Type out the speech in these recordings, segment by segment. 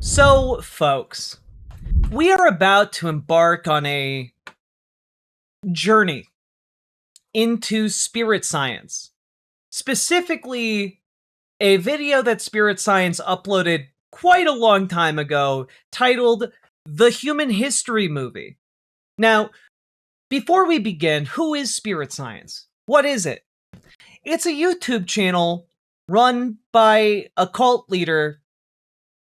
So, folks, we are about to embark on a journey into spirit science. Specifically, a video that Spirit Science uploaded quite a long time ago titled The Human History Movie. Now, before we begin, who is Spirit Science? What is it? It's a YouTube channel run by a cult leader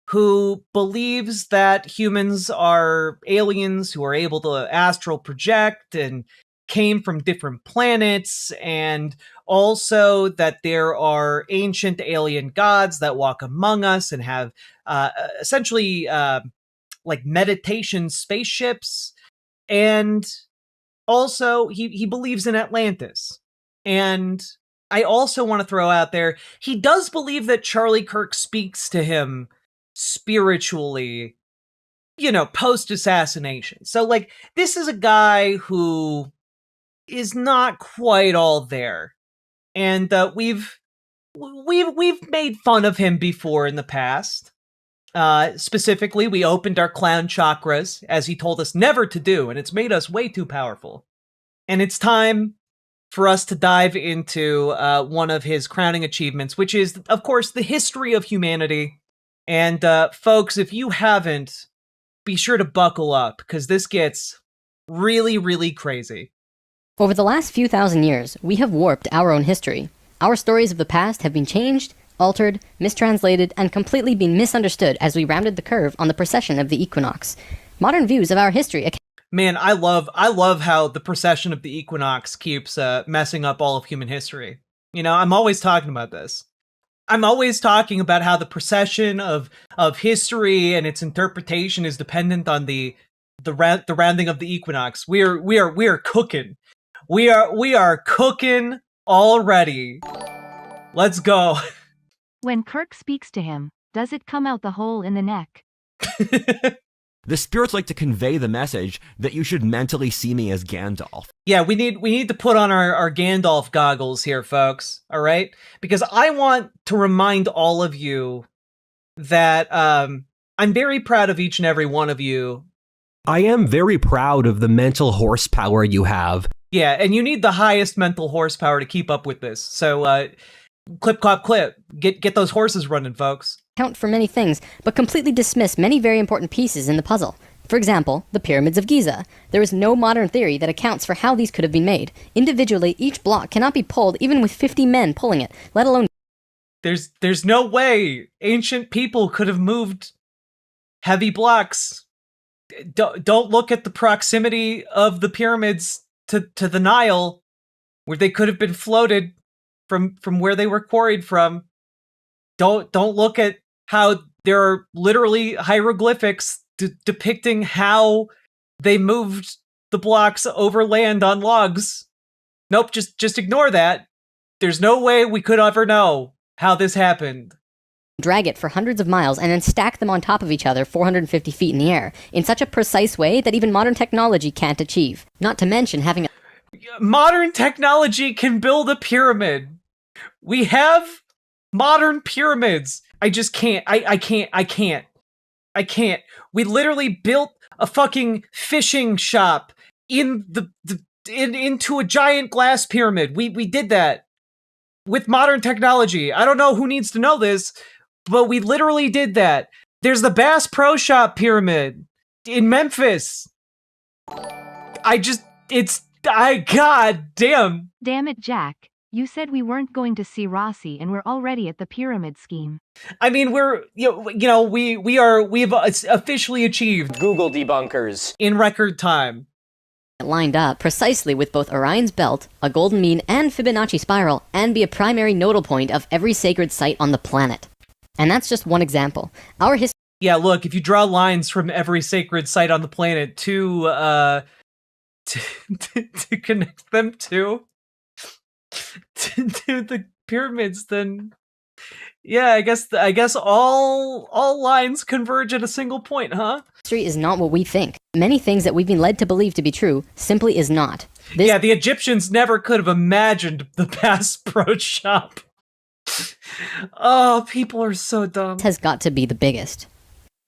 who believes that humans are aliens who are able to astral project and came from different planets, and also that there are ancient alien gods that walk among us and have essentially like meditation spaceships. And also he believes in Atlantis. And I also want to throw out there, he does believe that Charlie Kirk speaks to him spiritually, post-assassination. So, like, this is a guy who is not quite all there. And we've made fun of him before in the past. Specifically, we opened our clown chakras, as he told us never to do, and it's made us way too powerful. And it's time for us to dive into one of his crowning achievements, which is, of course, the history of humanity. And folks, if you haven't, be sure to buckle up, because this gets really, really crazy. Over the last few thousand years, we have warped our own history. Our stories of the past have been changed, altered, mistranslated, and completely been misunderstood as we rounded the curve on the precession of the equinox. Modern views of our history... Man, I love how the precession of the equinox keeps messing up all of human history. I'm always talking about this. I'm always talking about how the precession of history and its interpretation is dependent on the rounding of the equinox. We are cooking. We are cooking already. Let's go. When Kirk speaks to him, does it come out the hole in the neck? The spirits like to convey the message that you should mentally see me as Gandalf. Yeah, we need to put on our Gandalf goggles here, folks. All right? Because I want to remind all of you that I'm very proud of each and every one of you. I am very proud of the mental horsepower you have. Yeah, and you need the highest mental horsepower to keep up with this. So, clip, clop, clip. Get those horses running, folks. Count for many things, but completely dismiss many very important pieces in the puzzle. For example, the pyramids of Giza. There is no modern theory that accounts for how these could have been made. Individually, each block cannot be pulled even with 50 men pulling it, let alone... There's no way ancient people could have moved heavy blocks. Don't look at the proximity of the pyramids to the Nile, where they could have been floated from where they were quarried from. Don't look at how there are literally hieroglyphics depicting how they moved the blocks over land on logs. Nope, just ignore that. There's no way we could ever know how this happened. Drag it for hundreds of miles and then stack them on top of each other 450 feet in the air, in such a precise way that even modern technology can't achieve. Not to mention having a... Modern technology can build a pyramid. We have modern pyramids. I just can't. I can't. We literally built a fucking fishing shop into a giant glass pyramid. We did that with modern technology. I don't know who needs to know this, but we literally did that. There's the Bass Pro Shop pyramid in Memphis. God damn. Damn it, Jack. You said we weren't going to see Rossi, and we're already at the pyramid scheme. I mean, we've officially achieved Google debunkers in record time. Lined up precisely with both Orion's belt, a golden mean, and Fibonacci spiral, and be a primary nodal point of every sacred site on the planet. And that's just one example. Our history... Yeah, look, if you draw lines from every sacred site on the planet to connect them to the pyramids, then yeah, I guess all lines converge at a single point, huh? History is not what we think. Many things that we've been led to believe to be true simply is not. Yeah, the Egyptians never could have imagined the Bass Pro Shop. Oh, people are so dumb. Has got to be the biggest.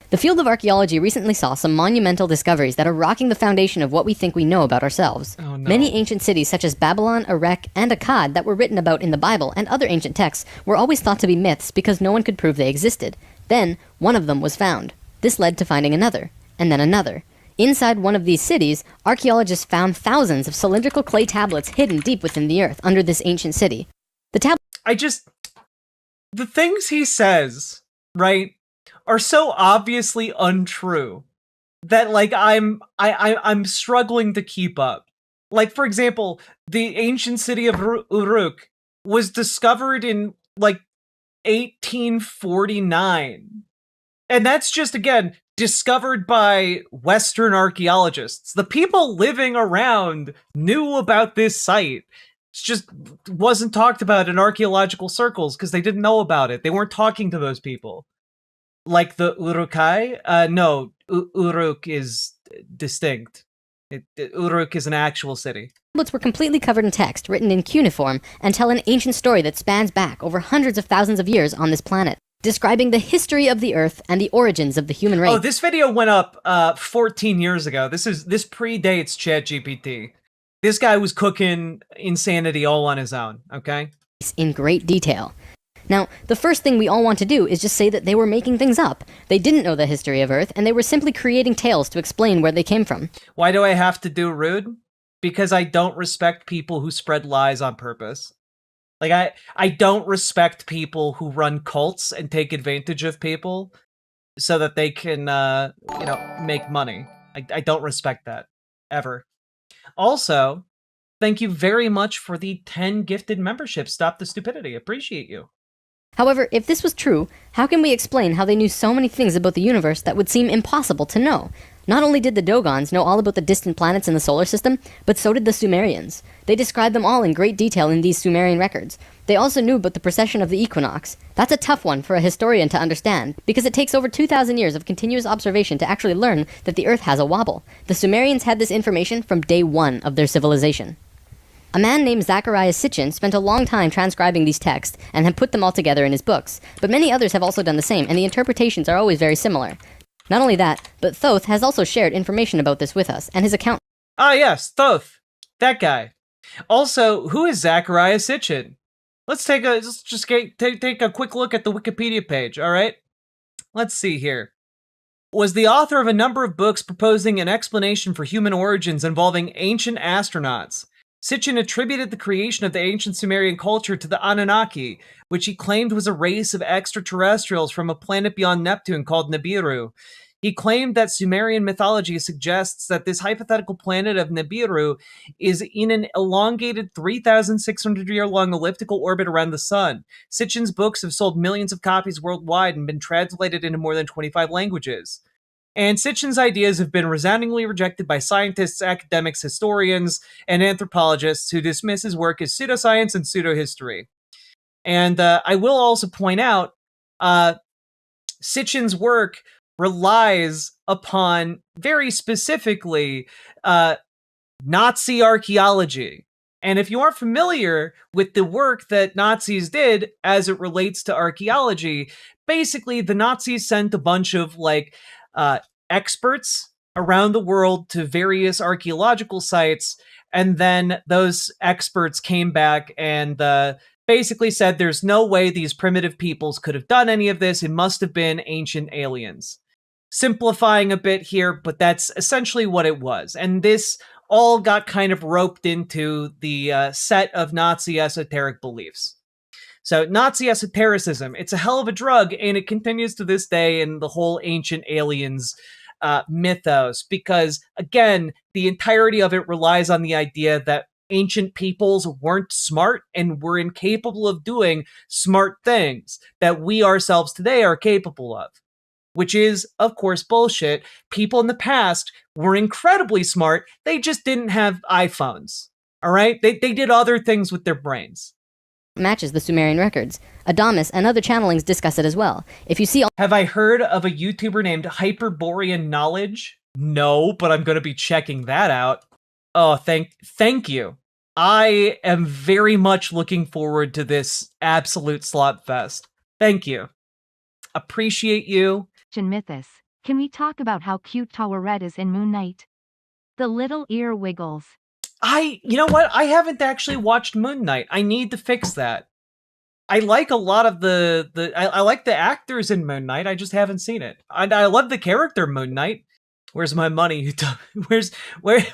The field of archaeology recently saw some monumental discoveries that are rocking the foundation of what we think we know about ourselves. Oh, no. Many ancient cities such as Babylon, Erech, and Akkad that were written about in the Bible and other ancient texts were always thought to be myths because no one could prove they existed. Then, one of them was found. This led to finding another, and then another. Inside one of these cities, archaeologists found thousands of cylindrical clay tablets hidden deep within the earth under this ancient city. The things he says, right, are so obviously untrue that like I'm struggling to keep up. Like, for example, the ancient city of Uruk was discovered in like 1849. And that's just, again, discovered by Western archaeologists. The people living around knew about this site. It just wasn't talked about in archaeological circles because they didn't know about it. They weren't talking to those people. Like the Urukai? No, Uruk is distinct. Uruk is an actual city. Tablets were completely covered in text, written in cuneiform, and tell an ancient story that spans back over hundreds of thousands of years on this planet, describing the history of the Earth and the origins of the human race. Oh, this video went up 14 years ago. This predates ChatGPT. This guy was cooking insanity all on his own, okay? In great detail. Now, the first thing we all want to do is just say that they were making things up. They didn't know the history of Earth, and they were simply creating tales to explain where they came from. Why do I have to do rude? Because I don't respect people who spread lies on purpose. Like, I don't respect people who run cults and take advantage of people so that they can, make money. I don't respect that. Ever. Also, thank you very much for the 10 gifted memberships. Stop the stupidity. Appreciate you. However, if this was true, how can we explain how they knew so many things about the universe that would seem impossible to know? Not only did the Dogons know all about the distant planets in the solar system, but so did the Sumerians. They described them all in great detail in these Sumerian records. They also knew about the precession of the equinox. That's a tough one for a historian to understand, because it takes over 2,000 years of continuous observation to actually learn that the Earth has a wobble. The Sumerians had this information from day one of their civilization. A man named Zacharias Sitchin spent a long time transcribing these texts and had put them all together in his books, but many others have also done the same, and the interpretations are always very similar. Not only that, but Thoth has also shared information about this with us, and his account— Ah, yes, Thoth. That guy. Also, who is Zacharias Sitchin? Let's take a quick look at the Wikipedia page, all right? Let's see here. Was the author of a number of books proposing an explanation for human origins involving ancient astronauts. Sitchin attributed the creation of the ancient Sumerian culture to the Anunnaki, which he claimed was a race of extraterrestrials from a planet beyond Neptune called Nibiru. He claimed that Sumerian mythology suggests that this hypothetical planet of Nibiru is in an elongated 3,600-year-long elliptical orbit around the sun. Sitchin's books have sold millions of copies worldwide and been translated into more than 25 languages. And Sitchin's ideas have been resoundingly rejected by scientists, academics, historians, and anthropologists who dismiss his work as pseudoscience and pseudohistory. And I will also point out, Sitchin's work relies upon, very specifically, Nazi archaeology. And if you aren't familiar with the work that Nazis did as it relates to archaeology, basically the Nazis sent a bunch of, experts around the world to various archaeological sites, and then those experts came back and basically said there's no way these primitive peoples could have done any of this. It must have been ancient aliens. Simplifying a bit here, but that's essentially what it was. And this all got kind of roped into the set of Nazi esoteric beliefs. So Nazi esotericism, it's a hell of a drug, and it continues to this day in the whole ancient aliens mythos, because, again, the entirety of it relies on the idea that ancient peoples weren't smart and were incapable of doing smart things that we ourselves today are capable of, which is, of course, bullshit. People in the past were incredibly smart. They just didn't have iPhones, all right? They did other things with their brains. Matches the Sumerian records. Adamus and other channelings discuss it as well. If you see— Have I heard of a YouTuber named Hyperborean Knowledge? No, but I'm going to be checking that out. Oh, thank you. I am very much looking forward to this absolute slot fest. Thank you. Appreciate you. Mythos. Can we talk about how cute Tower Red is in Moon Knight? The little ear wiggles. You know what? I haven't actually watched Moon Knight. I need to fix that. I like a lot of I like the actors in Moon Knight. I just haven't seen it. I love the character Moon Knight. Where's my money? You dumb, where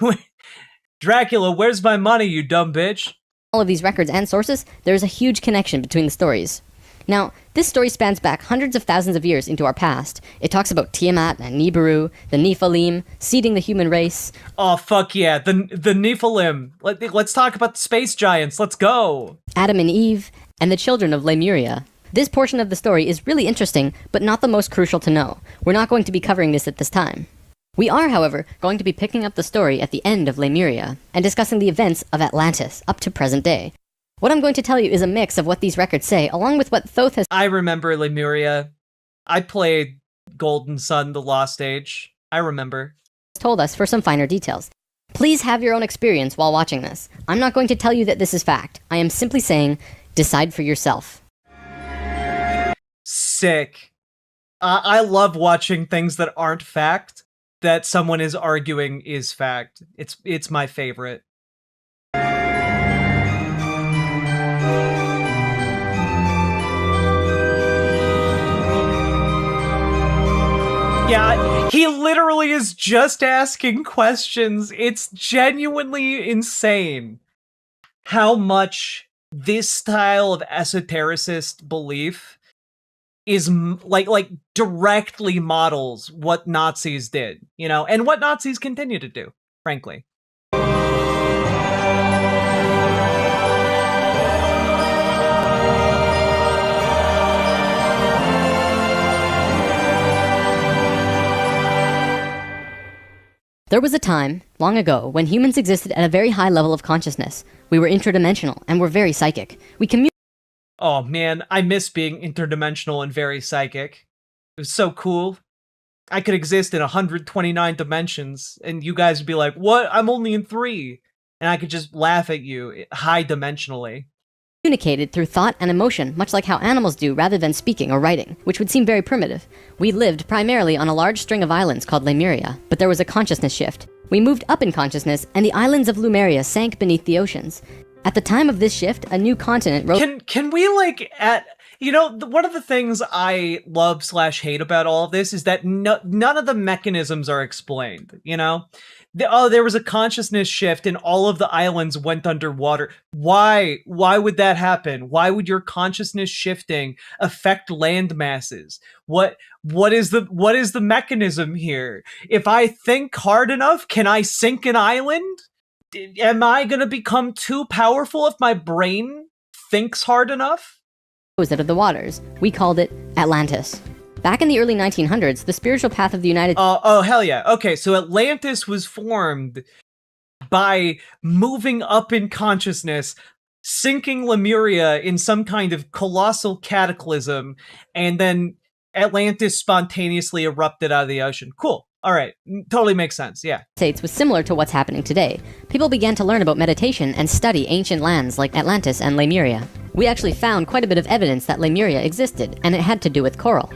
Dracula? Where's my money? You dumb bitch. All of these records and sources, there is a huge connection between the stories. Now, this story spans back hundreds of thousands of years into our past. It talks about Tiamat and Nibiru, the Nephilim, seeding the human race. Oh, fuck yeah, the Nephilim. Let's talk about the space giants. Let's go. Adam and Eve, and the children of Lemuria. This portion of the story is really interesting, but not the most crucial to know. We're not going to be covering this at this time. We are, however, going to be picking up the story at the end of Lemuria, and discussing the events of Atlantis up to present day. What I'm going to tell you is a mix of what these records say, along with what Thoth has I remember Lemuria. I played Golden Sun, The Lost Age. I remember. told us for some finer details. Please have your own experience while watching this. I'm not going to tell you that this is fact. I am simply saying, decide for yourself. Sick. I love watching things that aren't fact, that someone is arguing is fact. It's my favorite. Yeah, he literally is just asking questions. It's genuinely insane how much this style of esotericist belief is like directly models what Nazis did, you know, and what Nazis continue to do, frankly. There was a time, long ago, when humans existed at a very high level of consciousness. We were interdimensional, and were very psychic. We Oh man, I miss being interdimensional and very psychic. It was so cool. I could exist in 129 dimensions, and you guys would be like, what? I'm only in 3. And I could just laugh at you high dimensionally. communicated through thought and emotion, much like how animals do rather than speaking or writing, which would seem very primitive. We lived primarily on a large string of islands called Lemuria, but there was a consciousness shift. We moved up in consciousness, and the islands of Lemuria sank beneath the oceans. At the time of this shift, a new continent rose. Can we you know, one of the things I love/hate about all of this is that none of the mechanisms are explained, you know? There was a consciousness shift and all of the islands went underwater. Why? Why would that happen? Why would your consciousness shifting affect land masses? What is the mechanism here? If I think hard enough, can I sink an island? Am I gonna become too powerful if my brain thinks hard enough? Out of the waters. We called it Atlantis. Back in the early 1900s, the spiritual path of the United Oh, hell yeah. Okay, so Atlantis was formed by moving up in consciousness, sinking Lemuria in some kind of colossal cataclysm, and then Atlantis spontaneously erupted out of the ocean. Cool. All right. Totally makes sense. Yeah. States was similar to what's happening today. People began to learn about meditation and study ancient lands like Atlantis and Lemuria. We actually found quite a bit of evidence that Lemuria existed, and it had to do with coral.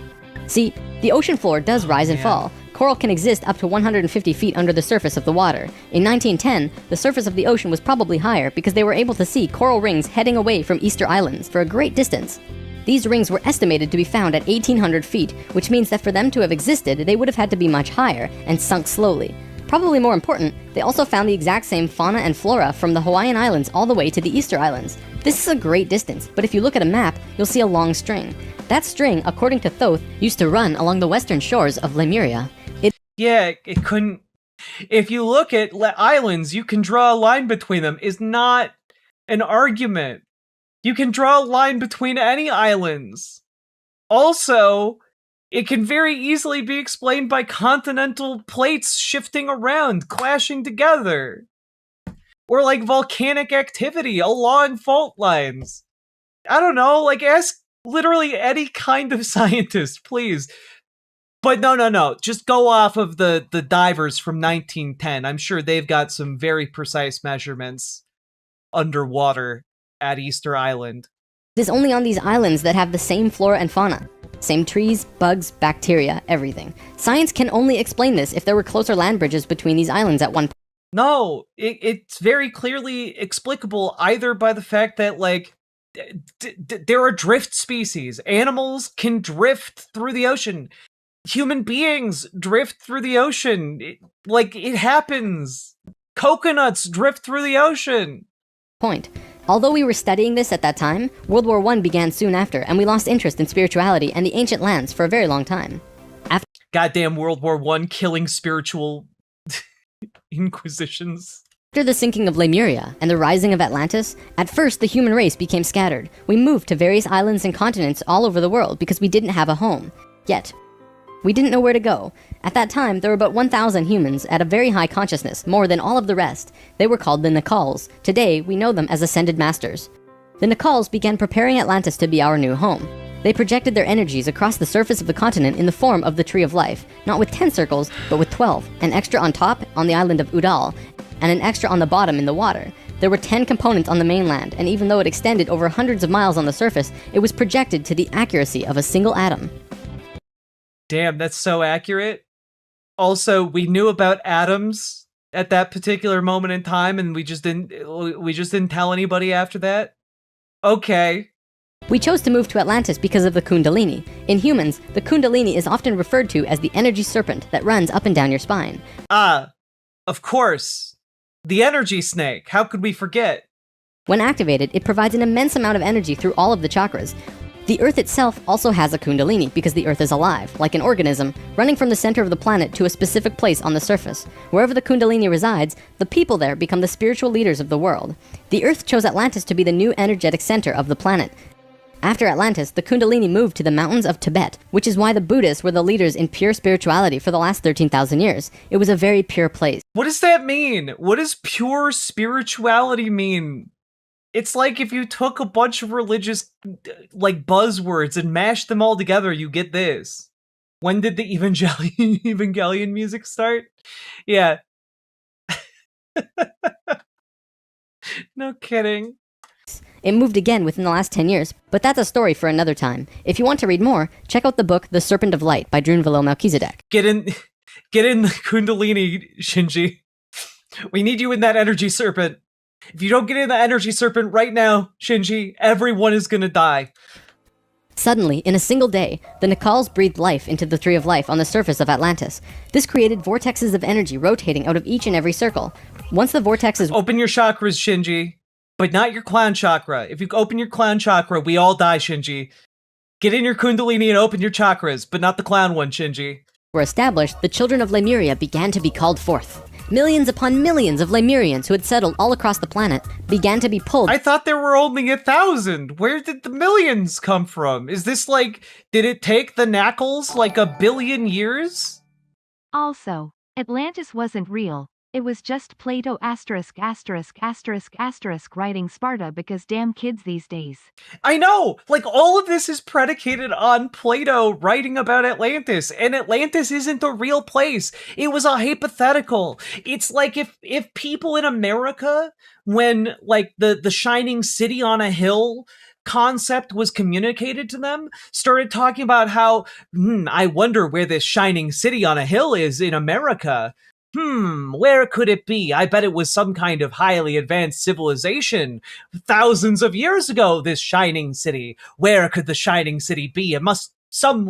See, the ocean floor does rise and fall. Coral can exist up to 150 feet under the surface of the water. In 1910, the surface of the ocean was probably higher because they were able to see coral rings heading away from Easter Islands for a great distance. These rings were estimated to be found at 1,800 feet, which means that for them to have existed, they would have had to be much higher and sunk slowly. Probably more important, they also found the exact same fauna and flora from the Hawaiian Islands all the way to the Easter Islands. This is a great distance, but if you look at a map, you'll see a long string. That string, according to Thoth, used to run along the western shores of Lemuria. It couldn't... If you look at islands, you can draw a line between them. Is not an argument. You can draw a line between any islands. Also, it can very easily be explained by continental plates shifting around, clashing together. Or like volcanic activity along fault lines. I don't know, like ask literally any kind of scientist, please. But no. Just go off of the divers from 1910. I'm sure they've got some very precise measurements underwater at Easter Island. It is only on these islands that have the same flora and fauna. Same trees, bugs, bacteria, everything. Science can only explain this if there were closer land bridges between these islands at one point. No, it's very clearly explicable either by the fact that, like, there are drift species. Animals can drift through the ocean. Human beings drift through the ocean. It happens. Coconuts drift through the ocean. Although we were studying this at that time, World War I began soon after, and we lost interest in spirituality and the ancient lands for a very long time. Goddamn World War I killing spiritual inquisitions. After the sinking of Lemuria and the rising of Atlantis, at first the human race became scattered. We moved to various islands and continents all over the world because we didn't have a home. Yet, we didn't know where to go. At that time, there were about 1,000 humans at a very high consciousness, more than all of the rest. They were called the Nakals. Today, we know them as Ascended Masters. The Nakals began preparing Atlantis to be our new home. They projected their energies across the surface of the continent in the form of the Tree of Life, not with 10 circles, but with 12, an extra on top on the island of Udal, and an extra on the bottom in the water. There were 10 components on the mainland, and even though it extended over hundreds of miles on the surface, it was projected to the accuracy of a single atom. Damn, that's so accurate. Also, we knew about atoms at that particular moment in time, and we just didn't tell anybody after that. Okay. We chose to move to Atlantis because of the Kundalini. In humans, the Kundalini is often referred to as the energy serpent that runs up and down your spine. Ah, of course. The energy snake. How could we forget? When activated, it provides an immense amount of energy through all of the chakras. The Earth itself also has a Kundalini because the Earth is alive, like an organism, running from the center of the planet to a specific place on the surface. Wherever the Kundalini resides, the people there become the spiritual leaders of the world. The Earth chose Atlantis to be the new energetic center of the planet. After Atlantis, the Kundalini moved to the mountains of Tibet, which is why the Buddhists were the leaders in pure spirituality for the last 13,000 years. It was a very pure place. What does that mean? What does pure spirituality mean? It's like if you took a bunch of religious, buzzwords and mashed them all together, you get this. When did the Evangelion music start? Yeah. No kidding. It moved again within the last 10 years, but that's a story for another time. If you want to read more, check out the book The Serpent of Light by Drunvalo Melchizedek. Get in the Kundalini, Shinji. We need you in that energy serpent. If you don't get in the energy serpent right now, Shinji, everyone is gonna die. Suddenly, in a single day, the Nakals breathed life into the Tree of Life on the surface of Atlantis. This created vortexes of energy rotating out of each and every circle. Once the vortexes... Open your chakras, Shinji. But not your clown chakra. If you open your clown chakra, we all die, Shinji. Get in your Kundalini and open your chakras, but not the clown one, Shinji. ...were established, the children of Lemuria began to be called forth. Millions upon millions of Lemurians who had settled all across the planet began to be pulled... I thought there were only 1,000. Where did the millions come from? Is this did it take the Knackles 1 billion years? Also, Atlantis wasn't real. It was just Plato ***** writing Sparta because damn kids these days. I know! All of this is predicated on Plato writing about Atlantis, and Atlantis isn't a real place. It was a hypothetical. It's like if people in America, when, the shining city on a hill concept was communicated to them, started talking about how, I wonder where this shining city on a hill is in America. Where could it be? I bet it was some kind of highly advanced civilization thousands of years ago, this shining city. Where could the shining city be? It must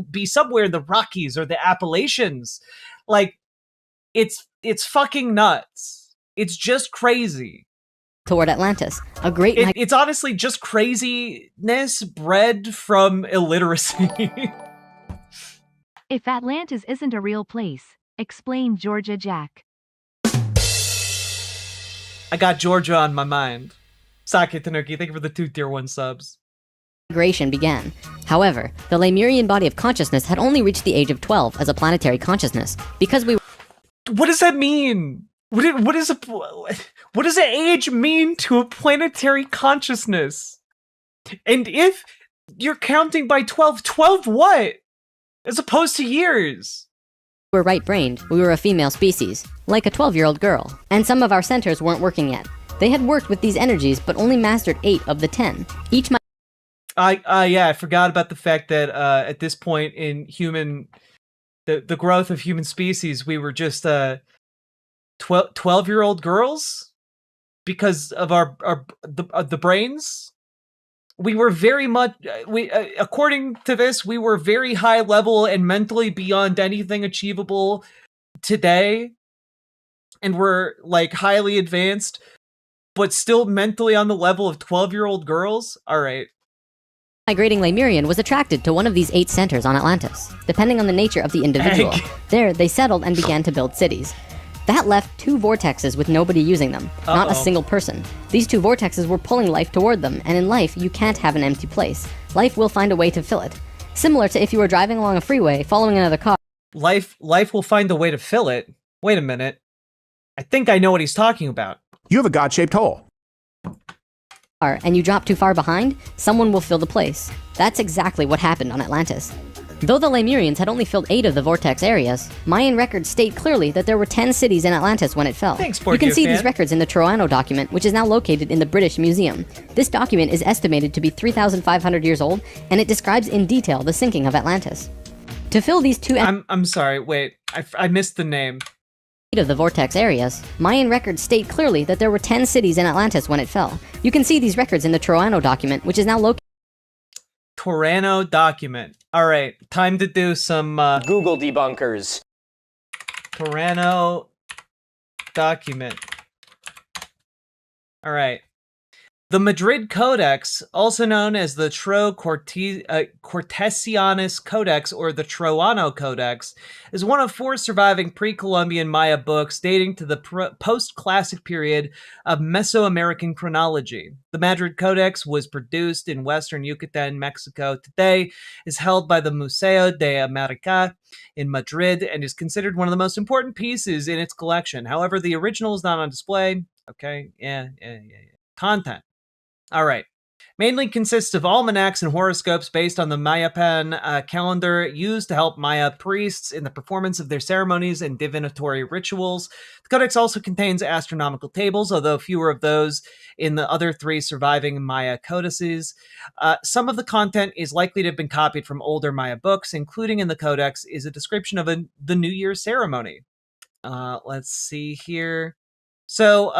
be somewhere in the Rockies or the Appalachians. It's fucking nuts. It's just crazy. Toward Atlantis, a great... It's honestly just craziness bred from illiteracy. If Atlantis isn't a real place, explain Georgia Jack. I got Georgia on my mind. Sake Tanuki, thank you for the 2 tier 1 subs. Migration began. However, the Lemurian body of consciousness had only reached the age of 12 as a planetary consciousness, because we... What does that mean? What does an age mean to a planetary consciousness? And if you're counting by 12 what? As opposed to years. We were right-brained, we were a female species, like a 12-year-old girl, and some of our centers weren't working yet. They had worked with these energies, but only mastered 8 of the 10. I forgot about the fact that at this point in the growth of human species, we were just 12-year-old girls because of the brains. We were very much according to this, we were very high level and mentally beyond anything achievable today, and we're like highly advanced, but still mentally on the level of 12-year-old girls. All right. Migrating Lemurian was attracted to one of these 8 centers on Atlantis, depending on the nature of the individual. Egg. There, they settled and began to build cities. That left 2 vortexes with nobody using them, not a single person. These 2 vortexes were pulling life toward them, and in life, you can't have an empty place. Life will find a way to fill it. Similar to if you were driving along a freeway, following another car. Life will find a way to fill it. Wait a minute. I think I know what he's talking about. You have a God-shaped hole. And you drop too far behind, someone will fill the place. That's exactly what happened on Atlantis. Though the Lemurians had only filled 8 of the vortex areas, Mayan records state clearly that there were 10 cities in Atlantis when it fell. Thanks, you can see fan. these records in the Troano document, which is now located in the British Museum. This document is estimated to be 3,500 years old, and it describes in detail the sinking of Atlantis. To fill these 2 I'm sorry, wait, I missed the name. Of the vortex areas, Mayan records state clearly that there were 10 cities in Atlantis when it fell. You can see these records in the Troano document, which is now located. Torano document. All right, time to do some Google debunkers. Torano document. All right. The Madrid Codex, also known as the Cortesianus Codex or the Troano Codex, is one of 4 surviving pre-Columbian Maya books dating to the post-classic period of Mesoamerican chronology. The Madrid Codex was produced in western Yucatan, Mexico. Today is held by the Museo de America in Madrid and is considered one of the most important pieces in its collection. However, the original is not on display. Okay, yeah. Content. All right. Mainly consists of almanacs and horoscopes based on the Mayapan calendar used to help Maya priests in the performance of their ceremonies and divinatory rituals. The codex also contains astronomical tables, although fewer of those in the other 3 surviving Maya codices. Some of the content is likely to have been copied from older Maya books, including in the codex is a description of the New Year's ceremony. Let's see here. So,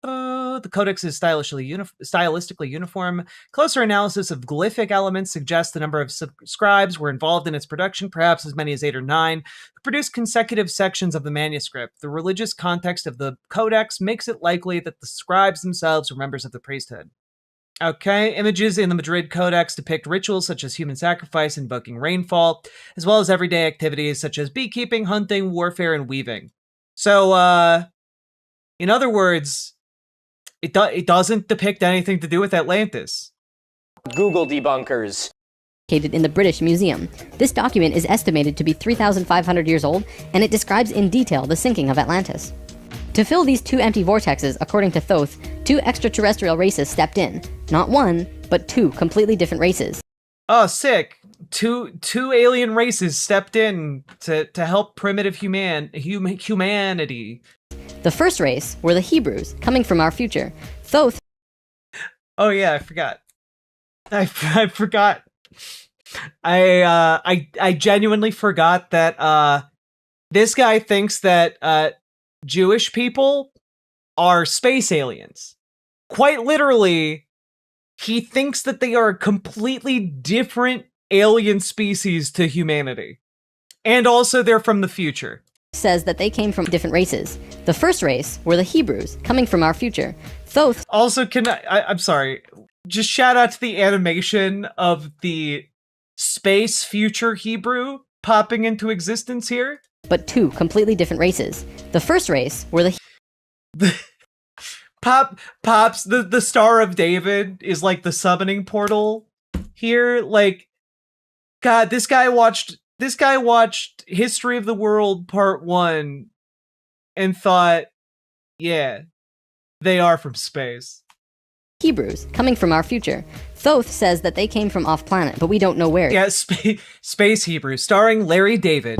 the codex is stylistically uniform. Closer analysis of glyphic elements suggests the number of scribes were involved in its production, perhaps as many as 8 or 9, who produced consecutive sections of the manuscript. The religious context of the codex makes it likely that the scribes themselves were members of the priesthood. Okay, images in the Madrid Codex depict rituals such as human sacrifice, invoking rainfall, as well as everyday activities such as beekeeping, hunting, warfare, and weaving. So, in other words, it doesn't depict anything to do with Atlantis. Google debunkers. Located in the British Museum. This document is estimated to be 3,500 years old, and it describes in detail the sinking of Atlantis. To fill these 2 empty vortexes, according to Thoth, 2 extraterrestrial races stepped in. Not 1, but 2 completely different races. Oh, sick. Two alien races stepped in to help primitive humanity. The first race were the Hebrews, coming from our future. Thoth. Oh yeah, I forgot. I forgot. I genuinely forgot that this guy thinks that Jewish people are space aliens. Quite literally, he thinks that they are a completely different alien species to humanity. And also they're from the future. Says that they came from different races. The first race were the Hebrews, coming from our future. Thoth. Also, I'm sorry, just shout out to the animation of the space future Hebrew popping into existence here. But 2 completely different races. The first race were the Pops, the Star of David is like the summoning portal here. Like, God, this guy watched History of the World Part 1 and thought, yeah, they are from space. Hebrews, coming from our future. Thoth says that they came from off-planet, but we don't know where. Yeah, Space Hebrews, starring Larry David.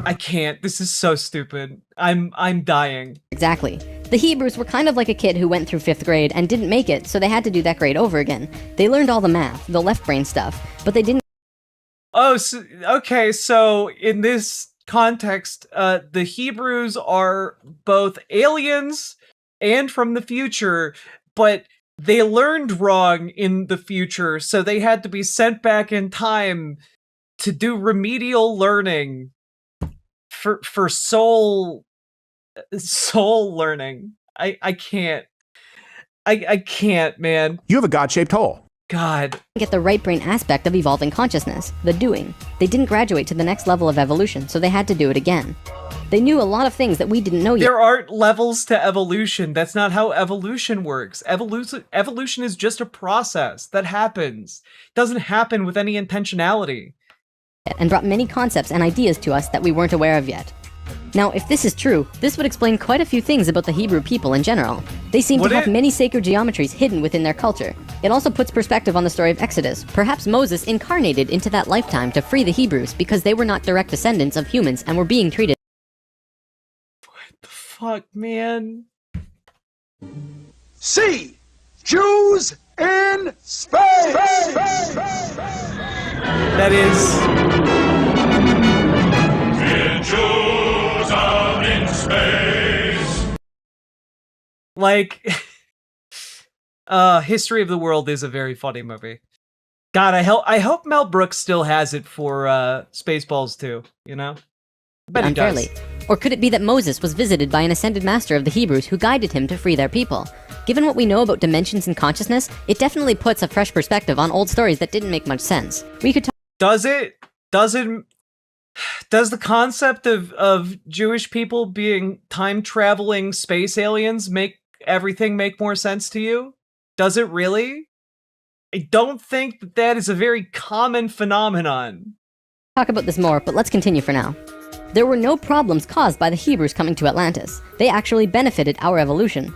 I can't. This is so stupid. I'm dying. Exactly. The Hebrews were kind of like a kid who went through 5th grade and didn't make it, so they had to do that grade over again. They learned all the math, the left brain stuff, but they didn't. Oh, so, okay, so in this context, the Hebrews are both aliens and from the future, but they learned wrong in the future, so they had to be sent back in time to do remedial learning for soul learning. I can't. I can't, man. You have a God-shaped hole. God. Get the right brain aspect of evolving consciousness, the doing. They didn't graduate to the next level of evolution, so they had to do it again. They knew a lot of things that we didn't know yet. There aren't levels to evolution. That's not how evolution works. Evolution is just a process that happens. It doesn't happen with any intentionality. And brought many concepts and ideas to us that we weren't aware of yet. Now, if this is true, this would explain quite a few things about the Hebrew people in general. They seem to have many sacred geometries hidden within their culture. It also puts perspective on the story of Exodus. Perhaps Moses incarnated into that lifetime to free the Hebrews because they were not direct descendants of humans and were being treated. What the fuck, man? C. Jews in space! That is... Jews out in space. Like, History of the World is a very funny movie. God, I hope Mel Brooks still has it for Spaceballs too, you know? But Unfairly. Or could it be that Moses was visited by an ascended master of the Hebrews who guided him to free their people? Given what we know about dimensions and consciousness, it definitely puts a fresh perspective on old stories that didn't make much sense. We could Does the concept of Jewish people being time-traveling space aliens make everything make more sense to you? Does it really? I don't think that is a very common phenomenon. talk about this more, but let's continue for now. There were no problems caused by the Hebrews coming to Atlantis. They actually benefited our evolution.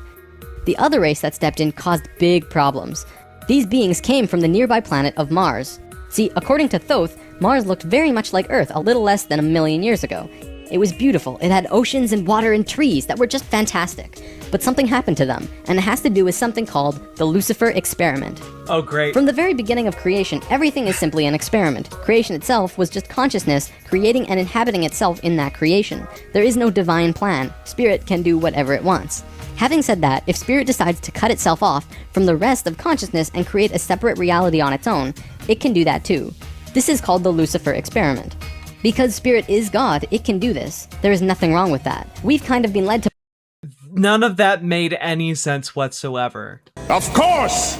The other race that stepped in caused big problems. These beings came from the nearby planet of Mars. See, according to Thoth, Mars looked very much like Earth a little less than 1 million years ago. It was beautiful. It had oceans and water and trees that were just fantastic. But something happened to them, and it has to do with something called the Lucifer experiment. Oh, great. From the very beginning of creation, everything is simply an experiment. Creation itself was just consciousness creating and inhabiting itself in that creation. There is no divine plan. Spirit can do whatever it wants. Having said that, if Spirit decides to cut itself off from the rest of consciousness and create a separate reality on its own, it can do that too. This is called the Lucifer experiment. Because Spirit is God, it can do this. There is nothing wrong with that. We've kind of been led to None of that made any sense whatsoever. Of course!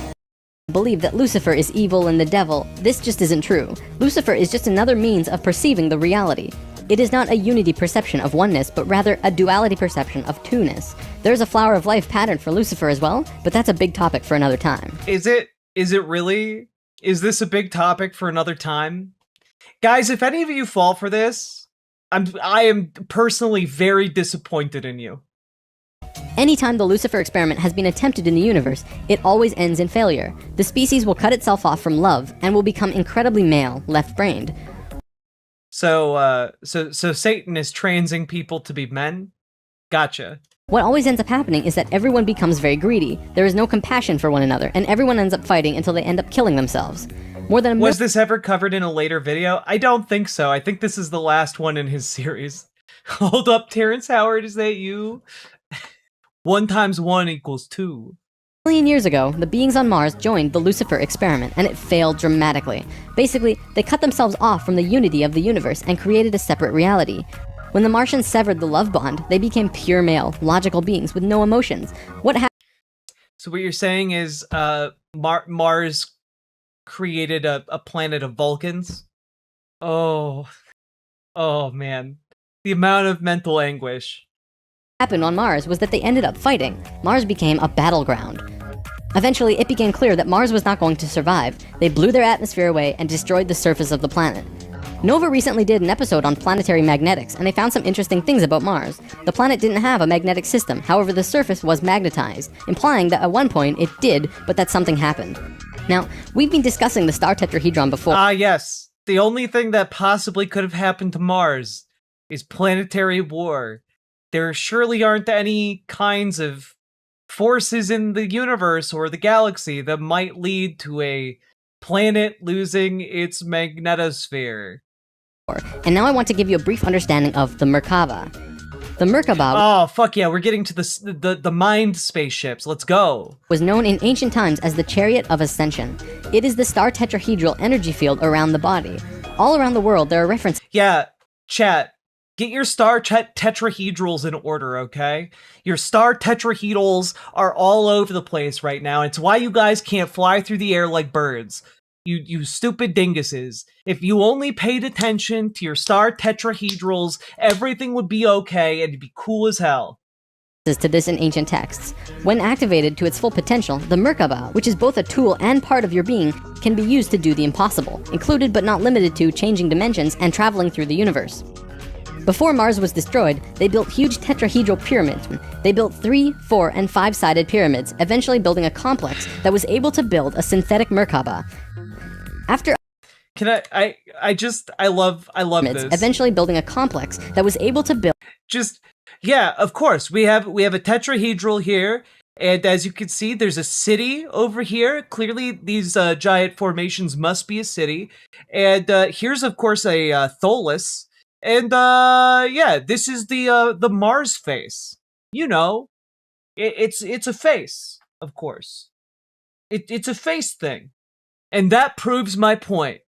believe that Lucifer is evil and the devil. This just isn't true. Lucifer is just another means of perceiving the reality. It is not a unity perception of oneness, but rather a duality perception of two-ness. There's a flower of life pattern for Lucifer as well, but that's a big topic for another time. Is it really? Is this a big topic for another time? Guys, if any of you fall for this, I am personally very disappointed in you. Anytime the Lucifer experiment has been attempted in the universe, it always ends in failure. The species will cut itself off from love and will become incredibly male, left-brained. So Satan is transing people to be men? Gotcha. What always ends up happening is that everyone becomes very greedy. There is no compassion for one another, and everyone ends up fighting until they end up killing themselves. More than Was this ever covered in a later video? I don't think so. I think this is the last one in his series. Hold up, Terrence Howard, is that you? 1 × 1 = 2. A million years ago, the beings on Mars joined the Lucifer experiment, and it failed dramatically. Basically, they cut themselves off from the unity of the universe and created a separate reality. When the Martians severed the love bond, they became pure male, logical beings with no emotions. What happened? So what you're saying is Mars created a planet of Vulcans? Oh man. The amount of mental anguish. Happened on Mars was that they ended up fighting. Mars became a battleground. Eventually, it became clear that Mars was not going to survive. They blew their atmosphere away and destroyed the surface of the planet. Nova recently did an episode on planetary magnetics, and they found some interesting things about Mars. The planet didn't have a magnetic system, however the surface was magnetized, implying that at one point it did, but that something happened. Now, we've been discussing the star tetrahedron before. Ah, yes. The only thing that possibly could have happened to Mars is planetary war. there surely aren't any kinds of forces in the universe or the galaxy that might lead to a planet losing its magnetosphere. And now I want to give you a brief understanding of the Merkaba. The Merkaba Oh, fuck yeah, we're getting to the mind spaceships. Let's go. was known in ancient times as the Chariot of Ascension. It is the star tetrahedral energy field around the body. All around the world, there are references Yeah, chat. Get your star tetrahedrals in order, okay? Your star tetrahedrals are all over the place right now. It's why you guys can't fly through the air like birds. You stupid dinguses. If you only paid attention to your star tetrahedrals, everything would be okay and it'd be cool as hell. to this in ancient texts. When activated to its full potential, the Merkaba, which is both a tool and part of your being, can be used to do the impossible, included but not limited to changing dimensions and traveling through the universe. Before Mars was destroyed, they built huge tetrahedral pyramids. They built 3, 4, and 5-sided pyramids, eventually building a complex that was able to build a synthetic Merkaba. After Can I love this. eventually building a complex that was able to build Yeah, of course. We have a tetrahedral here, and as you can see, there's a city over here. Clearly, these giant formations must be a city. And here's, of course, a Tholus. And yeah, this is the Mars face. You know, it's a face, of course. It's a face thing, and that proves my point.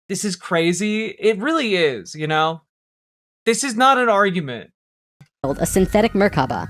This is crazy. It really is. You know, this is not an argument. a synthetic Merkaba.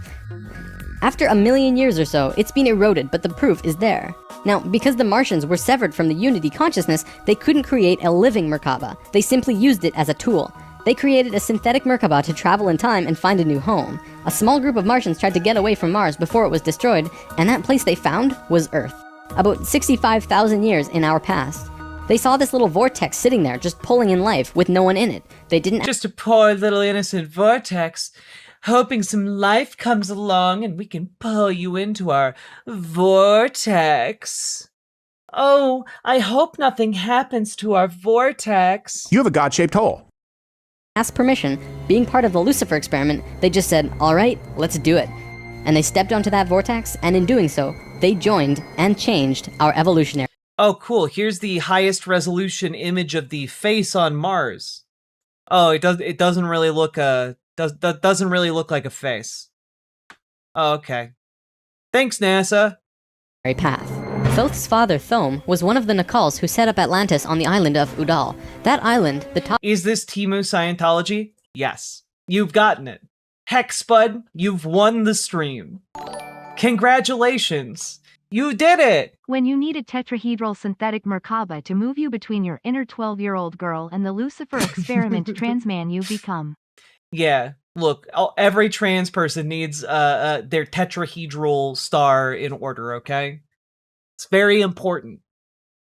After a million years or so, it's been eroded, but the proof is there. Now, because the Martians were severed from the Unity consciousness, they couldn't create a living Merkaba. They simply used it as a tool. They created a synthetic Merkaba to travel in time and find a new home. A small group of Martians tried to get away from Mars before it was destroyed, and that place they found was Earth. About 65,000 years in our past. They saw this little vortex sitting there, just pulling in life, with no one in it. They didn't Just a poor little innocent vortex, hoping some life comes along and we can pull you into our vortex. Oh, I hope nothing happens to our vortex. You have a God-shaped hole. ask permission. Being part of the Lucifer experiment, they just said, alright, let's do it. And they stepped onto that vortex, and in doing so, they joined and changed our evolutionary Oh, cool. Here's the highest resolution image of the face on Mars. Oh, it doesn't really look doesn't really look like a face. Oh, okay. Thanks, NASA. path. Thoth's father, Thome, was one of the Nakals who set up Atlantis on the island of Udal. That island, the top Is this Timu Scientology? Yes. You've gotten it. Heck, Spud, you've won the stream. Congratulations. You did it! When you need a tetrahedral synthetic Merkaba to move you between your inner 12-year-old girl and the Lucifer experiment transman you've become. Yeah, look, every trans person needs their tetrahedral star in order, okay? It's very important.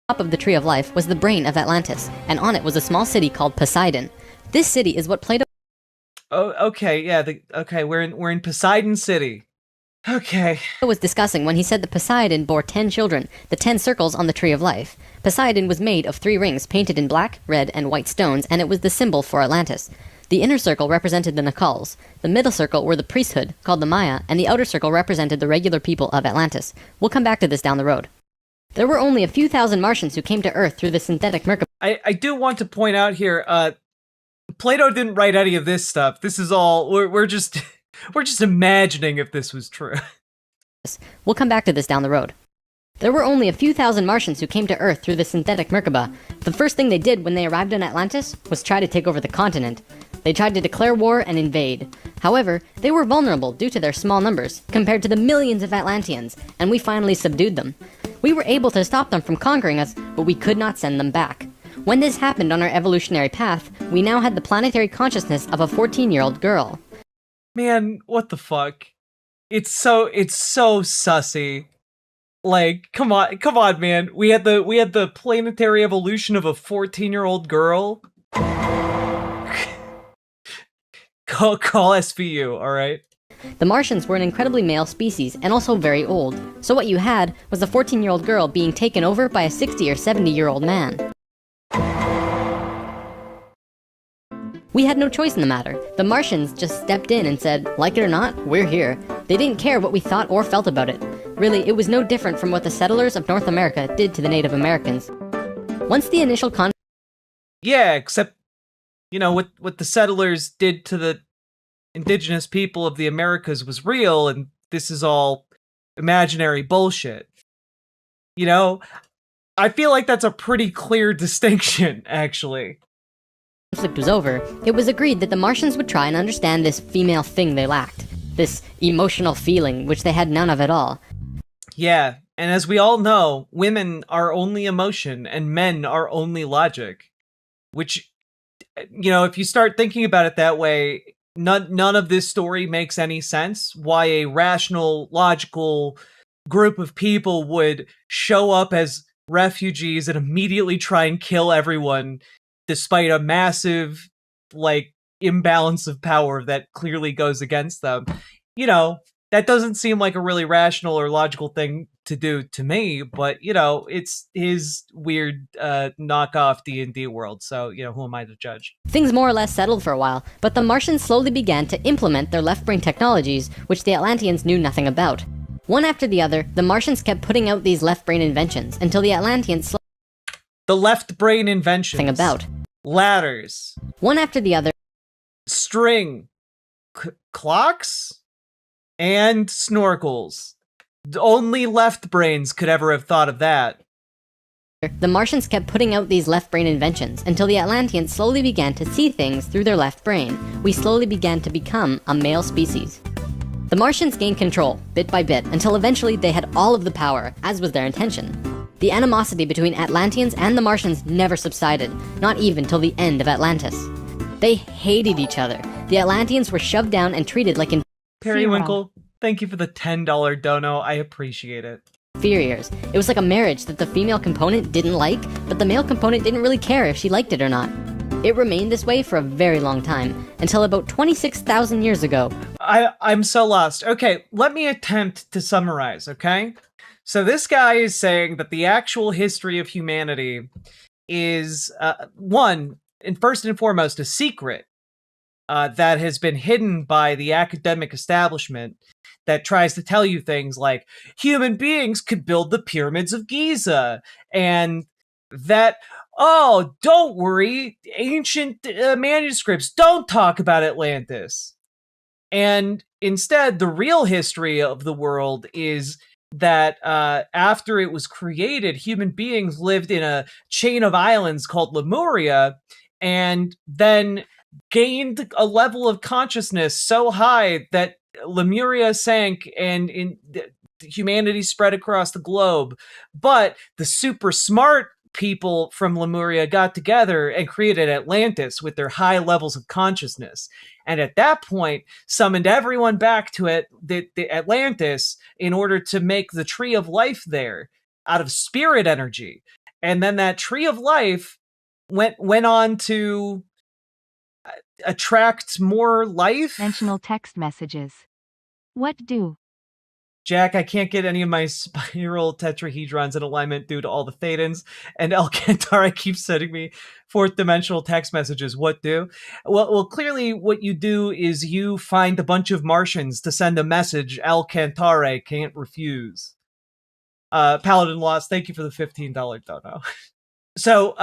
top of the Tree of Life was the brain of Atlantis, and on it was a small city called Poseidon. This city is what Plato Oh, okay, yeah, we're in Poseidon City. Okay. was discussing when he said that Poseidon bore 10 children, the 10 circles on the Tree of Life. Poseidon was made of 3 rings painted in black, red, and white stones, and it was the symbol for Atlantis. The inner circle represented the Nakals, the middle circle were the priesthood, called the Maya, and the outer circle represented the regular people of Atlantis. We'll come back to this down the road. There were only a few thousand Martians who came to Earth through the synthetic Merkaba. I do want to point out here, Plato didn't write any of this stuff. This is all, we're just imagining if this was true. We'll come back to this down the road. There were only a few thousand Martians who came to Earth through the synthetic Merkaba. The first thing they did when they arrived in Atlantis was try to take over the continent. They tried to declare war and invade. However, they were vulnerable due to their small numbers, compared to the millions of Atlanteans, and we finally subdued them. We were able to stop them from conquering us, but we could not send them back. When this happened on our evolutionary path, we now had the planetary consciousness of a 14-year-old girl. Man, what the fuck? It's so sussy. Like, come on, man. We had the planetary evolution of a 14-year-old girl. Call SVU, alright? The Martians were an incredibly male species, and also very old. So what you had was a 14-year-old girl being taken over by a 60 or 70-year-old man. We had no choice in the matter. The Martians just stepped in and said, like it or not, we're here. They didn't care what we thought or felt about it. Really, it was no different from what the settlers of North America did to the Native Americans. Once the initial Yeah, except, what the settlers did to the indigenous people of the Americas was real, and this is all imaginary bullshit. I feel like that's a pretty clear distinction, actually. conflict was over, it was agreed that the Martians would try and understand this female thing they lacked. This emotional feeling, which they had none of at all. Yeah, and as we all know, women are only emotion and men are only logic. Which, if you start thinking about it that way, none of this story makes any sense. Why a rational, logical group of people would show up as refugees and immediately try and kill everyone despite a massive, imbalance of power that clearly goes against them. That doesn't seem like a really rational or logical thing to do to me, but, it's his weird knockoff D&D world, so, who am I to judge? Things more or less settled for a while, but the Martians slowly began to implement their left-brain technologies, which the Atlanteans knew nothing about. One after the other, the Martians kept putting out these left-brain inventions, until the Atlanteans The left brain inventions. nothing about. Ladders. One after the other, String. Clocks? And snorkels. Only left brains could ever have thought of that. the Martians kept putting out these left-brain inventions, until the Atlanteans slowly began to see things through their left brain. We slowly began to become a male species. The Martians gained control, bit by bit, until eventually they had all of the power, as was their intention. The animosity between Atlanteans and the Martians never subsided, not even till the end of Atlantis. They hated each other. The Atlanteans were shoved down and treated like Periwinkle, thank you for the $10 dono. I appreciate it. inferiors. It was like a marriage that the female component didn't like, but the male component didn't really care if she liked it or not. It remained this way for a very long time, until about 26,000 years ago. I'm so lost. Okay, let me attempt to summarize, okay? So this guy is saying that the actual history of humanity is, one, and first and foremost, a secret that has been hidden by the academic establishment that tries to tell you things like human beings could build the pyramids of Giza, and that, oh, don't worry, ancient manuscripts don't talk about Atlantis. And instead, the real history of the world is that after it was created, human beings lived in a chain of islands called Lemuria, and then gained a level of consciousness so high that Lemuria sank and humanity spread across the globe. But the super smart people from Lemuria got together and created Atlantis with their high levels of consciousness. And at that point, summoned everyone back to the Atlantis in order to make the tree of life there out of spirit energy. And then that tree of life went on to attract more life. Dimensional text messages. What do? Jack, I can't get any of my spiral tetrahedrons in alignment due to all the Thetans, and El Cantara keeps sending me fourth dimensional text messages. What do? Well, clearly what you do is you find a bunch of Martians to send a message El Cantare can't refuse. Paladin Lost, thank you for the $15 dono. So,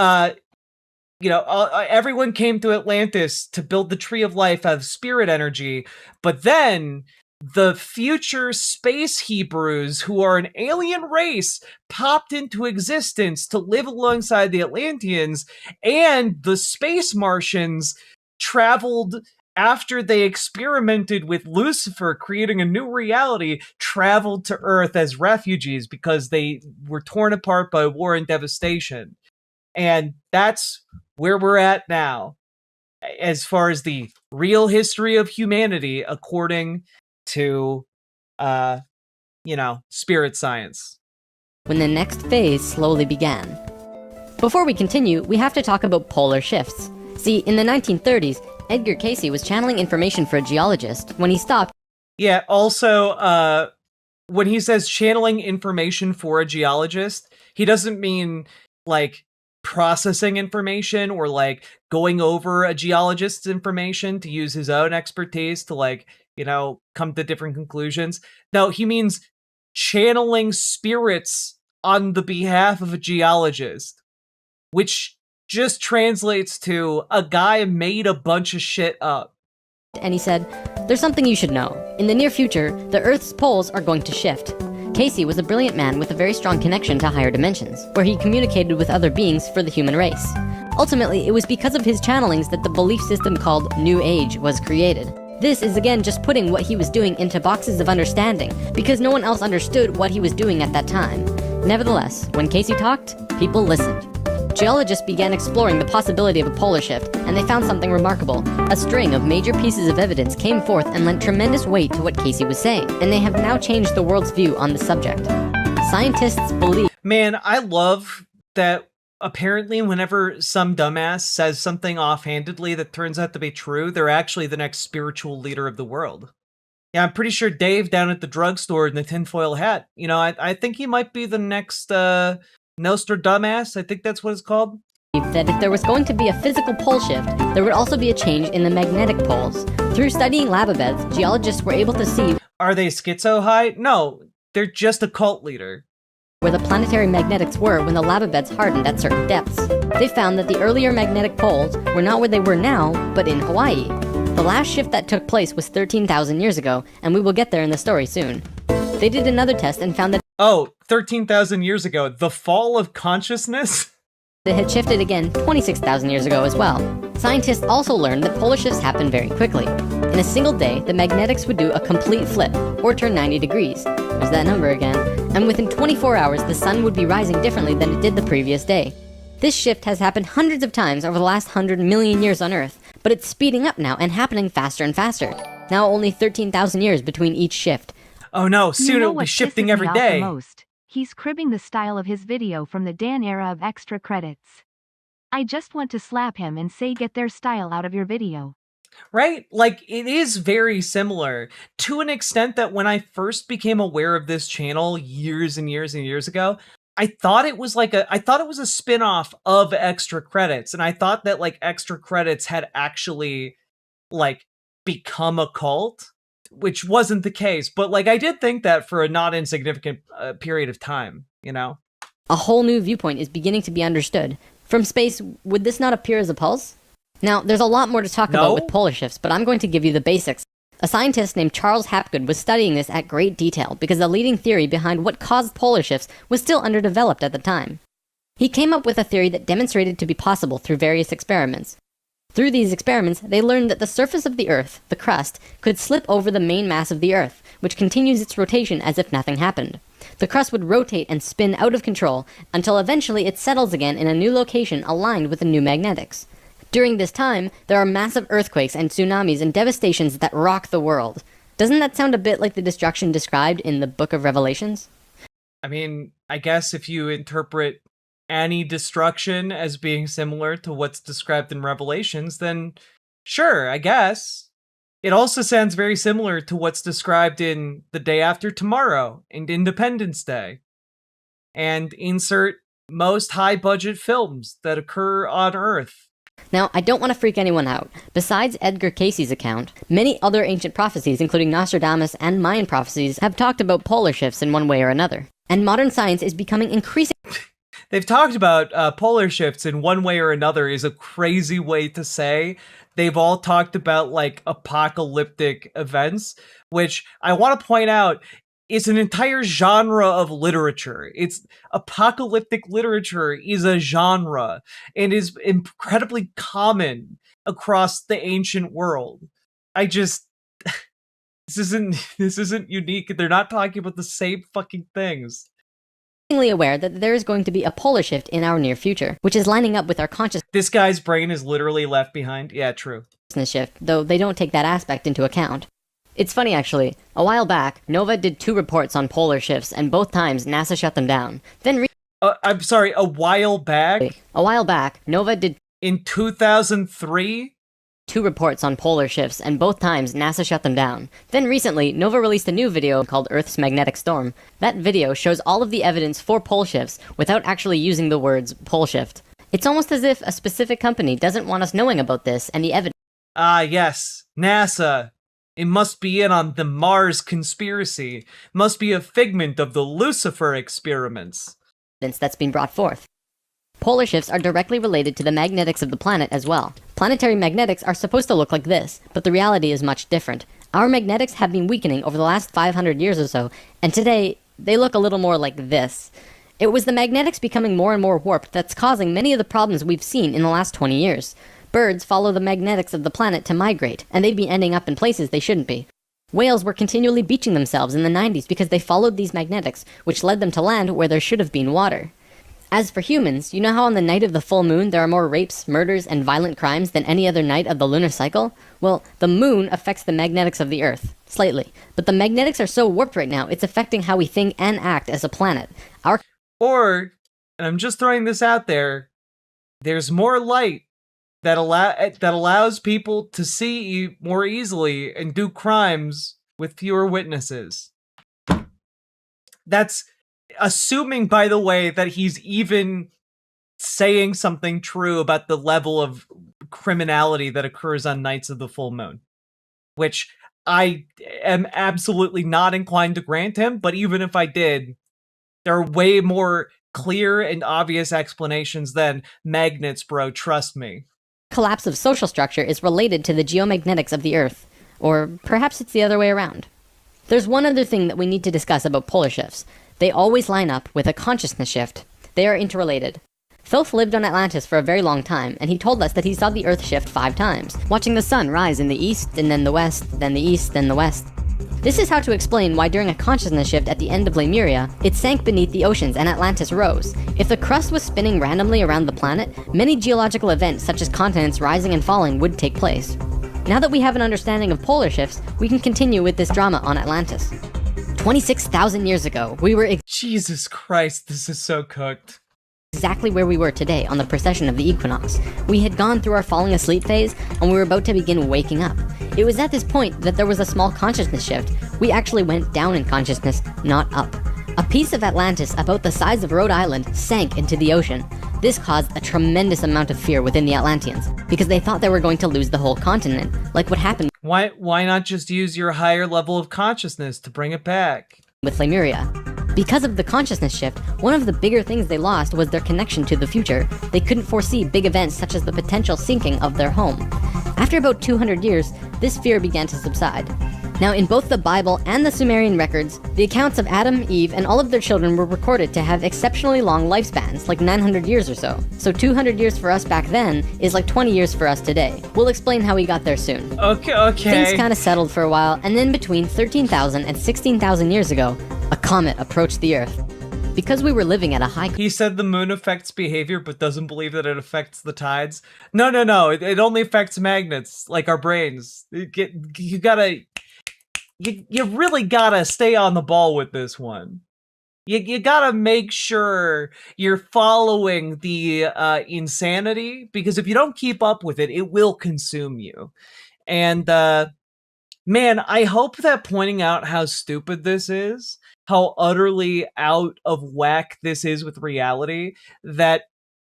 everyone came to Atlantis to build the Tree of Life out of spirit energy, but then the future space Hebrews, who are an alien race, popped into existence to live alongside the Atlanteans, and the space Martians traveled after they experimented with Lucifer, creating a new reality, traveled to Earth as refugees because they were torn apart by war and devastation. And that's where we're at now, as far as the real history of humanity, according to, spirit science. When the next phase slowly began. Before we continue, we have to talk about polar shifts. See, in the 1930s, Edgar Cayce was channeling information for a geologist. When he stopped, Yeah, also, when he says channeling information for a geologist, he doesn't mean, processing information or like going over a geologist's information to use his own expertise to like, come to different conclusions. No, he means channeling spirits on the behalf of a geologist, which just translates to a guy made a bunch of shit up. And he said, "There's something you should know. In the near future, the Earth's poles are going to shift." Casey was a brilliant man with a very strong connection to higher dimensions, where he communicated with other beings for the human race. Ultimately, it was because of his channelings that the belief system called New Age was created. This is again just putting what he was doing into boxes of understanding, because no one else understood what he was doing at that time. Nevertheless, when Casey talked, people listened. Geologists began exploring the possibility of a polar shift, and they found something remarkable. A string of major pieces of evidence came forth and lent tremendous weight to what Casey was saying, and they have now changed the world's view on the subject. Scientists believe... Man, I love that apparently whenever some dumbass says something offhandedly that turns out to be true, they're actually the next spiritual leader of the world. Yeah, I'm pretty sure Dave down at the drugstore in the tinfoil hat, I think he might be the next, Nostradamus, I think that's what it's called. That if there was going to be a physical pole shift, there would also be a change in the magnetic poles. Through studying lava beds, geologists were able to see... Are they schizo high? No, they're just a cult leader. ...where the planetary magnetics were when the lava beds hardened at certain depths. They found that the earlier magnetic poles were not where they were now, but in Hawaii. The last shift that took place was 13,000 years ago, and we will get there in the story soon. They did another test and found that... Oh, 13,000 years ago, the fall of consciousness? It had shifted again 26,000 years ago as well. Scientists also learned that polar shifts happen very quickly. In a single day, the magnetics would do a complete flip, or turn 90 degrees. There's that number again. And within 24 hours, the sun would be rising differently than it did the previous day. This shift has happened hundreds of times over the last 100 million years on Earth, but it's speeding up now and happening faster and faster. Now only 13,000 years between each shift. Oh no, soon it'll be shifting every day. He's cribbing the style of his video from the Dan era of extra credits. I just want to slap him and say, get their style out of your video. Right? Like, it is very similar to an extent that when I first became aware of this channel years and years and years ago, I thought it was a spin-off of Extra Credits, and I thought that like Extra Credits had actually like become a cult, which wasn't the case, but like I did think that for a not insignificant period of time, A whole new viewpoint is beginning to be understood. From space, would this not appear as a pulse? Now, there's a lot more to talk about with polar shifts, but I'm going to give you the basics. A scientist named Charles Hapgood was studying this at great detail because the leading theory behind what caused polar shifts was still underdeveloped at the time. He came up with a theory that demonstrated to be possible through various experiments. Through these experiments, they learned that the surface of the Earth, the crust, could slip over the main mass of the Earth, which continues its rotation as if nothing happened. The crust would rotate and spin out of control until eventually it settles again in a new location aligned with the new magnetics. During this time, there are massive earthquakes and tsunamis and devastations that rock the world. Doesn't that sound a bit like the destruction described in the Book of Revelations? I mean, I guess if you interpret any destruction as being similar to what's described in Revelations, then sure, I guess. It also sounds very similar to what's described in The Day After Tomorrow and Independence Day. And insert most high-budget films that occur on Earth. Now, I don't want to freak anyone out. Besides Edgar Cayce's account, many other ancient prophecies, including Nostradamus and Mayan prophecies, have talked about polar shifts in one way or another. And modern science is becoming increasingly... They've talked about polar shifts in one way or another is a crazy way to say. They've all talked about, like, apocalyptic events, which I want to point out is an entire genre of literature. It's apocalyptic literature is a genre and is incredibly common across the ancient world. This isn't unique. They're not talking about the same fucking things. Aware that there is going to be a polar shift in our near future, which is lining up with our consciousness. This guy's brain is literally left behind. Yeah, true. Shift, though they don't take that aspect into account. It's funny, actually. A while back, Nova did 2 reports on polar shifts, and both times NASA shut them down. Then I'm sorry, a while back? A while back, Nova did... In 2003? 2 reports on polar shifts, and both times NASA shut them down. Then recently, Nova released a new video called Earth's Magnetic Storm. That video shows all of the evidence for pole shifts without actually using the words pole shift. It's almost as if a specific company doesn't want us knowing about this and the evidence Ah, yes, NASA. It must be in on the Mars conspiracy. Must be a figment of the Lucifer experiments. that's been brought forth. Polar shifts are directly related to the magnetics of the planet as well. Planetary magnetics are supposed to look like this, but the reality is much different. Our magnetics have been weakening over the last 500 years or so, and today, they look a little more like this. It was the magnetics becoming more and more warped that's causing many of the problems we've seen in the last 20 years. Birds follow the magnetics of the planet to migrate, and they'd be ending up in places they shouldn't be. Whales were continually beaching themselves in the 90s because they followed these magnetics, which led them to land where there should have been water. As for humans, you know how on the night of the full moon there are more rapes, murders, and violent crimes than any other night of the lunar cycle? Well, the moon affects the magnetics of the Earth, slightly. But the magnetics are so warped right now, it's affecting how we think and act as a planet. Or, and I'm just throwing this out there, there's more light that allows people to see more easily and do crimes with fewer witnesses. That's assuming, by the way, that he's even saying something true about the level of criminality that occurs on nights of the full moon, which I am absolutely not inclined to grant him, but even if I did, there are way more clear and obvious explanations than magnets, bro, trust me. Collapse of social structure is related to the geomagnetics of the Earth. Or perhaps it's the other way around. There's one other thing that we need to discuss about polar shifts. They always line up with a consciousness shift. They are interrelated. Thoth lived on Atlantis for a very long time, and he told us that he saw the Earth shift 5 times, watching the sun rise in the east, and then the west, then the east, then the west. This is how to explain why during a consciousness shift at the end of Lemuria, it sank beneath the oceans and Atlantis rose. If the crust was spinning randomly around the planet, many geological events such as continents rising and falling would take place. Now that we have an understanding of polar shifts, we can continue with this drama on Atlantis. 26,000 years ago, we were Jesus Christ, this is so cooked. exactly where we were today on the precession of the equinox. We had gone through our falling asleep phase, and we were about to begin waking up. It was at this point that there was a small consciousness shift. We actually went down in consciousness, not up. A piece of Atlantis about the size of Rhode Island sank into the ocean. This caused a tremendous amount of fear within the Atlanteans, because they thought they were going to lose the whole continent, like what happened Why not just use your higher level of consciousness to bring it back? with Lemuria. Because of the consciousness shift, one of the bigger things they lost was their connection to the future. They couldn't foresee big events such as the potential sinking of their home. After about 200 years, this fear began to subside. Now, in both the Bible and the Sumerian records, the accounts of Adam, Eve, and all of their children were recorded to have exceptionally long lifespans, like 900 years or so. So 200 years for us back then is like 20 years for us today. We'll explain how we got there soon. Okay. Things kind of settled for a while, and then between 13,000 and 16,000 years ago, a comet approached the Earth. Because we were living at a high... He said the moon affects behavior, but doesn't believe that it affects the tides. No. It only affects magnets, like our brains. You really gotta stay on the ball with this one. You gotta make sure you're following the insanity, because if you don't keep up with it, it will consume you. And man, I hope that pointing out how stupid this is, how utterly out of whack this is with reality, that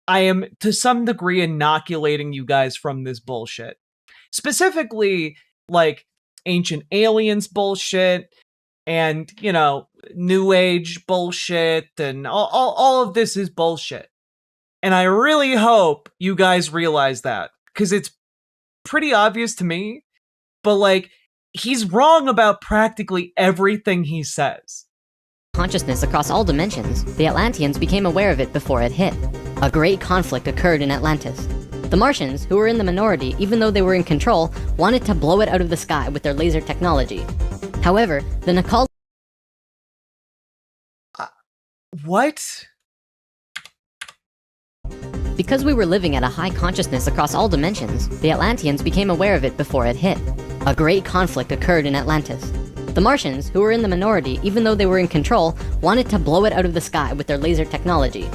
I am to some degree inoculating you guys from this bullshit. Specifically, like, ancient aliens bullshit, and, you know, new age bullshit, and all of this is bullshit. And I really hope you guys realize that, because it's pretty obvious to me, but, like, he's wrong about practically everything he says. Consciousness across all dimensions, the Atlanteans became aware of it before it hit. A great conflict occurred in Atlantis. The Martians, who were in the minority even though they were in control, wanted to blow it out of the sky with their laser technology. However, the Nacals... What? Because we were living at a high consciousness across all dimensions, the Atlanteans became aware of it before it hit. A great conflict occurred in Atlantis. The Martians, who were in the minority even though they were in control, wanted to blow it out of the sky with their laser technology.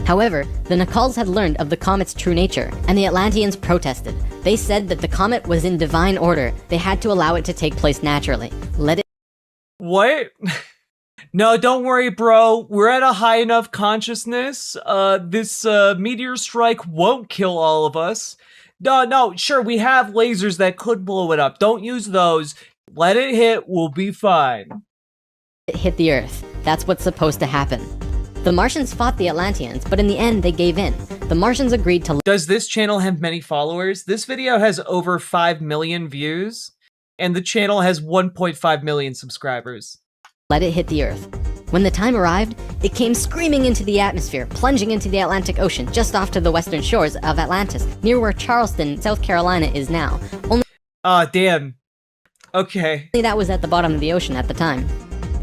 However, the Nacals had learned of the comet's true nature, and the Atlanteans protested. They said that the comet was in divine order. They had to allow it to take place naturally. Let it... What? No, don't worry, bro. We're at a high enough consciousness. This meteor strike won't kill all of us. No, sure, we have lasers that could blow it up. Don't use those. Let it hit, we'll be fine. It hit the Earth. That's what's supposed to happen. The Martians fought the Atlanteans, but in the end they gave in. The Martians agreed to— Does this channel have many followers? This video has over 5 million views, and the channel has 1.5 million subscribers. let it hit the Earth. When the time arrived, it came screaming into the atmosphere, plunging into the Atlantic Ocean just off to the western shores of Atlantis, near where Charleston, South Carolina is now. Only Damn. Okay. that was at the bottom of the ocean at the time.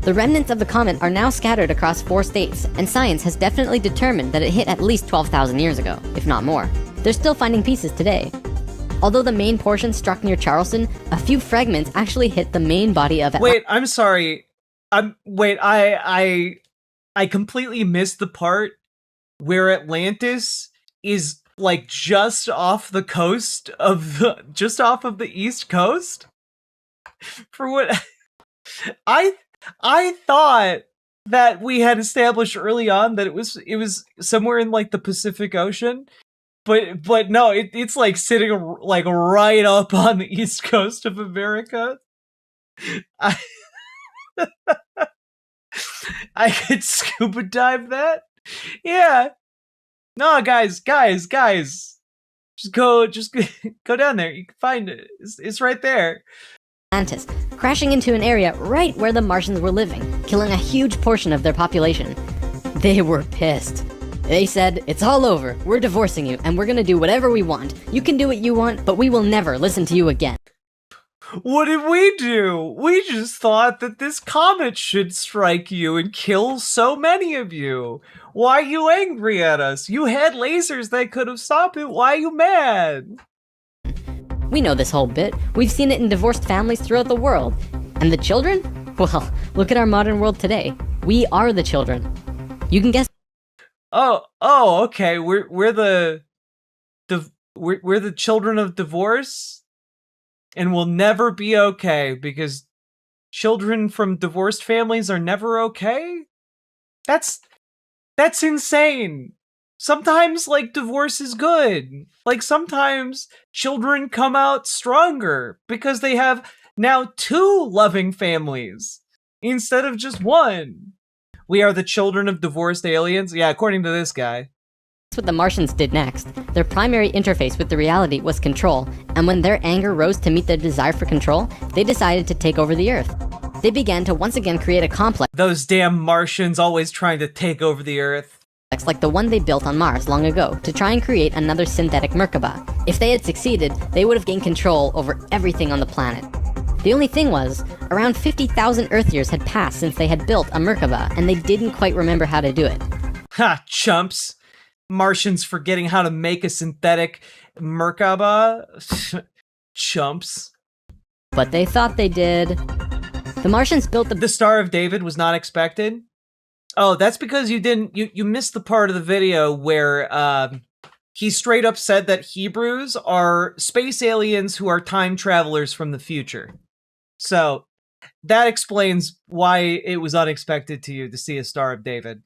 The remnants of the comet are now scattered across 4 states, and science has definitely determined that it hit at least 12,000 years ago, if not more. They're still finding pieces today. Although the main portion struck near Charleston, a few fragments actually hit the main body of Atlantis. Wait, I'm sorry. I completely missed the part where Atlantis is like just off the coast of just off of the East Coast. For what I thought that we had established early on that it was somewhere in like the Pacific Ocean. But no, it's like sitting like right up on the East Coast of America. I could scuba dive that. Yeah. No, guys. Just go down there. You can find it. It's right there. Atlantis, crashing into an area right where the Martians were living, killing a huge portion of their population. They were pissed. They said, "It's all over. We're divorcing you, and we're gonna do whatever we want. You can do what you want, but we will never listen to you again." What did we do? We just thought that this comet should strike you and kill so many of you. Why are you angry at us? You had lasers that could have stopped it. Why are you mad? We know this whole bit. We've seen it in divorced families throughout the world. And the children? Well, look at our modern world today. We are the children. You can guess. Oh, okay. We're the children of divorce. And will never be okay because children from divorced families are never okay? That's insane. Sometimes, like, divorce is good. Like, sometimes children come out stronger because they have now 2 loving families instead of just 1. We are the children of divorced aliens? Yeah, according to this guy. That's what the Martians did next. Their primary interface with the reality was control, and when their anger rose to meet their desire for control, they decided to take over the Earth. They began to once again create a complex Those damn Martians always trying to take over the Earth. like the one they built on Mars long ago to try and create another synthetic Merkaba. If they had succeeded, they would have gained control over everything on the planet. The only thing was, around 50,000 Earth years had passed since they had built a Merkaba, and they didn't quite remember how to do it. Ha, chumps. Martians forgetting how to make a synthetic Merkaba. Chumps. But they thought they did. The Martians built The Star of David was not expected. Oh, that's because you missed the part of the video where he straight up said that Hebrews are space aliens who are time travelers from the future. So that explains why it was unexpected to you to see a Star of David.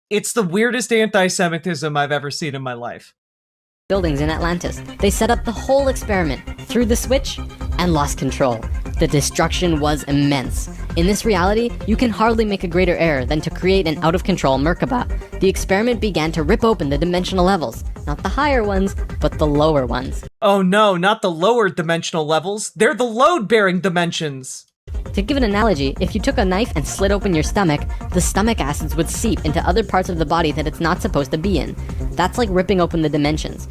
It's the weirdest anti-Semitism I've ever seen in my life. buildings in Atlantis. They set up the whole experiment, threw the switch, and lost control. The destruction was immense. In this reality, you can hardly make a greater error than to create an out-of-control Merkaba. The experiment began to rip open the dimensional levels. Not the higher ones, but the lower ones. Oh no, not the lower dimensional levels. They're the load-bearing dimensions. To give an analogy, if you took a knife and slit open your stomach, the stomach acids would seep into other parts of the body that it's not supposed to be in. That's like ripping open the dimensions.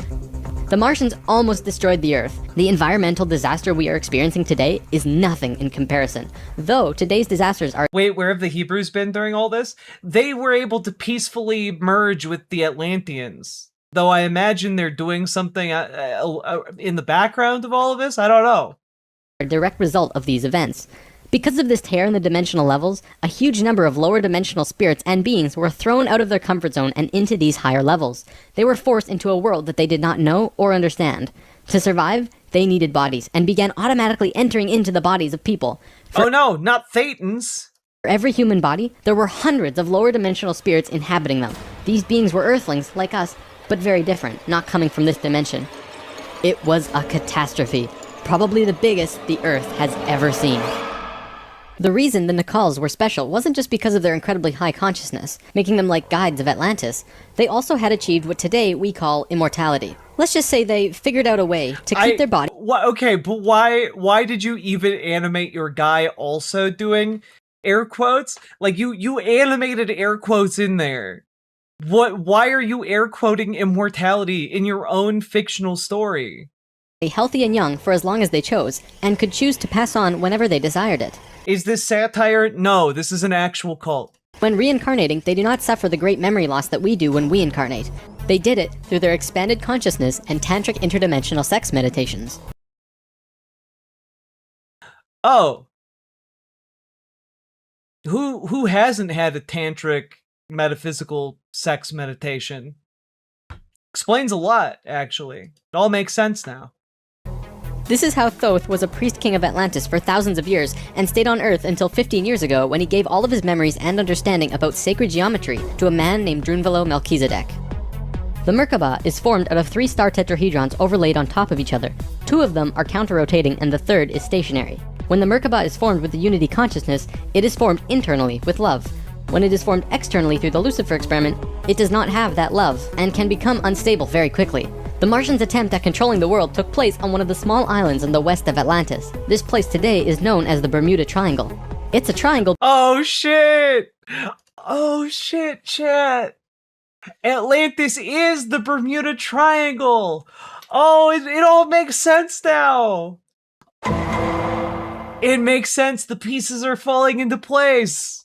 The Martians almost destroyed the Earth. The environmental disaster we are experiencing today is nothing in comparison. Though today's disasters are— Wait, where have the Hebrews been during all this? They were able to peacefully merge with the Atlanteans. Though I imagine they're doing something in the background of all of this? I don't know. a direct result of these events. Because of this tear in the dimensional levels, a huge number of lower dimensional spirits and beings were thrown out of their comfort zone and into these higher levels. They were forced into a world that they did not know or understand. To survive, they needed bodies, and began automatically entering into the bodies of people. Oh no, not Thetans! For every human body, there were hundreds of lower dimensional spirits inhabiting them. These beings were Earthlings, like us, but very different, not coming from this dimension. It was a catastrophe, probably the biggest the Earth has ever seen. The reason the Nacals were special wasn't just because of their incredibly high consciousness, making them like guides of Atlantis. They also had achieved what today we call immortality. Let's just say they figured out a way to keep their body... Okay, but why did you even animate your guy also doing air quotes? Like, you animated air quotes in there. Why are you air quoting immortality in your own fictional story? Healthy and young for as long as they chose, and could choose to pass on whenever they desired it. Is this satire? No, this is an actual cult. When reincarnating, they do not suffer the great memory loss that we do when we incarnate. They did it through their expanded consciousness and tantric interdimensional sex meditations. Oh. Who hasn't had a tantric metaphysical sex meditation? Explains a lot, actually. It all makes sense now. This is how Thoth was a priest king of Atlantis for thousands of years, and stayed on Earth until 15 years ago when he gave all of his memories and understanding about sacred geometry to a man named Drunvalo Melchizedek. The Merkaba is formed out of 3 star tetrahedrons overlaid on top of each other. 2 of them are counter-rotating and the third is stationary. When the Merkaba is formed with the unity consciousness, it is formed internally with love. When it is formed externally through the Lucifer experiment, it does not have that love, and can become unstable very quickly. The Martians' attempt at controlling the world took place on one of the small islands in the west of Atlantis. This place today is known as the Bermuda Triangle. It's a triangle— Oh shit! Oh shit, chat! Atlantis is the Bermuda Triangle! Oh, it all makes sense now! It makes sense, the pieces are falling into place!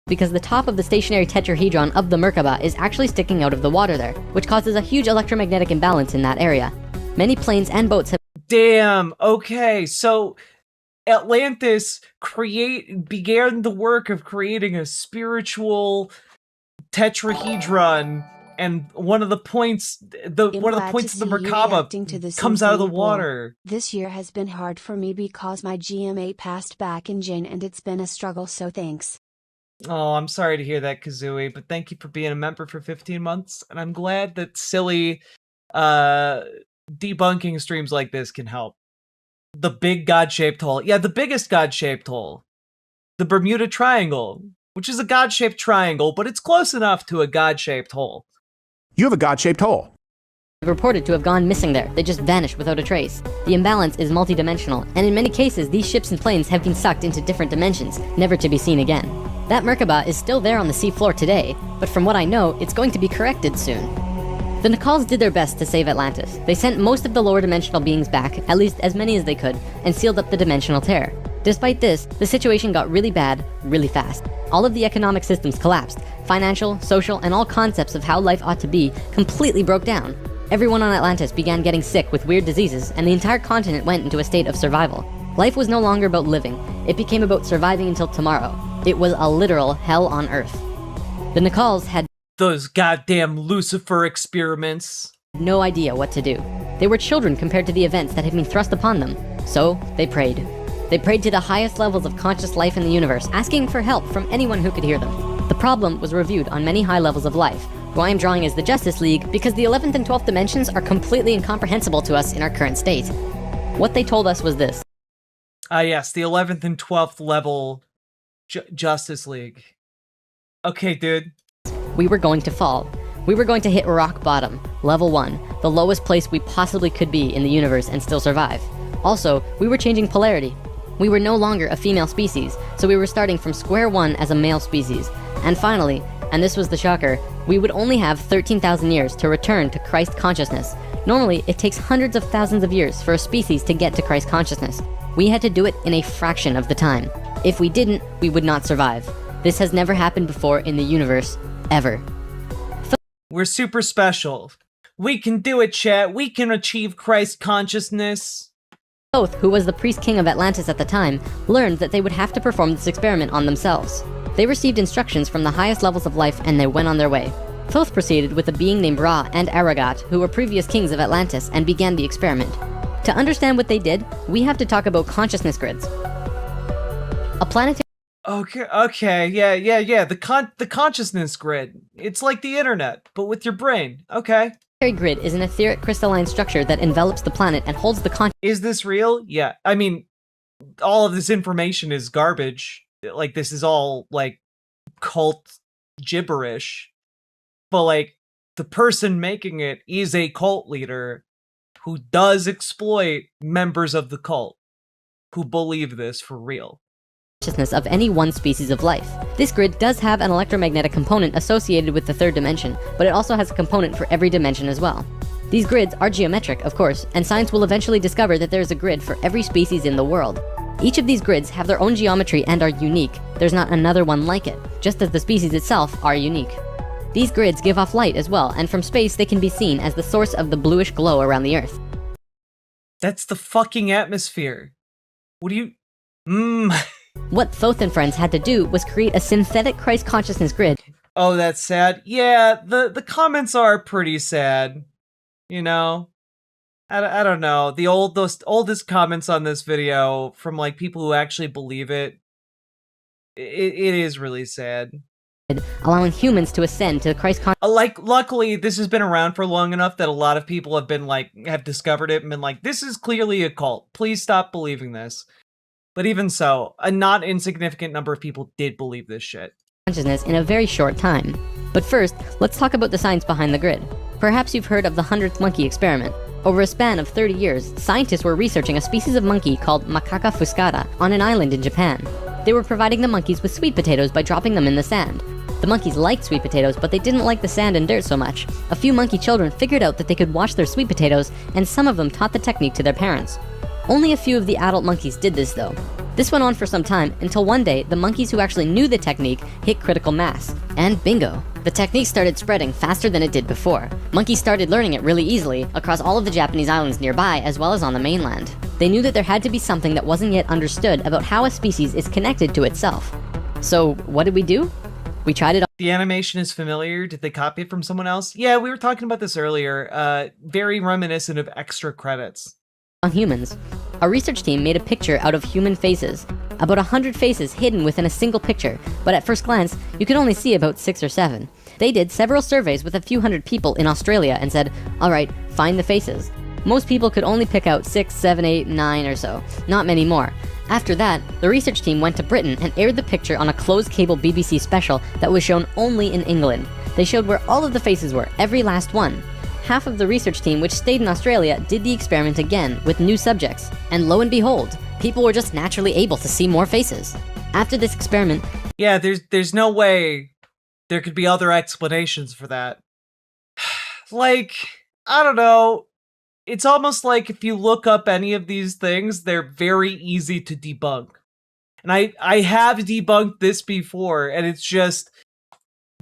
because the top of the stationary tetrahedron of the Merkaba is actually sticking out of the water there, which causes a huge electromagnetic imbalance in that area. Many planes and boats have— Damn, okay, so Atlantis began the work of creating a spiritual tetrahedron, and one of the points of the Merkaba comes out of the water. This year has been hard for me because my GM8 passed back in June and it's been a struggle, so thanks. Oh, I'm sorry to hear that, Kazooie, but thank you for being a member for 15 months, and I'm glad that silly debunking streams like this can help. The big god-shaped hole. Yeah, the biggest god-shaped hole. The Bermuda Triangle, which is a god-shaped triangle, but it's close enough to a god-shaped hole. You have a god-shaped hole. reported to have gone missing there. They just vanished without a trace. The imbalance is multidimensional, and in many cases, these ships and planes have been sucked into different dimensions, never to be seen again. That Merkaba is still there on the seafloor today, but from what I know, it's going to be corrected soon. The Nacals did their best to save Atlantis. They sent most of the lower dimensional beings back, at least as many as they could, and sealed up the dimensional tear. Despite this, the situation got really bad, really fast. All of the economic systems collapsed. Financial, social, and all concepts of how life ought to be completely broke down. Everyone on Atlantis began getting sick with weird diseases, and the entire continent went into a state of survival. Life was no longer about living. It became about surviving until tomorrow. It was a literal hell on Earth. The Nacals had those goddamn Lucifer experiments. No idea what to do. They were children compared to the events that had been thrust upon them. So, they prayed. They prayed to the highest levels of conscious life in the universe, asking for help from anyone who could hear them. The problem was reviewed on many high levels of life, who I am drawing as the Justice League because the 11th and 12th dimensions are completely incomprehensible to us in our current state. What they told us was this. Yes, the 11th and 12th level Justice League. Okay, dude. We were going to fall. We were going to hit rock bottom, level 1, the lowest place we possibly could be in the universe and still survive. Also, we were changing polarity. We were no longer a female species, so we were starting from square one as a male species. And finally, and this was the shocker, we would only have 13,000 years to return to Christ consciousness. Normally, it takes hundreds of thousands of years for a species to get to Christ consciousness. We had to do it in a fraction of the time. If we didn't, we would not survive. This has never happened before in the universe, ever. We're super special. We can do it, chat. We can achieve Christ consciousness. Thoth, who was the priest king of Atlantis at the time, learned that they would have to perform this experiment on themselves. They received instructions from the highest levels of life and they went on their way. Thoth proceeded with a being named Ra and Aragat, who were previous kings of Atlantis, and began the experiment. To understand what they did, we have to talk about consciousness grids. A planetary— Okay, yeah. The consciousness grid. It's like the internet, but with your brain. Okay. The grid is an etheric crystalline structure that envelops the planet and holds the consciousness. Is this real? Yeah. I mean, all of this information is garbage. Like, this is all, like, cult gibberish. But, like, the person making it is a cult leader who does exploit members of the cult who believe this for real. Of any one species of life. This grid does have an electromagnetic component associated with the third dimension, but it also has a component for every dimension as well. These grids are geometric, of course, and science will eventually discover that there is a grid for every species in the world. Each of these grids have their own geometry and are unique. There's not another one like it, just as the species itself are unique. These grids give off light as well, and from space they can be seen as the source of the bluish glow around the Earth. That's the fucking atmosphere. What do you... What Thoth and friends had to do was create a synthetic Christ consciousness grid. Oh, that's sad. Yeah, the comments are pretty sad. You know? I don't know. The oldest comments on this video from, like, people who actually believe it, it is really sad. Allowing humans to ascend to the Christ consciousness. Like, luckily, this has been around for long enough that a lot of people have been, like, have discovered it and been like, this is clearly a cult. Please stop believing this. But even so, a not insignificant number of people did believe this shit. Consciousness in a very short time. But first, let's talk about the science behind the grid. Perhaps you've heard of the 100th monkey experiment. Over a span of 30 years, scientists were researching a species of monkey called macaca fuscata on an island in Japan. They were providing the monkeys with sweet potatoes by dropping them in the sand. The monkeys liked sweet potatoes, but they didn't like the sand and dirt so much. A few monkey children figured out that they could wash their sweet potatoes, and some of them taught the technique to their parents. Only a few of the adult monkeys did this though. This went on for some time until one day the monkeys who actually knew the technique hit critical mass. And bingo! The technique started spreading faster than it did before. Monkeys started learning it really easily across all of the Japanese islands nearby as well as on the mainland. They knew that there had to be something that wasn't yet understood about how a species is connected to itself. So what did we do? We tried it on. The animation is familiar. Did they copy it from someone else? Yeah, we were talking about this earlier. Very reminiscent of Extra Credits. On humans. Our research team made a picture out of human faces. About 100 faces hidden within a single picture, but at first glance, you could only see about 6 or 7. They did several surveys with a few hundred people in Australia and said, alright, find the faces. Most people could only pick out 6, 7, 8, 9 or so, not many more. After that, the research team went to Britain and aired the picture on a closed cable BBC special that was shown only in England. They showed where all of the faces were, every last one. Half of the research team, which stayed in Australia, did the experiment again with new subjects. And lo and behold, people were just naturally able to see more faces. After this experiment... Yeah, there's no way there could be other explanations for that. Like, I don't know. It's almost like if you look up any of these things, they're very easy to debunk. And I have debunked this before, and it's just...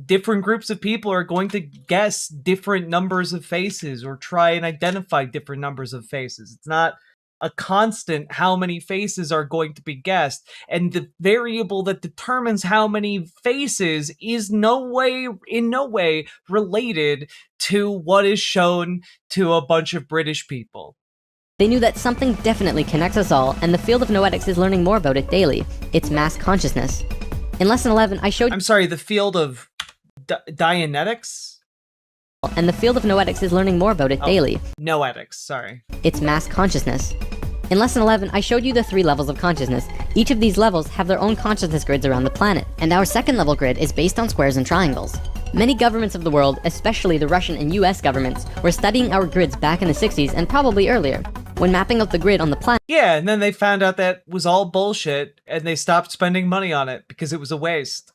different groups of people are going to guess different numbers of faces or try and identify different numbers of faces. It's not a constant how many faces are going to be guessed. And the variable that determines how many faces is in no way related to what is shown to a bunch of British people. They knew that something definitely connects us all, and the field of noetics is learning more about it daily. It's mass consciousness. In lesson 11, I showed... I'm sorry, the field of Dianetics? And the field of noetics is learning more about it daily. Noetics, sorry. It's mass consciousness. In lesson 11, I showed you the 3 levels of consciousness. Each of these levels have their own consciousness grids around the planet, and our second level grid is based on squares and triangles. Many governments of the world, especially the Russian and US governments, were studying our grids back in the 60s and probably earlier. When mapping out the grid on the planet... Yeah, and then they found out that was all bullshit, and they stopped spending money on it because it was a waste.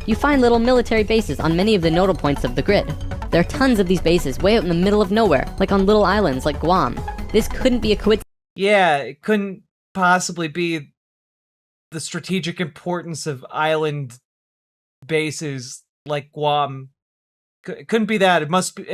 You find little military bases on many of the nodal points of the grid. There are tons of these bases way out in the middle of nowhere, like on little islands like Guam. This couldn't be a coincidence. Yeah, it couldn't possibly be the strategic importance of island bases like Guam. It couldn't be that. It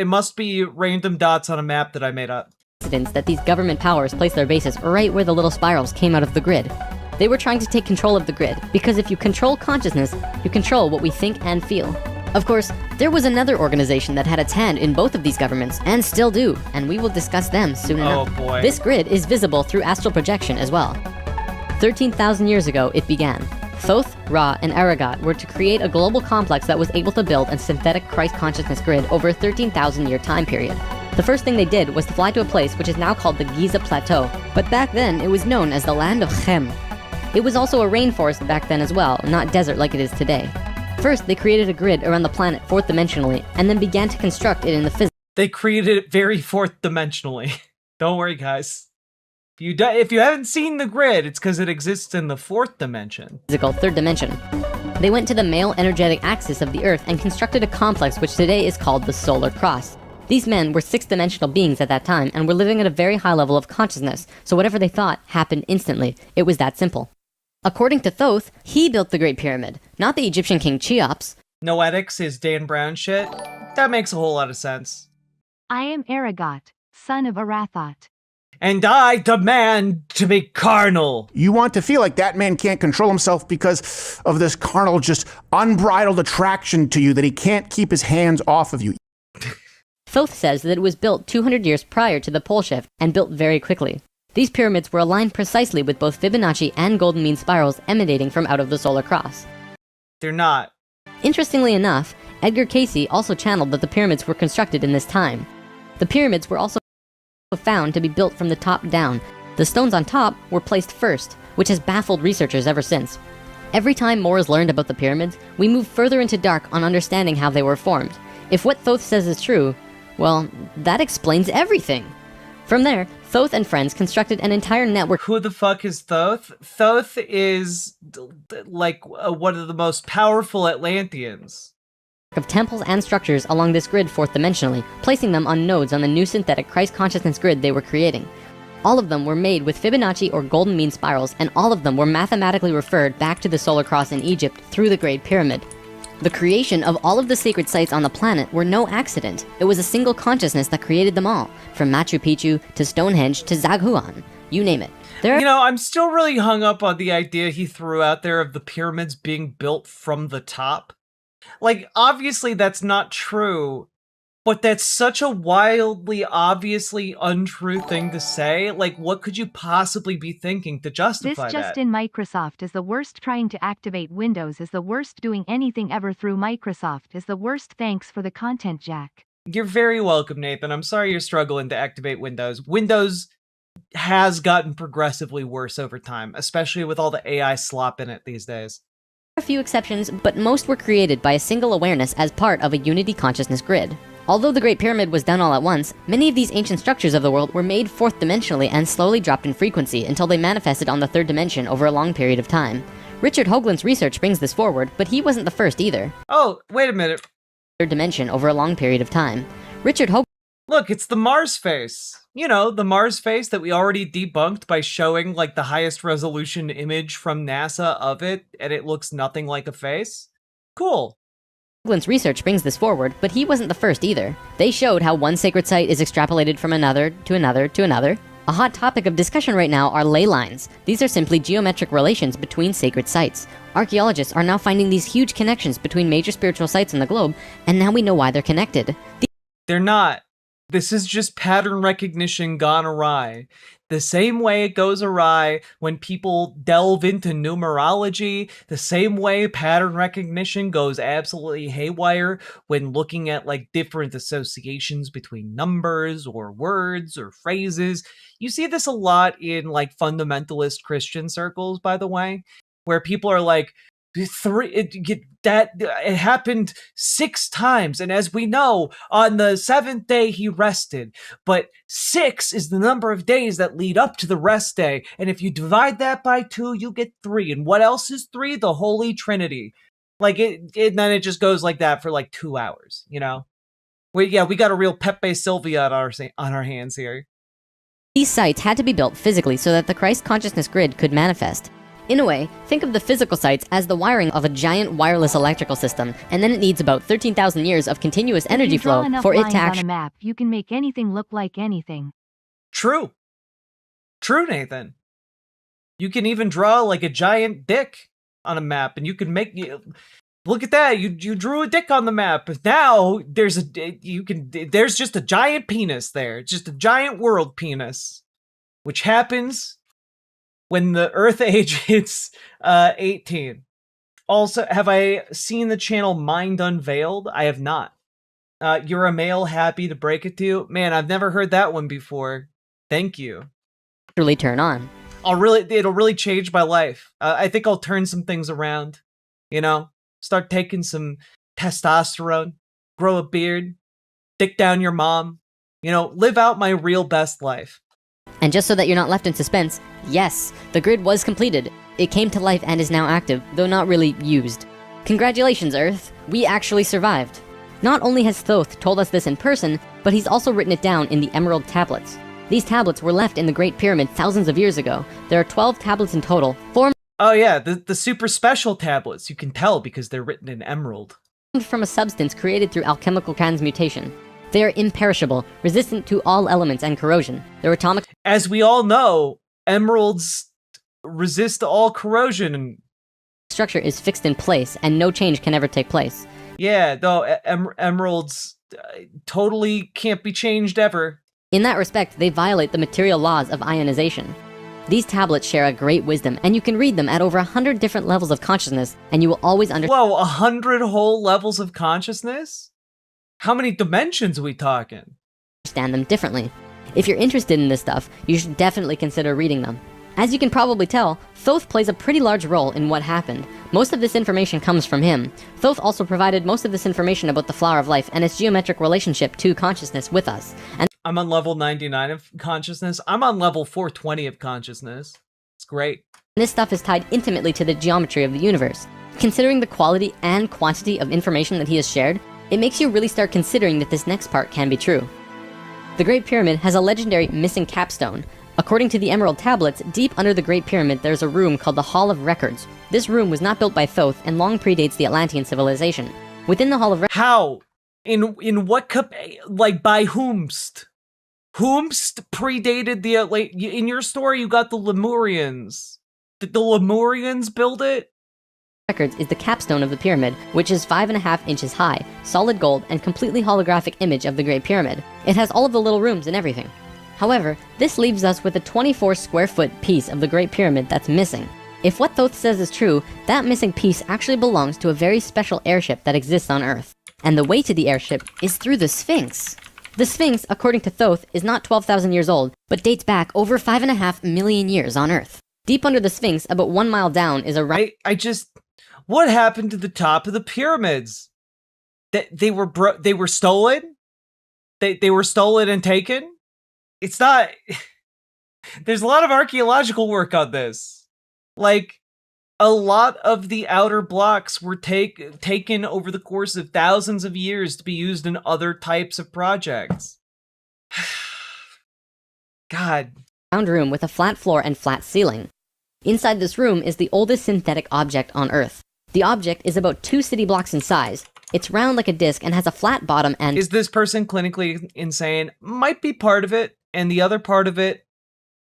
must be random dots on a map that I made up. That these government powers place their bases right where the little spirals came out of the grid. They were trying to take control of the grid, because if you control consciousness, you control what we think and feel. Of course, there was another organization that had its hand in both of these governments, and still do, and we will discuss them soon enough. Oh boy. This grid is visible through astral projection as well. 13,000 years ago, it began. Thoth, Ra, and Aragat were to create a global complex that was able to build a synthetic Christ consciousness grid over a 13,000-year time period. The first thing they did was to fly to a place which is now called the Giza Plateau, but back then it was known as the land of Chem. It was also a rainforest back then as well, not desert like it is today. First, they created a grid around the planet fourth dimensionally, and then began to construct it in the physical. They created it very fourth dimensionally. Don't worry, guys. If you haven't seen the grid, it's because it exists in the fourth dimension. Third dimension. They went to the male energetic axis of the Earth and constructed a complex which today is called the Solar Cross. These men were sixth-dimensional beings at that time and were living at a very high level of consciousness, so whatever they thought happened instantly. It was that simple. According to Thoth, he built the Great Pyramid, not the Egyptian king Cheops. Noetics is Dan Brown shit. That makes a whole lot of sense. I am Aragat, son of Arathot. And I demand to be carnal. You want to feel like that man can't control himself because of this carnal, just unbridled attraction to you that he can't keep his hands off of you. Thoth says that it was built 200 years prior to the pole shift and built very quickly. These pyramids were aligned precisely with both Fibonacci and golden mean spirals emanating from out of the solar cross. They're not. Interestingly enough, Edgar Cayce also channeled that the pyramids were constructed in this time. The pyramids were also found to be built from the top down. The stones on top were placed first, which has baffled researchers ever since. Every time more is learned about the pyramids, we move further into dark on understanding how they were formed. If what Thoth says is true, well, that explains everything. From there, Thoth and friends constructed an entire network. Who the fuck is Thoth? Thoth is like one of the most powerful Atlanteans. Of temples and structures along this grid fourth dimensionally, placing them on nodes on the new synthetic Christ consciousness grid they were creating. All of them were made with Fibonacci or golden mean spirals, and all of them were mathematically referred back to the solar cross in Egypt through the Great Pyramid. The creation of all of the sacred sites on the planet were no accident. It was a single consciousness that created them all, from Machu Picchu to Stonehenge to Zaghuan. You name it. I'm still really hung up on the idea he threw out there of the pyramids being built from the top. Like, obviously that's not true, but that's such a wildly, obviously untrue thing to say. Like, what could you possibly be thinking to justify This that? just in: Microsoft is the worst. Trying to activate Windows is the worst. Doing anything ever through Microsoft is the worst. Thanks for the content, Jack. You're very welcome, Nathan. I'm sorry you're struggling to activate Windows. Windows has gotten progressively worse over time, especially with all the AI slop in it these days. A few exceptions, but most were created by a single awareness as part of a unity consciousness grid. Although the Great Pyramid was done all at once, many of these ancient structures of the world were made fourth dimensionally and slowly dropped in frequency until they manifested on the third dimension over a long period of time. Richard Hoagland's research brings this forward, but he wasn't the first either. Oh, wait a minute. Third dimension over a long period of time. Richard Hoagland. Look, it's the Mars face. You know, the Mars face that we already debunked by showing, like, the highest resolution image from NASA of it, and it looks nothing like a face. Cool. Hoagland's research brings this forward, but he wasn't the first either. They showed how one sacred site is extrapolated from another to another to another. A hot topic of discussion right now are ley lines. These are simply geometric relations between sacred sites. Archaeologists are now finding these huge connections between major spiritual sites in the globe, and now we know why they're connected. They're not. This is just pattern recognition gone awry. The same way it goes awry when people delve into numerology, the same way pattern recognition goes absolutely haywire when looking at, like, different associations between numbers or words or phrases. You see this a lot in, like, fundamentalist Christian circles, by the way, where people are like, it happened 6 times, and as we know, on the 7th day he rested, but 6 is the number of days that lead up to the rest day, and if you divide that by 2 you get 3, and what else is 3? The Holy Trinity. Like, and then it just goes like that for like 2 hours, you know? We got a real Pepe Sylvia on our hands here. These sites had to be built physically so that the Christ consciousness grid could manifest. In a way, think of the physical sites as the wiring of a giant wireless electrical system, and then it needs about 13,000 years of continuous energy flow for it to actually. On a map, you can make anything look like anything. True, Nathan. You can even draw like a giant dick on a map, and you can make. Look at that! You drew a dick on the map. Now there's just a giant penis there, just a giant world penis, which happens when the Earth age hits 18. Also, have I seen the channel Mind Unveiled? I have not. You're a male, happy to break it to you? Man, I've never heard that one before. Thank you. Really turn on. It'll really change my life. I think I'll turn some things around. You know, start taking some testosterone, grow a beard, dick down your mom. You know, live out my real best life. And just so that you're not left in suspense, yes, the grid was completed. It came to life and is now active, though not really used. Congratulations, Earth. We actually survived. Not only has Thoth told us this in person, but he's also written it down in the Emerald Tablets. These tablets were left in the Great Pyramid thousands of years ago. There are 12 tablets in total, formed Oh yeah, the super special tablets. You can tell because they're written in emerald. from a substance created through alchemical transmutation. They are imperishable, resistant to all elements and corrosion. Their atomic As we all know, emeralds resist all corrosion. And structure is fixed in place, and no change can ever take place. yeah, though emeralds totally can't be changed ever. In that respect, they violate the material laws of ionization. These tablets share a great wisdom, and you can read them at over 100 different levels of consciousness, and you will always Whoa, 100 whole levels of consciousness? How many dimensions are we talking? understand them differently. If you're interested in this stuff, you should definitely consider reading them. As you can probably tell, Thoth plays a pretty large role in what happened. Most of this information comes from him. Thoth also provided most of this information about the Flower of Life and its geometric relationship to consciousness with us. And I'm on level 99 of consciousness. I'm on level 420 of consciousness. It's great. this stuff is tied intimately to the geometry of the universe. Considering the quality and quantity of information that he has shared, it makes you really start considering that this next part can be true. The Great Pyramid has a legendary missing capstone. According to the Emerald Tablets, deep under the Great Pyramid there's a room called the Hall of Records. This room was not built by Thoth and long predates the Atlantean civilization. Within the Hall of Records, How? In what like by whomst? Whomst predated the in your story you got the Lemurians. Did the Lemurians build it? is the capstone of the pyramid, which is 5.5 inches high, solid gold, and completely holographic image of the Great Pyramid. It has all of the little rooms and everything. However, this leaves us with a 24 square foot piece of the Great Pyramid that's missing. If what Thoth says is true, that missing piece actually belongs to a very special airship that exists on Earth. And the way to the airship is through the Sphinx. The Sphinx, according to Thoth, is not 12,000 years old, but dates back over 5.5 million years on Earth. Deep under the Sphinx, about 1 mile down, is a what happened to the top of the pyramids? They were stolen? They were stolen and taken? It's not there's a lot of archaeological work on this. Like a lot of the outer blocks were taken over the course of thousands of years to be used in other types of projects. God. Round room with a flat floor and flat ceiling. Inside this room is the oldest synthetic object on Earth. The object is about 2 city blocks in size. It's round like a disc and has a flat bottom and— Is this person clinically insane? Might be part of it, and the other part of it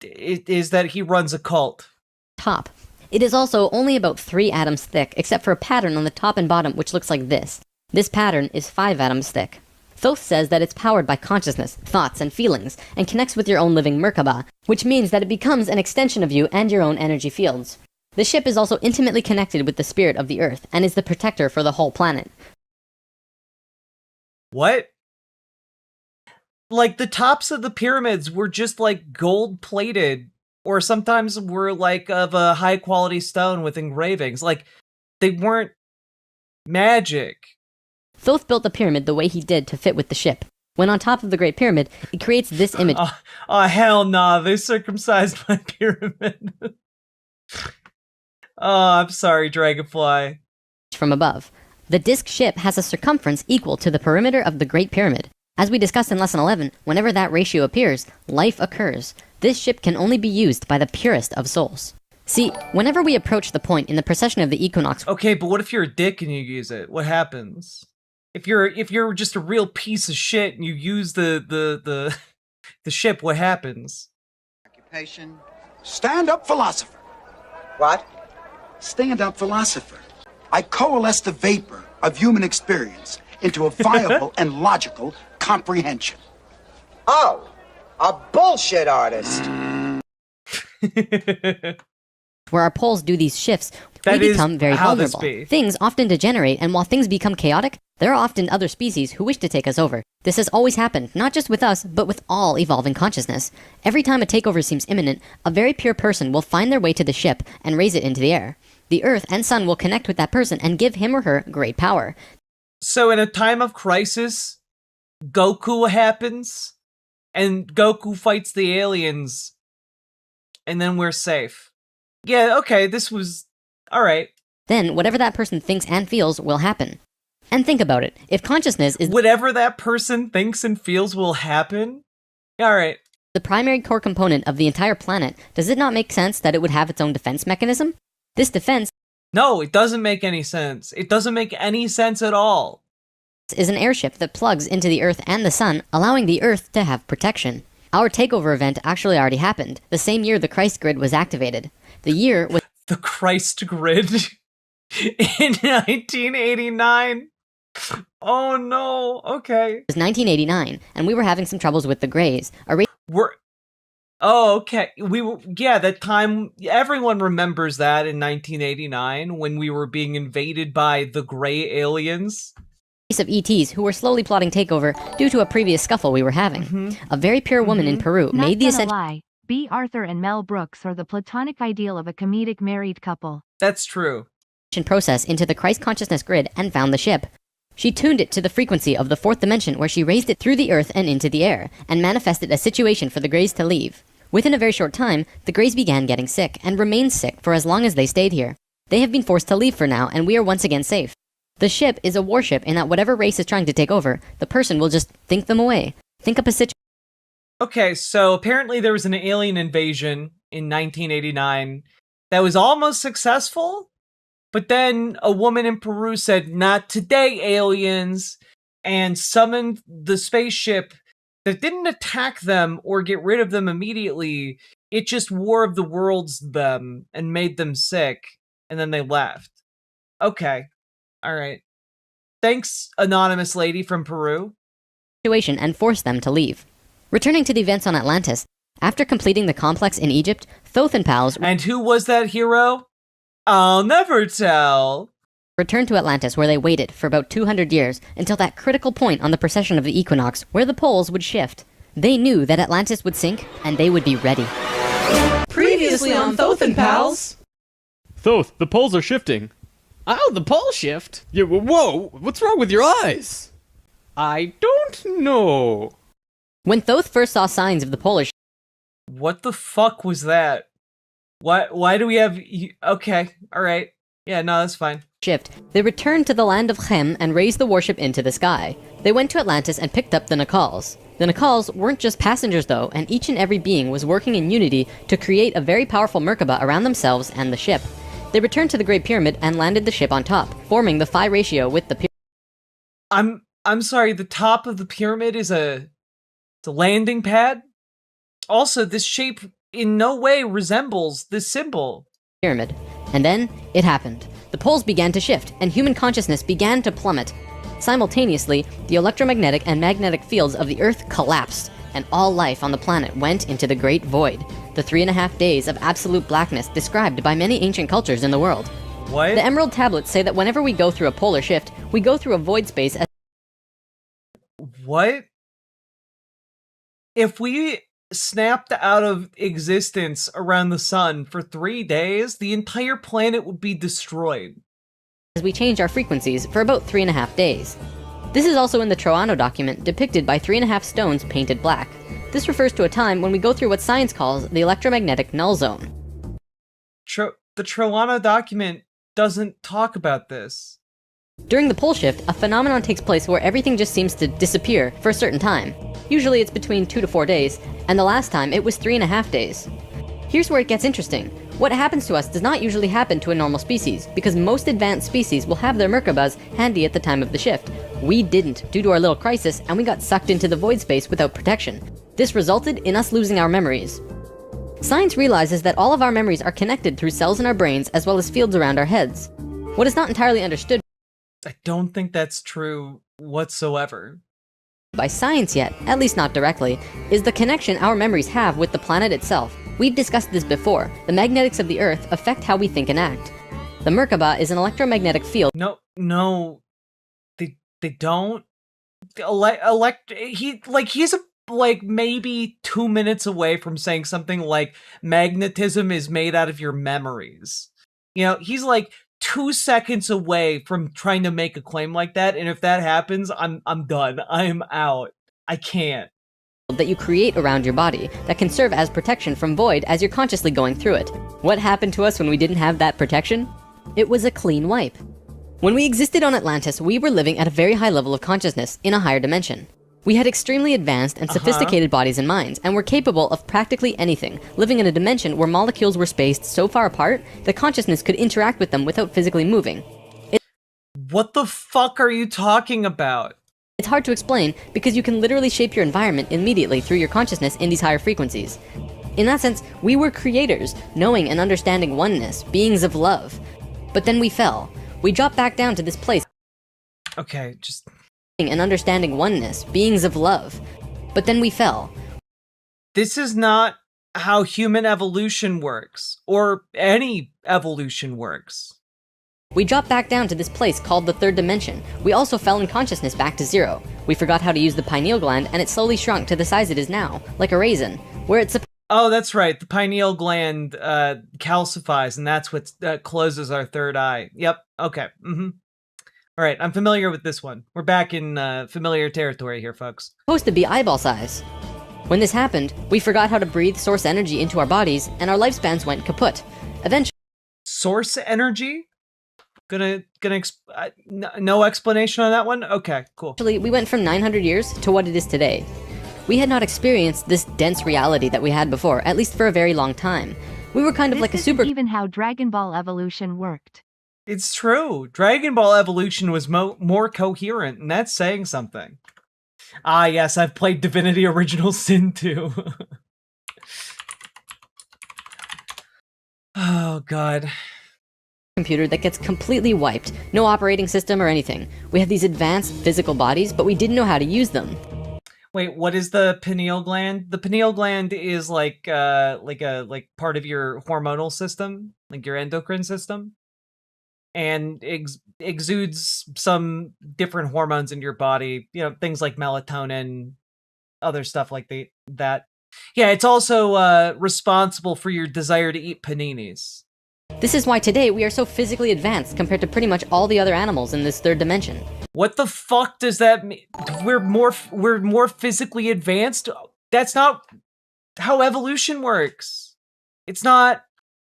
is that he runs a cult. Top. It is also only about 3 atoms thick, except for a pattern on the top and bottom which looks like this. This pattern is 5 atoms thick. Thoth says that it's powered by consciousness, thoughts, and feelings, and connects with your own living Merkaba, which means that it becomes an extension of you and your own energy fields. The ship is also intimately connected with the spirit of the Earth, and is the protector for the whole planet. What? Like, the tops of the pyramids were just, like, gold-plated, or sometimes were, like, of a high-quality stone with engravings. Like, they weren't magic. Thoth built the pyramid the way he did to fit with the ship. When on top of the Great Pyramid, it creates this image. Oh, hell nah, they circumcised my pyramid. Oh, I'm sorry, Dragonfly. From above. The disc ship has a circumference equal to the perimeter of the Great Pyramid. As we discussed in Lesson 11, whenever that ratio appears, life occurs. This ship can only be used by the purest of souls. See, whenever we approach the point in the precession of the equinox— Okay, but what if you're a dick and you use it? What happens? If you're just a real piece of shit and you use the ship, what happens? Occupation. Stand-up philosopher. What? Stand-up philosopher. I coalesce the vapor of human experience into a viable and logical comprehension. Oh, a bullshit artist. where our poles do these shifts, That we is become very how this vulnerable. be. Things often degenerate, and while things become chaotic, there are often other species who wish to take us over. This has always happened, not just with us, but with all evolving consciousness. Every time a takeover seems imminent, a very pure person will find their way to the ship and raise it into the air. The Earth and Sun will connect with that person and give him or her great power. So in a time of crisis, Goku happens, and Goku fights the aliens, and then we're safe. Yeah, okay, this was... alright. Then, whatever that person thinks and feels will happen. And think about it. If consciousness is Whatever that person thinks and feels will happen? Alright. the primary core component of the entire planet, does it not make sense that it would have its own defense mechanism? This defense No, it doesn't make any sense. It doesn't make any sense at all. is an airship that plugs into the Earth and the Sun, allowing the Earth to have protection. Our takeover event actually already happened, the same year the Christ grid was activated. The year was The Christ grid in 1989. Oh no, okay. 1989, and we were having some troubles with the Greys, a race Oh, okay. Yeah, that time, everyone remembers that in 1989 when we were being invaded by the gray aliens. of ETs who were slowly plotting takeover due to a previous scuffle we were having. A very pure woman in Peru Not made the gonna essential lie, B. Arthur and Mel Brooks are the platonic ideal of a comedic married couple. That's true. process into the Christ consciousness grid and found the ship. She tuned it to the frequency of the fourth dimension where she raised it through the Earth and into the air, and manifested a situation for the Greys to leave. Within a very short time, the Greys began getting sick, and remained sick for as long as they stayed here. They have been forced to leave for now, and we are once again safe. The ship is a warship in that whatever race is trying to take over, the person will just think them away. Think up a situation. Okay, so apparently there was an alien invasion in 1989 that was almost successful, but then a woman in Peru said, "Not today, aliens," and summoned the spaceship that didn't attack them or get rid of them immediately. It just War of the Worlds them and made them sick, and then they left. Okay, alright. Thanks, anonymous lady from Peru. And force them to leave. Returning to the events on Atlantis, after completing the complex in Egypt, Thoth and pals And who was that hero? I'll never tell. returned to Atlantis where they waited for about 200 years until that critical point on the precession of the equinox where the poles would shift. They knew that Atlantis would sink and they would be ready. Previously on Thoth and Pals. Thoth, the poles are shifting. Oh, the pole shift? Yeah, whoa, what's wrong with your eyes? I don't know. When Thoth first saw signs of the polar What the fuck was that? Why do we have... Okay, alright. Yeah, no, that's fine. shift, they returned to the land of Chem and raised the warship into the sky. They went to Atlantis and picked up the Nakals. The Nakals weren't just passengers though, and each and every being was working in unity to create a very powerful Merkaba around themselves and the ship. They returned to the Great Pyramid and landed the ship on top, forming the phi ratio with the I'm sorry, the top of the pyramid is a landing pad? Also, this shape in no way resembles this symbol. pyramid. And then, it happened. The poles began to shift, and human consciousness began to plummet. Simultaneously, the electromagnetic and magnetic fields of the Earth collapsed, and all life on the planet went into the Great Void, the 3.5 days of absolute blackness described by many ancient cultures in the world. What? The Emerald Tablets say that whenever we go through a polar shift, we go through a void space as What? If we snapped out of existence around the sun for 3 days, the entire planet would be destroyed. we change our frequencies for about 3.5 days. This is also in the Troano document, depicted by 3.5 stones painted black. This refers to a time when we go through what science calls the electromagnetic null zone. The Troano document doesn't talk about this. During the pole shift, a phenomenon takes place where everything just seems to disappear for a certain time. Usually it's between 2 to 4 days, and the last time it was 3.5 days. Here's where it gets interesting. What happens to us does not usually happen to a normal species, because most advanced species will have their Merkabas handy at the time of the shift. We didn't, due to our little crisis, and we got sucked into the void space without protection. This resulted in us losing our memories. Science realizes that all of our memories are connected through cells in our brains as well as fields around our heads. What is not entirely understood I don't think that's true whatsoever. by science yet, at least not directly, is the connection our memories have with the planet itself. We've discussed this before. The magnetics of the Earth affect how we think and act. The Merkaba is an electromagnetic field. No, they don't. He's maybe 2 minutes away from saying something like magnetism is made out of your memories. You know, he's like 2 seconds away from trying to make a claim like that, and if that happens, I'm done. I'm out. I can't. That you create around your body that can serve as protection from void as you're consciously going through it. What happened to us when we didn't have that protection? It was a clean wipe. When we existed on Atlantis, we were living at a very high level of consciousness in a higher dimension. We had extremely advanced and sophisticated bodies and minds, and were capable of practically anything, living in a dimension where molecules were spaced so far apart that consciousness could interact with them without physically moving. What the fuck are you talking about? It's hard to explain because you can literally shape your environment immediately through your consciousness in these higher frequencies. In that sense, we were creators, knowing and understanding oneness, beings of love. But then we fell. We dropped back down to this place. Okay, just... And understanding oneness, beings of love. But then we fell. This is not how human evolution works, or any evolution works. We dropped back down to this place called the third dimension. We also fell in consciousness back to zero. We forgot how to use the pineal gland, and it slowly shrunk to the size it is now, like a raisin, where it's Oh, that's right. The pineal gland calcifies, and that's what closes our third eye. Yep. Okay. All right. I'm familiar with this one. We're back in familiar territory here, folks. Supposed to be eyeball size. When this happened, we forgot how to breathe source energy into our bodies, and our lifespans went kaput. Eventually, source energy? No explanation on that one? Okay, cool. Actually, we went from 900 years to what it is today. We had not experienced this dense reality that we had before, at least for a very long time. We were kind of like a super... This isn't even how Dragon Ball evolution worked. It's true. Dragon Ball evolution was more coherent, and that's saying something. Ah, yes, I've played Divinity Original Sin 2. Oh, God. Computer that gets completely wiped. No operating system or anything. We have these advanced physical bodies, but we didn't know how to use them. Wait, what is the pineal gland? The pineal gland is like part of your hormonal system, like your endocrine system, and exudes some different hormones into your body. You know, things like melatonin, other stuff like that. Yeah, it's also responsible for your desire to eat paninis. This is why today we are so physically advanced compared to pretty much all the other animals in this third dimension. What the fuck does that mean? We're more physically advanced? That's not how evolution works. It's not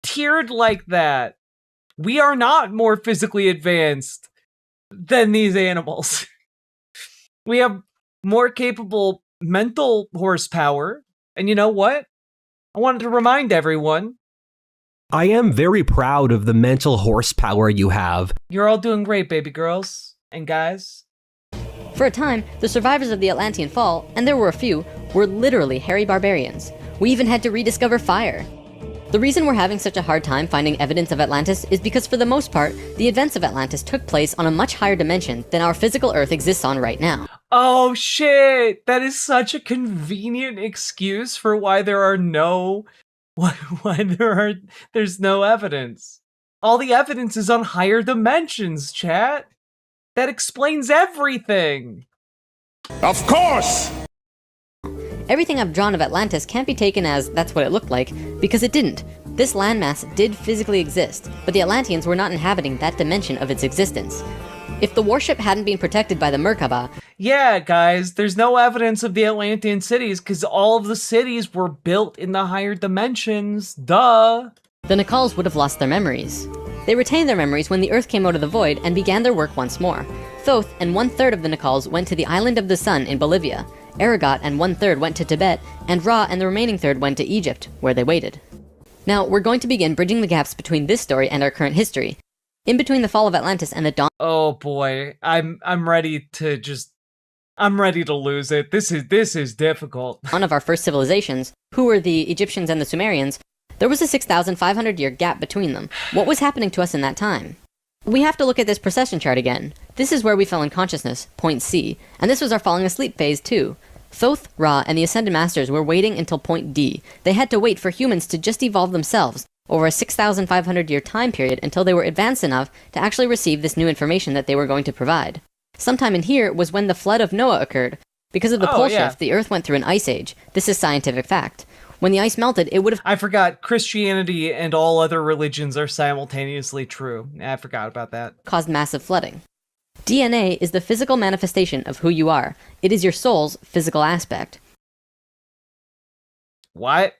tiered like that. We are not more physically advanced than these animals. We have more capable mental horsepower. And you know what? I wanted to remind everyone, I am very proud of the mental horsepower you have. You're all doing great, baby girls and guys. For a time, the survivors of the Atlantean fall, and there were a few, were literally hairy barbarians. We even had to rediscover fire. The reason we're having such a hard time finding evidence of Atlantis is because for the most part, the events of Atlantis took place on a much higher dimension than our physical Earth exists on right now. Oh shit! That is such a convenient excuse for why there are no... there's no evidence. All the evidence is on higher dimensions, chat. That explains everything. Of course! Everything I've drawn of Atlantis can't be taken as that's what it looked like, because it didn't. This landmass did physically exist, but the Atlanteans were not inhabiting that dimension of its existence. If the warship hadn't been protected by the Merkaba... Yeah, guys, there's no evidence of the Atlantean cities because all of the cities were built in the higher dimensions. Duh! The Nicals would have lost their memories. They retained their memories when the Earth came out of the void and began their work once more. Thoth and 1/3 of the Nicals went to the Island of the Sun in Bolivia. Aragot and 1/3 went to Tibet, and Ra and the remaining third went to Egypt, where they waited. Now, we're going to begin bridging the gaps between this story and our current history. In between the fall of Atlantis and the dawn... Oh boy, I'm ready to lose it. This is difficult. One of our first civilizations, who were the Egyptians and the Sumerians, there was a 6,500 year gap between them. What was happening to us in that time? We have to look at this precession chart again. This is where we fell in consciousness, point C, and this was our falling asleep phase too. Thoth, Ra, and the Ascended Masters were waiting until point D. They had to wait for humans to just evolve themselves over a 6,500-year time period until they were advanced enough to actually receive this new information that they were going to provide. Sometime in here was when the flood of Noah occurred. Because of the pole shift, the Earth went through an ice age. This is scientific fact. When the ice melted, it would have... I forgot, Christianity and all other religions are simultaneously true. I forgot about that. ...caused massive flooding. DNA is the physical manifestation of who you are. It is your soul's physical aspect. What?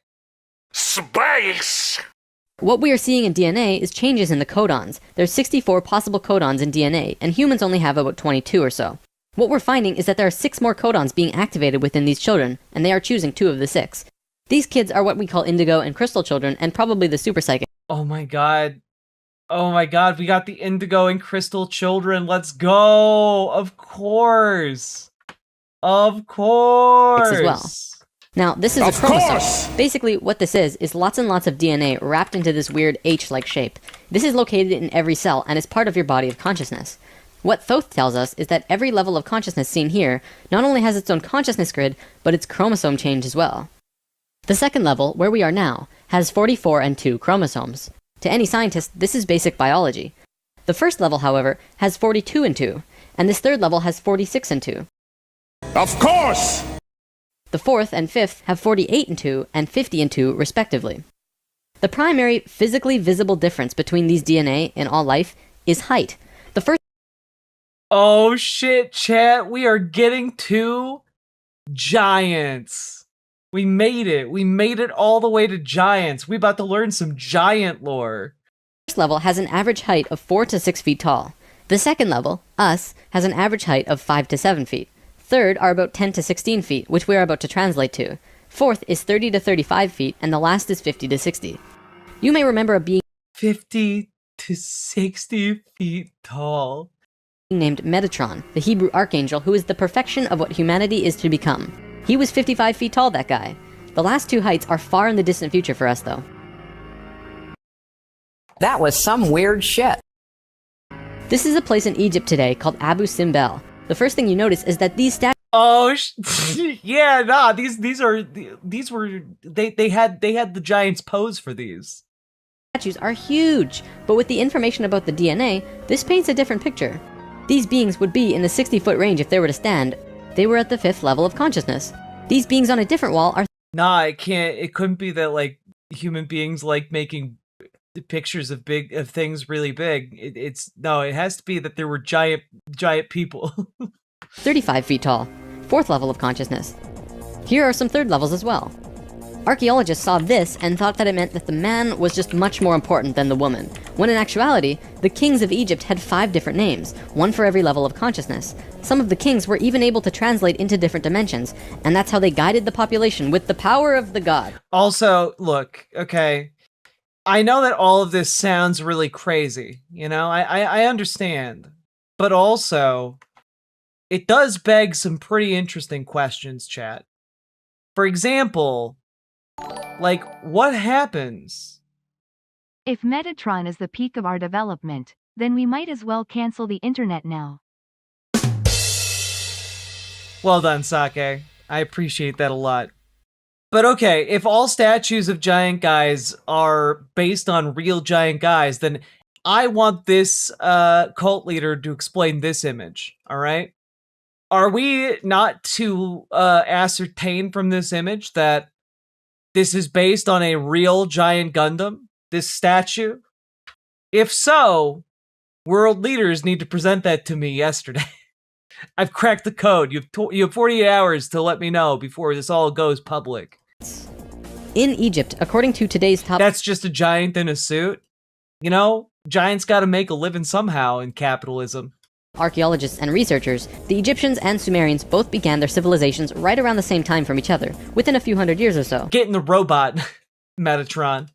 Space! What we are seeing in DNA is changes in the codons. There's 64 possible codons in DNA, and humans only have about 22 or so. What we're finding is that there are 6 more codons being activated within these children, and they are choosing 2 of the 6. These kids are what we call indigo and crystal children, and probably the super psychic. Oh my god. Oh my god, we got the indigo and crystal children. Let's go! Of course! Of course! As well. Now, this is a chromosome. Basically, what this is lots and lots of DNA wrapped into this weird H-like shape. This is located in every cell, and is part of your body of consciousness. What Thoth tells us is that every level of consciousness seen here not only has its own consciousness grid, but its chromosome change as well. The second level, where we are now, has 44 and 2 chromosomes. To any scientist, this is basic biology. The first level, however, has 42 and 2, and this third level has 46 and 2. Of course! The fourth and fifth have 48 and 2 and 50 and 2, respectively. The primary physically visible difference between these DNA in all life is height. The first... Oh shit, chat, we are getting to giants. We made it. We made it all the way to giants. We about to learn some giant lore. The first level has an average height of 4 to 6 feet tall. The second level, us, has an average height of 5 to 7 feet. Third are about 10 to 16 feet, which we are about to translate to. Fourth is 30 to 35 feet, and the last is 50 to 60. You may remember a being 50 to 60 feet tall named Metatron, the Hebrew archangel who is the perfection of what humanity is to become. He was 55 feet tall, that guy. The last 2 heights are far in the distant future for us, though. That was some weird shit. This is a place in Egypt today called Abu Simbel. The first thing you notice is that these statues... Oh, yeah, nah, these were, they had the giants pose for these. Statues are huge, but with the information about the DNA, this paints a different picture. These beings would be in the 60-foot range if they were to stand. They were at the 5th level of consciousness. These beings on a different wall are... Nah, it couldn't be that, like, human beings like making pictures of things really big. No, it has to be that there were giant people. 35 feet tall. 4th level of consciousness. Here are some 3rd levels as well. Archaeologists saw this and thought that it meant that the man was just much more important than the woman, when in actuality, the kings of Egypt had 5 different names, one for every level of consciousness. Some of the kings were even able to translate into different dimensions, and that's how they guided the population with the power of the god. Also, look, okay, I know that all of this sounds really crazy, you know, I understand, but also, it does beg some pretty interesting questions, chat. For example, like, what happens? If Metatron is the peak of our development, then we might as well cancel the internet now. Well done, Sake. I appreciate that a lot. But okay, if all statues of giant guys are based on real giant guys, then I want this cult leader to explain this image, all right? Are we not to ascertain from this image that this is based on a real giant Gundam, this statue? If so, world leaders need to present that to me yesterday. I've cracked the code. You have 48 hours to let me know before this all goes public. In Egypt, according to today's top... That's just a giant in a suit? You know, giants gotta make a living somehow in capitalism. Archaeologists and researchers, the Egyptians and Sumerians both began their civilizations right around the same time from each other, within a few hundred years or so. Get in the robot, Metatron.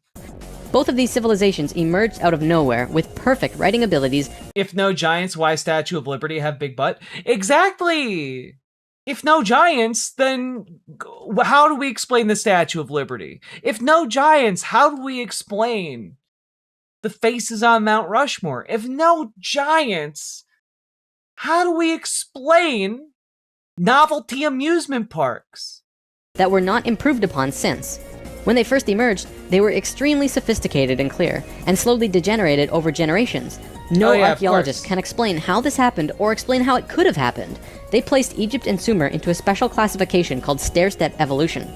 Both of these civilizations emerged out of nowhere with perfect writing abilities. If no giants, why Statue of Liberty have big butt? Exactly! If no giants, then how do we explain the Statue of Liberty? If no giants, how do we explain the faces on Mount Rushmore? If no giants, how do we explain novelty amusement parks that were not improved upon since. When they first emerged, they were extremely sophisticated and clear, and slowly degenerated over generations. No archaeologist can explain how this happened or explain how it could have happened. They placed Egypt and Sumer into a special classification called stair-step evolution.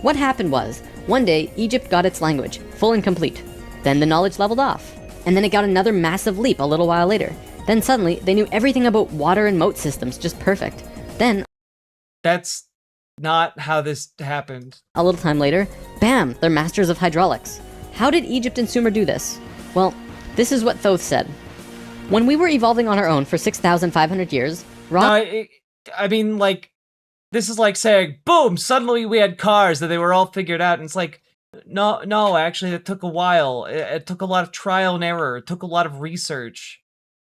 What happened was, one day, Egypt got its language, full and complete. Then the knowledge leveled off. And then it got another massive leap a little while later. Then suddenly, they knew everything about water and moat systems just perfect. Then... That's not how this happened. A little time later, bam, they're masters of hydraulics. How did Egypt and Sumer do this? Well, this is what Thoth said. When we were evolving on our own for 6,500 years, I mean, like, this is like saying, boom, suddenly we had cars that they were all figured out, and it's like, no, actually, it took a while. It took a lot of trial and error. It took a lot of research.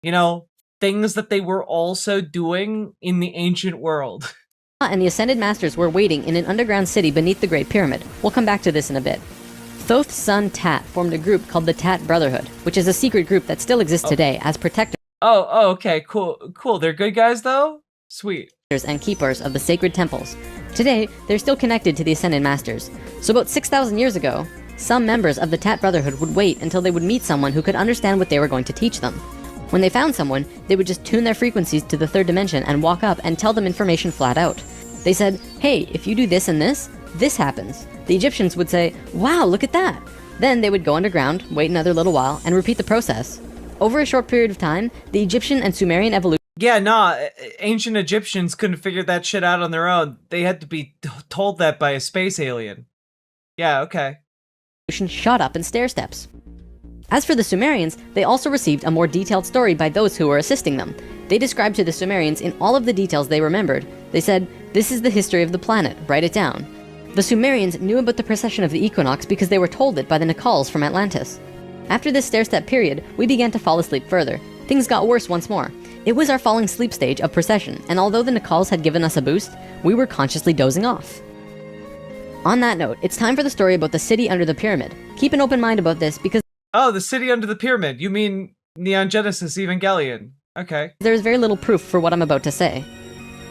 You know, things that they were also doing in the ancient world. And the Ascended Masters were waiting in an underground city beneath the Great Pyramid. We'll come back to this in a bit. Thoth's son Tat formed a group called the Tat Brotherhood, which is a secret group that still exists today as protectors. Oh, okay, cool. They're good guys, though? Sweet. And keepers of the sacred temples. Today, they're still connected to the Ascended Masters. So about 6,000 years ago, some members of the Tat Brotherhood would wait until they would meet someone who could understand what they were going to teach them. When they found someone, they would just tune their frequencies to the third dimension and walk up and tell them information flat out. They said, hey, if you do this and this happens. The Egyptians would say, wow, look at that. Then they would go underground, wait another little while, and repeat the process. Over a short period of time, the Egyptian and Sumerian evolution... Yeah, nah, ancient Egyptians couldn't figure that shit out on their own. They had to be told that by a space alien. Yeah, okay. Shot up in stair steps. As for the Sumerians, they also received a more detailed story by those who were assisting them. They described to the Sumerians in all of the details they remembered. They said, this is the history of the planet, write it down. The Sumerians knew about the precession of the equinox because they were told it by the Nacals from Atlantis. After this stair-step period, we began to fall asleep further. Things got worse once more. It was our falling sleep stage of precession, and although the Nacals had given us a boost, we were consciously dozing off. On that note, it's time for the story about the city under the pyramid. Keep an open mind about this because... Oh, the city under the pyramid. You mean Neon Genesis Evangelion. Okay. There is very little proof for what I'm about to say.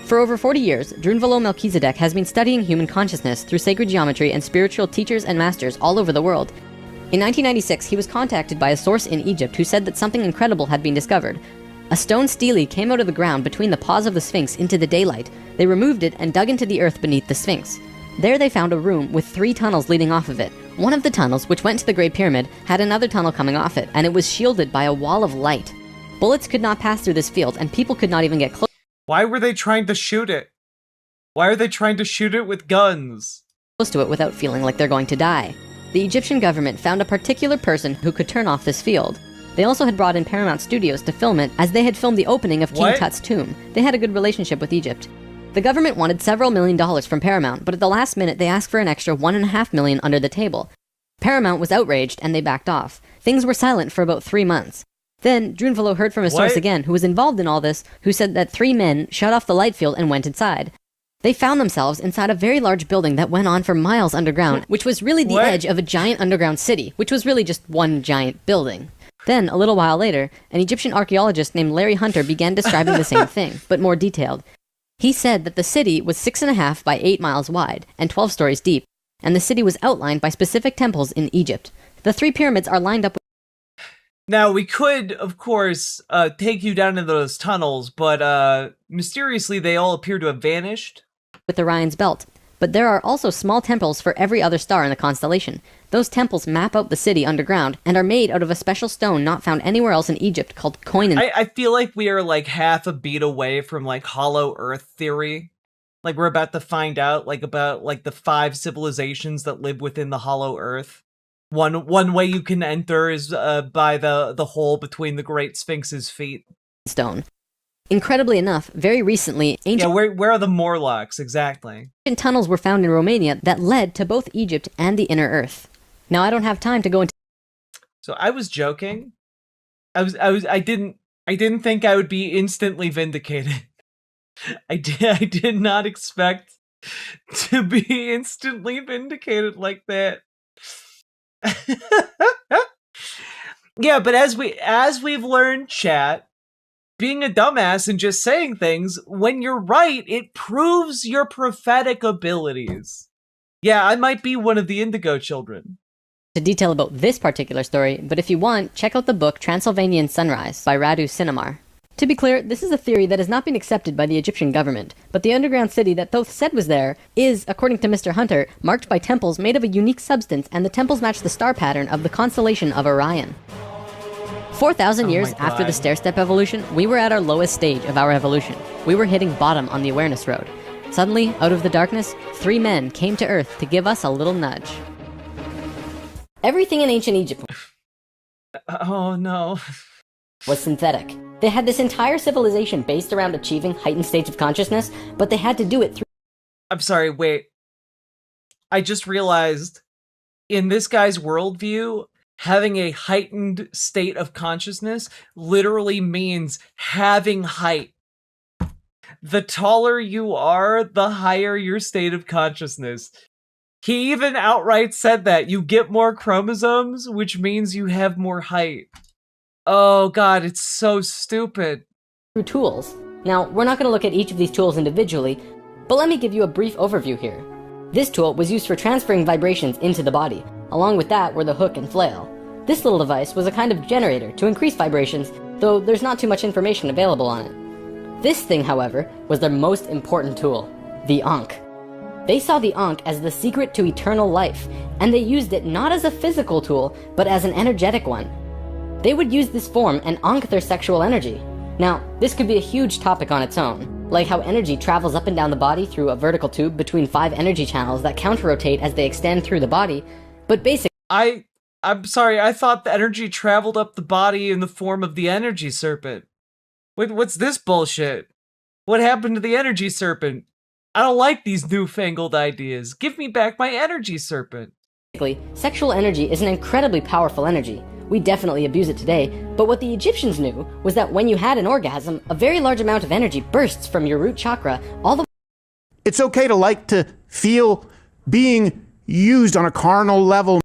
For over 40 years, Drunvalo Melchizedek has been studying human consciousness through sacred geometry and spiritual teachers and masters all over the world. In 1996, he was contacted by a source in Egypt who said that something incredible had been discovered. A stone stele came out of the ground between the paws of the Sphinx into the daylight. They removed it and dug into the earth beneath the Sphinx. There they found a room with 3 tunnels leading off of it. One of the tunnels, which went to the Great Pyramid, had another tunnel coming off it, and it was shielded by a wall of light. Bullets could not pass through this field, and people could not even get close. Why were they trying to shoot it? Why are they trying to shoot it with guns? Close to it without feeling like they're going to die. The Egyptian government found a particular person who could turn off this field. They also had brought in Paramount Studios to film it, as they had filmed the opening of King Tut's tomb. They had a good relationship with Egypt. The government wanted several $1 million from Paramount, but at the last minute they asked for an extra $1.5 million under the table. Paramount was outraged and they backed off. Things were silent for about 3 months. Then, Drunvalo heard from a source again who was involved in all this, who said that 3 men shut off the light field and went inside. They found themselves inside a very large building that went on for miles underground, which was really the edge of a giant underground city, which was really just one giant building. Then, a little while later, an Egyptian archaeologist named Larry Hunter began describing the same thing, but more detailed. He said that the city was 6.5 by 8 miles wide and 12 stories deep, and the city was outlined by specific temples in Egypt. The 3 pyramids are lined up with... Now, we could, of course, take you down into those tunnels, but mysteriously they all appear to have vanished. With Orion's belt. But there are also small temples for every other star in the constellation. Those temples map out the city underground and are made out of a special stone not found anywhere else in Egypt called koinon. I feel like we are like half a beat away from like hollow earth theory. Like we're about to find out like about like the 5 civilizations that live within the hollow earth. One way you can enter is by the hole between the Great Sphinx's feet. Stone. Incredibly enough, very recently, ancient... Yeah, where are the Morlocks, exactly? Ancient tunnels were found in Romania that led to both Egypt and the inner earth. Now, I don't have time to go into... So I was joking. I didn't think I would be instantly vindicated. I did not expect to be instantly vindicated like that. Yeah, but as we've learned, chat, being a dumbass and just saying things. When you're right, it proves your prophetic abilities. Yeah, I might be one of the Indigo Children. To detail about this particular story, but if you want, check out the book Transylvanian Sunrise by Radu Sinamar. To be clear, this is a theory that has not been accepted by the Egyptian government, but the underground city that Thoth said was there is, according to Mr. Hunter, marked by temples made of a unique substance, and the temples match the star pattern of the constellation of Orion. 4,000 years after the stair-step evolution, we were at our lowest stage of our evolution. We were hitting bottom on the awareness road. Suddenly, out of the darkness, 3 men came to Earth to give us a little nudge. Everything in ancient Egypt Oh no. was synthetic. They had this entire civilization based around achieving heightened states of consciousness, but they had to do it through... I'm sorry, wait. I just realized, in this guy's worldview, having a heightened state of consciousness literally means having height. The taller you are, the higher your state of consciousness. He even outright said that. You get more chromosomes, which means you have more height. Oh god, it's so stupid. Through tools. Now, we're not going to look at each of these tools individually, but let me give you a brief overview here. This tool was used for transferring vibrations into the body. Along with that were the hook and flail. This little device was a kind of generator to increase vibrations, though there's not too much information available on it. This thing, however, was their most important tool, the Ankh. They saw the Ankh as the secret to eternal life, and they used it not as a physical tool, but as an energetic one. They would use this form and Ankh their sexual energy. Now, this could be a huge topic on its own, like how energy travels up and down the body through a vertical tube between 5 energy channels that counter-rotate as they extend through the body, but basically... I'm sorry, I thought the energy traveled up the body in the form of the energy serpent. What's this bullshit? What happened to the energy serpent? I don't like these newfangled ideas. Give me back my energy serpent. Sexual energy is an incredibly powerful energy. We definitely abuse it today, but what the Egyptians knew was that when you had an orgasm, a very large amount of energy bursts from your root chakra all the... It's okay to like to feel being used on a carnal level.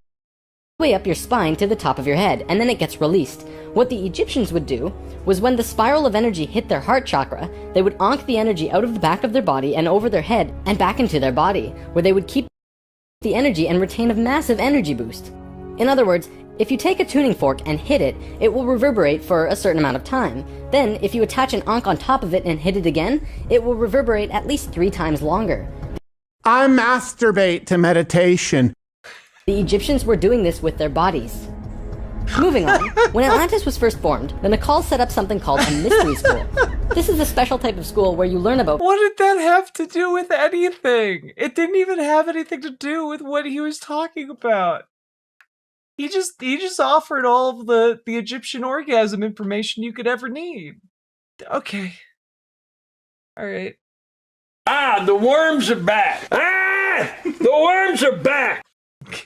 Way up your spine to the top of your head, and then it gets released. What the Egyptians would do was when the spiral of energy hit their heart chakra, they would Ankh the energy out of the back of their body and over their head and back into their body, where they would keep the energy and retain a massive energy boost. In other words, if you take a tuning fork and hit it, it will reverberate for a certain amount of time. Then, if you attach an Ankh on top of it and hit it again, it will reverberate at least 3 times longer. I masturbate to meditation. The Egyptians were doing this with their bodies. Moving on, when Atlantis was first formed, the Nacals set up something called a mystery school. This is a special type of school where you learn about... What did that have to do with anything? It didn't even have anything to do with what he was talking about. He just offered all of the Egyptian orgasm information you could ever need. Okay. Alright. Ah, the worms are back! Ah! The worms are back!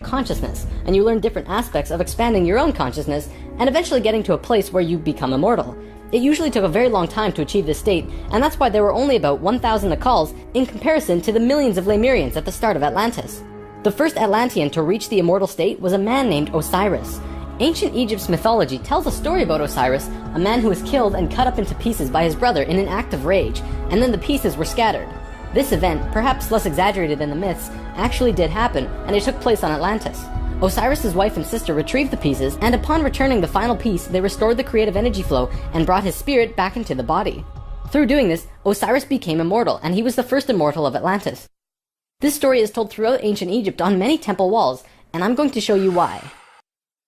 Consciousness, and you learn different aspects of expanding your own consciousness and eventually getting to a place where you become immortal. It usually took a very long time to achieve this state, and that's why there were only about 1,000 Nacals in comparison to the millions of Lemurians at the start of Atlantis. The first Atlantean to reach the immortal state was a man named Osiris. Ancient Egypt's mythology tells a story about Osiris, a man who was killed and cut up into pieces by his brother in an act of rage, and then the pieces were scattered. This event, perhaps less exaggerated than the myths, actually did happen, and it took place on Atlantis. Osiris's wife and sister retrieved the pieces, and upon returning the final piece, they restored the creative energy flow and brought his spirit back into the body. Through doing this, Osiris became immortal, and he was the first immortal of Atlantis. This story is told throughout ancient Egypt on many temple walls, and I'm going to show you why.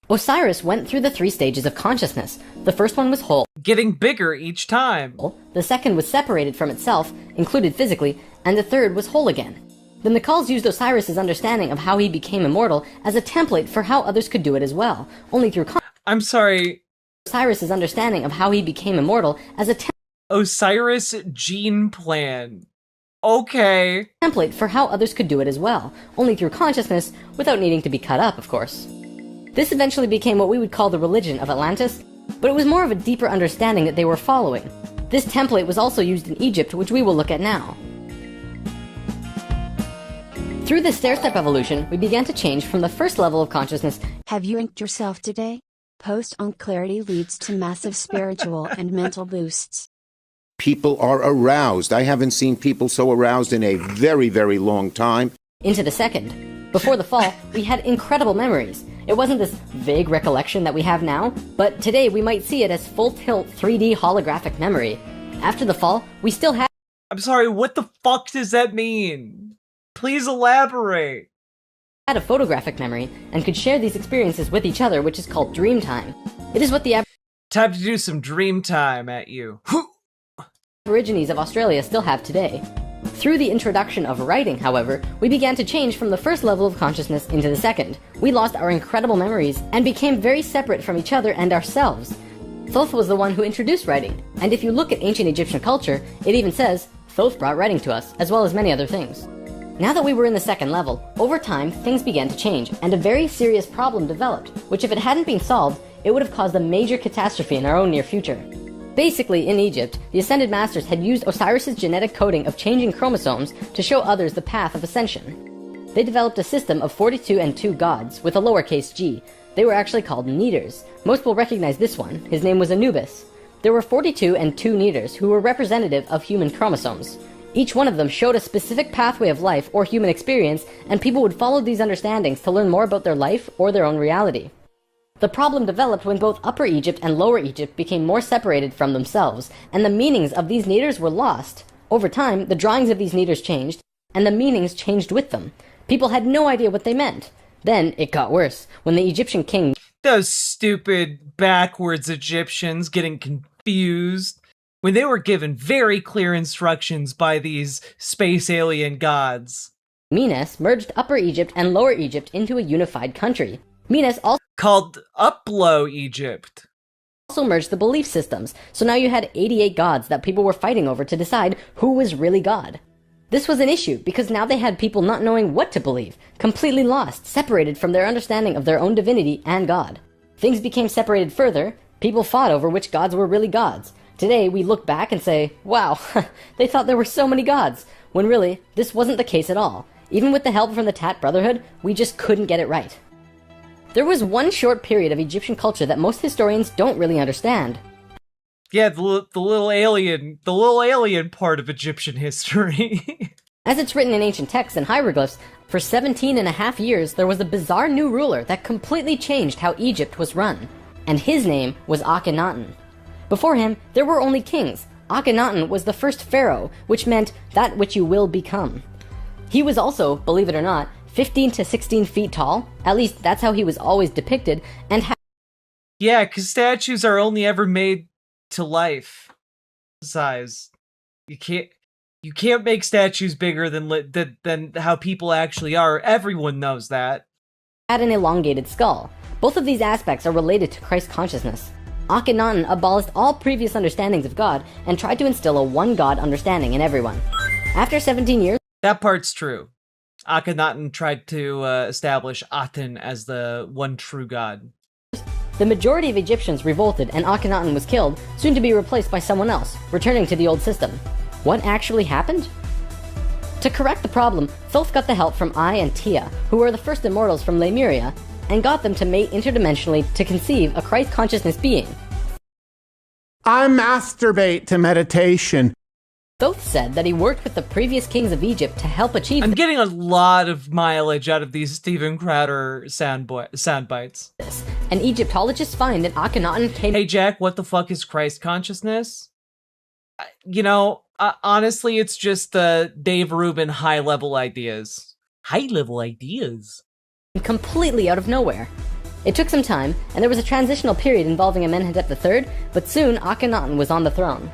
Osiris went through the 3 stages of consciousness. The first one was whole, getting bigger each time. The second was separated from itself, included physically, and the third was whole again. The Nacals used Osiris's understanding of how he became immortal as a template for how others could do it as well, only through I'm sorry. Osiris's understanding of how he became immortal as a Osiris gene plan. Okay. Template for how others could do it as well, only through consciousness, without needing to be cut up, of course. This eventually became what we would call the religion of Atlantis, but it was more of a deeper understanding that they were following. This template was also used in Egypt, which we will look at now. Through this stair-step evolution, we began to change from the first level of consciousness. Have you inked yourself today? Post on clarity leads to massive spiritual and mental boosts. People are aroused. I haven't seen people so aroused in a very, very long time. Into the second. Before the fall, we had incredible memories. It wasn't this vague recollection that we have now, but today we might see it as full-tilt 3D holographic memory. After the fall, we still have— I'm sorry, what the fuck does that mean? Please elaborate. Had a photographic memory and could share ththese experiences with each other, which is called dream time. It is what the time to do some dream time at you. Aborigines of Australia still have today. Through the introduction of writing, however, we began to change from the first level of consciousness into the second. We lost our incredible memories and became very separate from each other and ourselves. Thoth was the one who introduced writing, and if you look at ancient Egyptian culture, it even says, Thoth brought writing to us, as well as many other things. Now that we were in the second level, over time, things began to change, and a very serious problem developed, which if it hadn't been solved, it would have caused a major catastrophe in our own near future. Basically, in Egypt, the Ascended Masters had used Osiris's genetic coding of changing chromosomes to show others the path of ascension. They developed a system of 42 and 2 gods, with a lowercase g. They were actually called Neters. Most will recognize this one. His name was Anubis. There were 42 and 2 Neters, who were representative of human chromosomes. Each one of them showed a specific pathway of life or human experience, and people would follow these understandings to learn more about their life or their own reality. The problem developed when both Upper Egypt and Lower Egypt became more separated from themselves, and the meanings of these Neters were lost. Over time, the drawings of these Neters changed, and the meanings changed with them. People had no idea what they meant. Then, it got worse, when the Egyptian king— Those stupid, backwards Egyptians getting confused. When they were given very clear instructions by these space alien gods. Menes merged Upper Egypt and Lower Egypt into a unified country. Menes also— Called Uplow Egypt. Also merged the belief systems, so now you had 88 gods that people were fighting over to decide who was really God. This was an issue, because now they had people not knowing what to believe, completely lost, separated from their understanding of their own divinity and God. Things became separated further, people fought over which gods were really gods. Today, we look back and say, wow, they thought there were so many gods, when really, this wasn't the case at all. Even with the help from the Tat Brotherhood, we just couldn't get it right. There was one short period of Egyptian culture that most historians don't really understand. Yeah, the little alien part of Egyptian history. As it's written in ancient texts and hieroglyphs, for 17.5 years, there was a bizarre new ruler that completely changed how Egypt was run. And his name was Akhenaten. Before him, there were only kings. Akhenaten was the first pharaoh, which meant that which you will become. He was also, believe it or not, 15 to 16 feet tall. At least that's how he was always depicted, and yeah, because statues are only ever made to life size. You can't make statues bigger than how people actually are. Everyone knows that. Had an elongated skull. Both of these aspects are related to Christ consciousness. Akhenaten abolished all previous understandings of God and tried to instill a one-God understanding in everyone. After 17 years— That part's true. Akhenaten tried to establish Aten as the one true God. The majority of Egyptians revolted and Akhenaten was killed, soon to be replaced by someone else, returning to the old system. What actually happened? To correct the problem, Thoth got the help from Ai and Tia, who were the first immortals from Lemuria, and got them to mate interdimensionally to conceive a Christ consciousness being. I masturbate to meditation. Thoth said that he worked with the previous kings of Egypt to help achieve— I'm getting a lot of mileage out of these Steven Crowder sound bites. this, and Egyptologists find that Akhenaten came— Hey Jack, what the fuck is Christ consciousness? You know, honestly, it's just Dave Rubin high-level ideas. High-level ideas? Completely out of nowhere. It took some time, and there was a transitional period involving Amenhotep III, but soon Akhenaten was on the throne.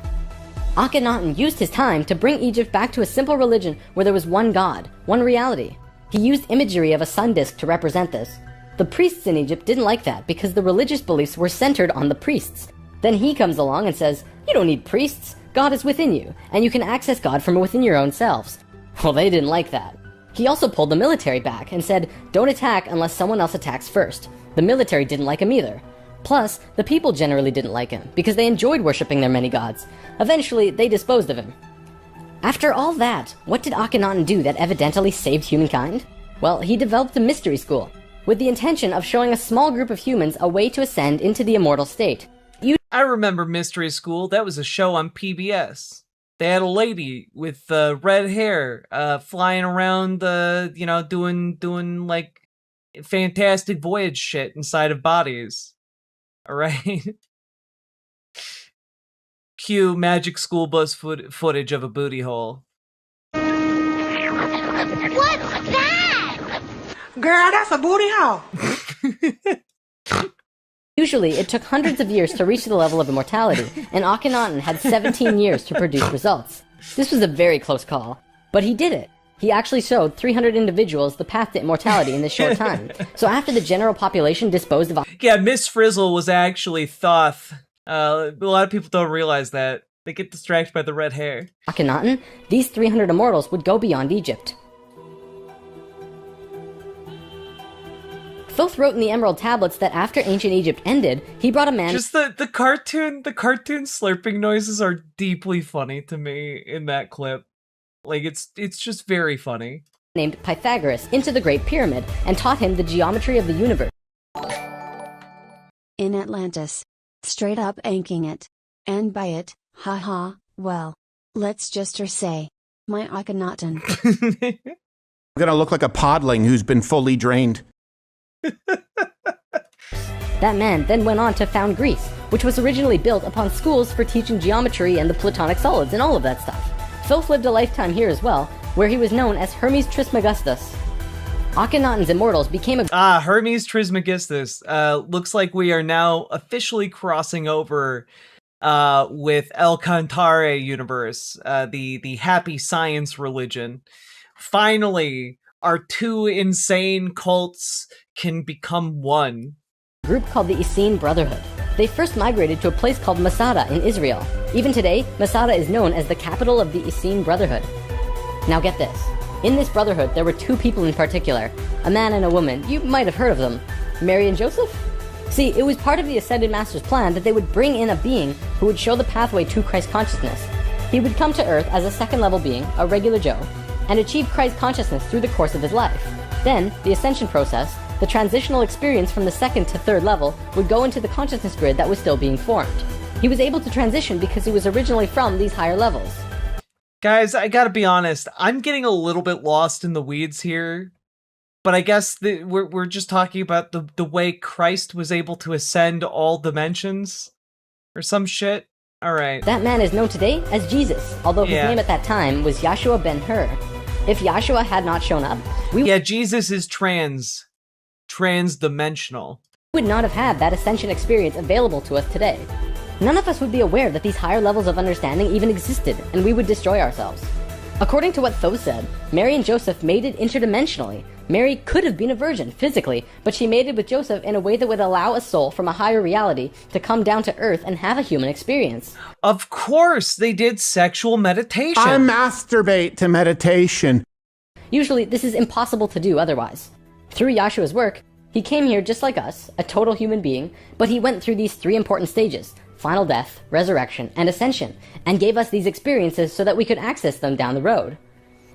Akhenaten used his time to bring Egypt back to a simple religion where there was one God, one reality. He used imagery of a sun disk to represent this. The priests in Egypt didn't like that because the religious beliefs were centered on the priests. Then he comes along and says, you don't need priests, God is within you, and you can access God from within your own selves. Well, they didn't like that. He also pulled the military back and said, don't attack unless someone else attacks first. The military didn't like him either. Plus, the people generally didn't like him, because they enjoyed worshipping their many gods. Eventually, they disposed of him. After all that, what did Akhenaten do that evidently saved humankind? Well, he developed a mystery school, with the intention of showing a small group of humans a way to ascend into the immortal state. I remember Mystery School. That was a show on PBS. They had a lady with red hair flying around, doing like Fantastic Voyage shit inside of bodies. All right? Cue Magic School Bus footage of a booty hole. What's that? Girl, that's a booty hole. Usually, it took hundreds of years to reach the level of immortality, and Akhenaten had 17 years to produce results. This was a very close call, but he did it. He actually showed 300 individuals the path to immortality in this short time. So after the general population disposed of... Yeah, Miss Frizzle was actually Thoth. A lot of people don't realize that. They get distracted by the red hair. Akhenaten, these 300 immortals would go beyond Egypt. Thoth wrote in the Emerald Tablets that after ancient Egypt ended, he brought a man... Just the cartoon slurping noises are deeply funny to me in that clip. Like, it's just very funny. ...named Pythagoras into the Great Pyramid and taught him the geometry of the universe. In Atlantis. Straight up anking it. And by it, haha, well. Let's just say. My Akhenaten. I'm gonna look like a podling who's been fully drained. That man then went on to found Greece, which was originally built upon schools for teaching geometry and the Platonic solids and all of that stuff. Thoth lived a lifetime here as well, where he was known as Hermes Trismegistus. Akhenaten's immortals became a... Hermes Trismegistus. Looks like we are now officially crossing over with El Cantare universe, the happy science religion. Finally, our two insane cults can become one. Group called the Essene Brotherhood. They first migrated to a place called Masada in Israel. Even today, Masada is known as the capital of the Essene Brotherhood. Now get this. In this brotherhood, there were two people in particular, a man and a woman. You might have heard of them. Mary and Joseph? See, it was part of the Ascended Master's plan that they would bring in a being who would show the pathway to Christ consciousness. He would come to Earth as a second-level being, a regular Joe, and achieve Christ consciousness through the course of his life. Then, the ascension process, the transitional experience from the second to third level, would go into the consciousness grid that was still being formed. He was able to transition because he was originally from these higher levels. Guys, I gotta be honest, I'm getting a little bit lost in the weeds here, but I guess we're just talking about the way Christ was able to ascend all dimensions, or some shit. Alright. That man is known today as Jesus, although his name at that time was Yahshua ben Hur. If Yahshua had not shown up, Jesus is transdimensional. We would not have had that ascension experience available to us today. None of us would be aware that these higher levels of understanding even existed, and we would destroy ourselves. According to what Thoth said, Mary and Joseph mated interdimensionally. Mary could have been a virgin, physically, but she mated with Joseph in a way that would allow a soul from a higher reality to come down to Earth and have a human experience. Of course, they did sexual meditation. I masturbate to meditation. Usually, this is impossible to do otherwise. Through Yahshua's work, he came here just like us, a total human being, but he went through these three important stages: final death, resurrection, and ascension, and gave us these experiences so that we could access them down the road.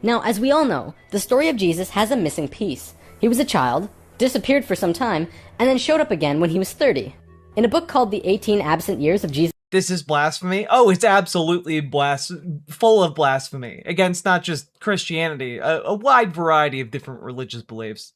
Now, as we all know, the story of Jesus has a missing piece. He was a child, disappeared for some time, and then showed up again when he was 30. In a book called The 18 Absent Years of Jesus... This is blasphemy? Oh, it's absolutely full of blasphemy against not just Christianity, a wide variety of different religious beliefs.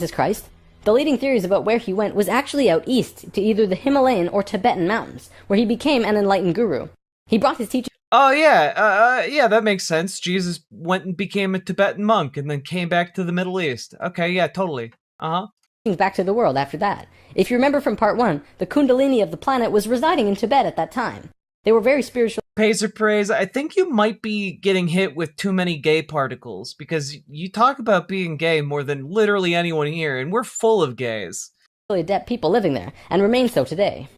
Jesus Christ. The leading theories about where he went was actually out east to either the Himalayan or Tibetan mountains, where he became an enlightened guru. He brought his teaching... Oh yeah, yeah, that makes sense. Jesus went and became a Tibetan monk and then came back to the Middle East. Okay, yeah, totally. Back to the world after that. If you remember from part 1, the Kundalini of the planet was residing in Tibet at that time. They were very spiritual... Pacer Praise, I think you might be getting hit with too many gay particles, because you talk about being gay more than literally anyone here, and we're full of gays. Adept people living there, and remain so today.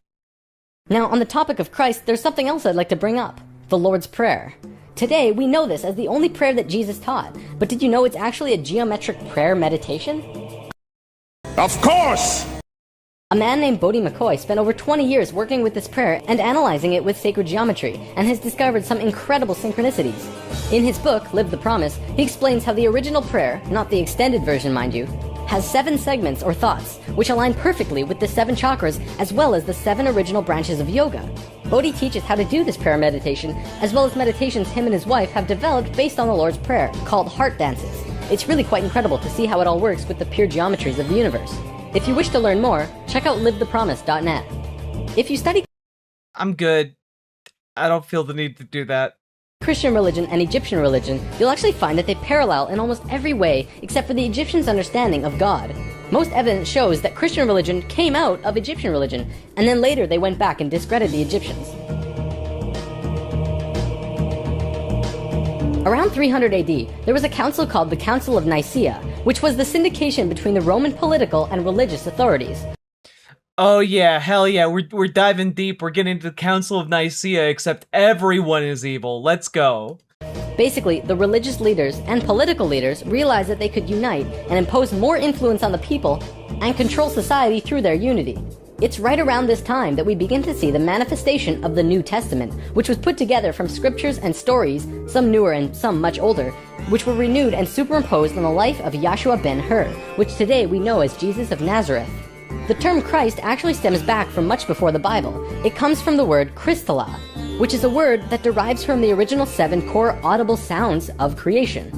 Now, on the topic of Christ, there's something else I'd like to bring up. The Lord's Prayer. Today, we know this as the only prayer that Jesus taught, but did you know it's actually a geometric prayer meditation? Of course! A man named Bodhi McCoy spent over 20 years working with this prayer and analyzing it with sacred geometry, and has discovered some incredible synchronicities. In his book, Live the Promise, he explains how the original prayer, not the extended version mind you, has 7 segments or thoughts, which align perfectly with the 7 chakras as well as the 7 original branches of yoga. Bodhi teaches how to do this prayer meditation, as well as meditations him and his wife have developed based on the Lord's Prayer, called heart dances. It's really quite incredible to see how it all works with the pure geometries of the universe. If you wish to learn more, check out livethepromise.net. If you study I'm good. I don't feel the need to do that. Christian religion and Egyptian religion, you'll actually find that they parallel in almost every way except for the Egyptians' understanding of God. Most evidence shows that Christian religion came out of Egyptian religion, and then later they went back and discredited the Egyptians. Around 300 AD, there was a council called the Council of Nicaea, which was the syndication between the Roman political and religious authorities. Oh yeah, hell yeah, we're diving deep, we're getting to the Council of Nicaea, except everyone is evil. Let's go. Basically, the religious leaders and political leaders realized that they could unite and impose more influence on the people and control society through their unity. It's right around this time that we begin to see the manifestation of the New Testament, which was put together from scriptures and stories, some newer and some much older, which were renewed and superimposed on the life of Yahshua ben Hur, which today we know as Jesus of Nazareth. The term Christ actually stems back from much before the Bible. It comes from the word Christala, which is a word that derives from the original 7 core audible sounds of creation.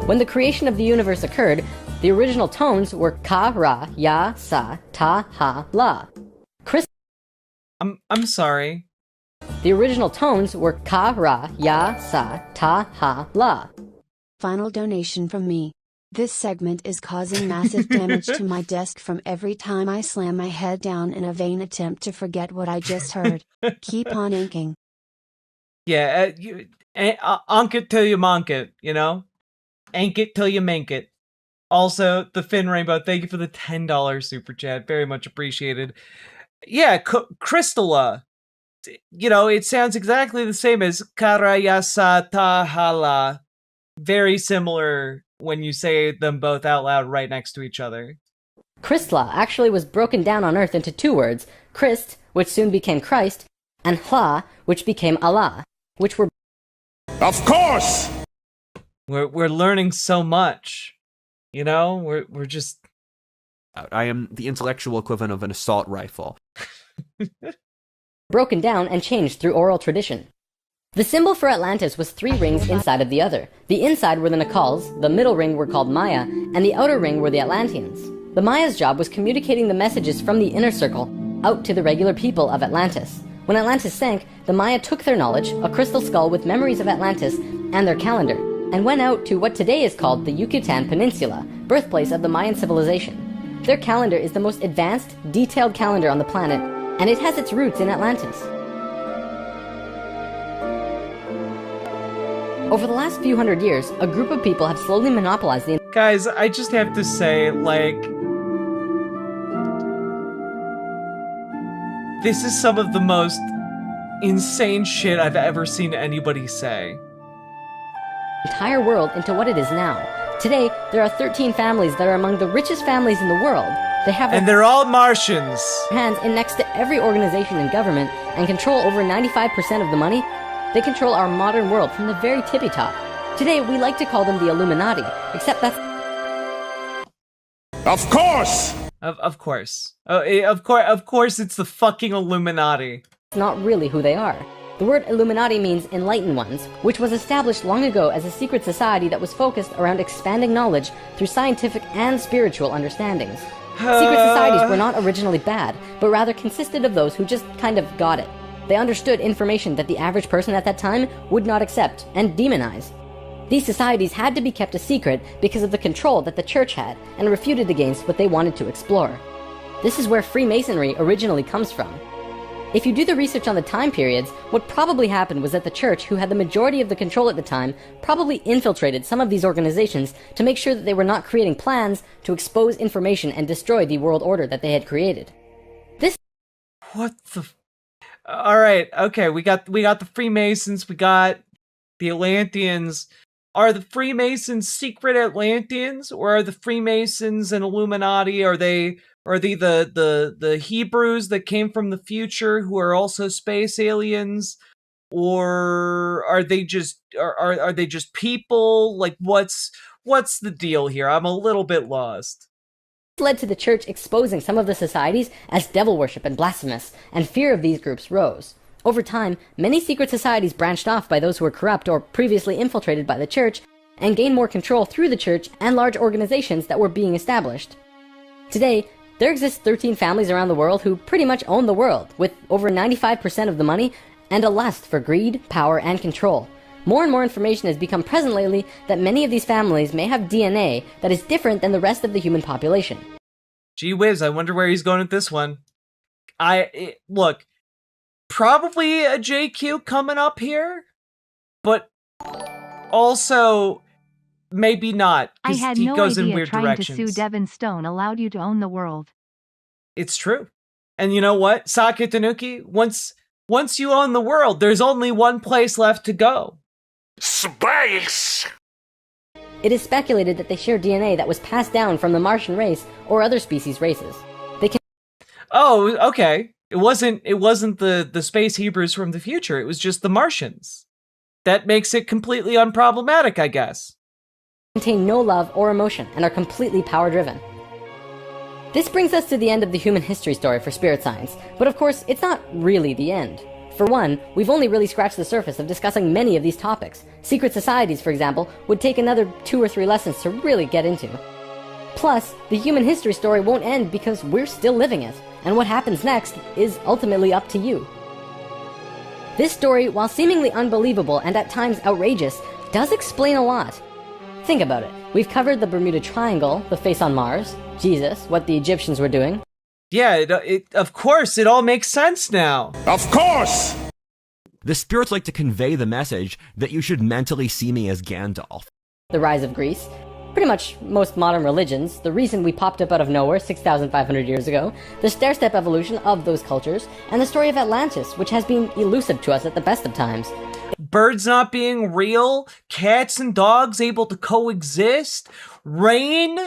When the creation of the universe occurred, the original tones were Ka, Ra, Ya, Sa, Ta, Ha, La. I'm sorry. The original tones were Ka, Ra, Ya, Sa, Ta, Ha, La. Final donation from me. This segment is causing massive damage to my desk from every time I slam my head down in a vain attempt to forget what I just heard. Keep on inking. Yeah, onk it till you monk it, you know? Ank it till you mank it. Also, the Finn Rainbow, thank you for the $10 super chat. Very much appreciated. Yeah, Crystalla. You know, it sounds exactly the same as Karayasatahala. Very similar when you say them both out loud right next to each other. Christla actually was broken down on Earth into 2 words, Christ, which soon became Christ, and Hla, which became Allah, which were... Of course! We're learning so much. You know, we're just... I am the intellectual equivalent of an assault rifle. broken down and changed through oral tradition. The symbol for Atlantis was 3 rings inside of the other. The inside were the Nakals, the middle ring were called Maya, and the outer ring were the Atlanteans. The Maya's job was communicating the messages from the inner circle out to the regular people of Atlantis. When Atlantis sank, the Maya took their knowledge, a crystal skull with memories of Atlantis, and their calendar, and went out to what today is called the Yucatan Peninsula, birthplace of the Mayan civilization. Their calendar is the most advanced, detailed calendar on the planet, and it has its roots in Atlantis. Over the last few hundred years, a group of people have slowly monopolized the... Guys, I just have to say, like... this is some of the most insane shit I've ever seen anybody say. ...entire world into what it is now. Today, there are 13 families that are among the richest families in the world. They have... and they're all Martians! ...hands in next to every organization and government, and control over 95% of the money. They control our modern world from the very tippy top. Today, we like to call them the Illuminati, except that's... Of course! Of course. Of course it's the fucking Illuminati. It's not really who they are. The word Illuminati means enlightened ones, which was established long ago as a secret society that was focused around expanding knowledge through scientific and spiritual understandings. Secret societies were not originally bad, but rather consisted of those who just kind of got it. They understood information that the average person at that time would not accept and demonize. These societies had to be kept a secret because of the control that the church had and refuted against what they wanted to explore. This is where Freemasonry originally comes from. If you do the research on the time periods, what probably happened was that the church, who had the majority of the control at the time, probably infiltrated some of these organizations to make sure that they were not creating plans to expose information and destroy the world order that they had created. This... what the... Alright, okay, we got the Freemasons, we got the Atlanteans. Are the Freemasons secret Atlanteans, or are the Freemasons and Illuminati? Are they the Hebrews that came from the future who are also space aliens? Or are they just are they just people? Like what's the deal here? I'm a little bit lost. led to the church exposing some of the societies as devil worship and blasphemous, and fear of these groups rose. Over time, many secret societies branched off by those who were corrupt or previously infiltrated by the church, and gained more control through the church and large organizations that were being established. Today, there exist 13 families around the world who pretty much own the world, with over 95% of the money and a lust for greed, power, and control. More and more information has become present lately that many of these families may have DNA that is different than the rest of the human population. Gee whiz, I wonder where he's going with this one. Look, probably a JQ coming up here, but also maybe not, I because had he no goes in idea weird trying directions. to sue Devin Stone allowed you to own the world. It's true. And you know what, Sake Tanuki? Once you own the world, there's only one place left to go. Space! It is speculated that they share DNA that was passed down from the Martian race or other species races. Oh, okay. It wasn't the space Hebrews from the future. It was just the Martians. That makes it completely unproblematic, I guess. Contain no love or emotion and are completely power-driven. This brings us to the end of the human history story for spirit science, but of course, it's not really the end. For one, we've only really scratched the surface of discussing many of these topics. Secret societies, for example, would take another 2 or 3 lessons to really get into. Plus, the human history story won't end because we're still living it, and what happens next is ultimately up to you. This story, while seemingly unbelievable and at times outrageous, does explain a lot. Think about it. We've covered the Bermuda Triangle, the face on Mars, Jesus, what the Egyptians were doing. Yeah, of course, it all makes sense now. Of course! The spirits like to convey the message that you should mentally see me as Gandalf. The rise of Greece. Pretty much most modern religions, the reason we popped up out of nowhere 6,500 years ago, the stair-step evolution of those cultures, and the story of Atlantis, which has been elusive to us at the best of times. Birds not being real, cats and dogs able to coexist, rain,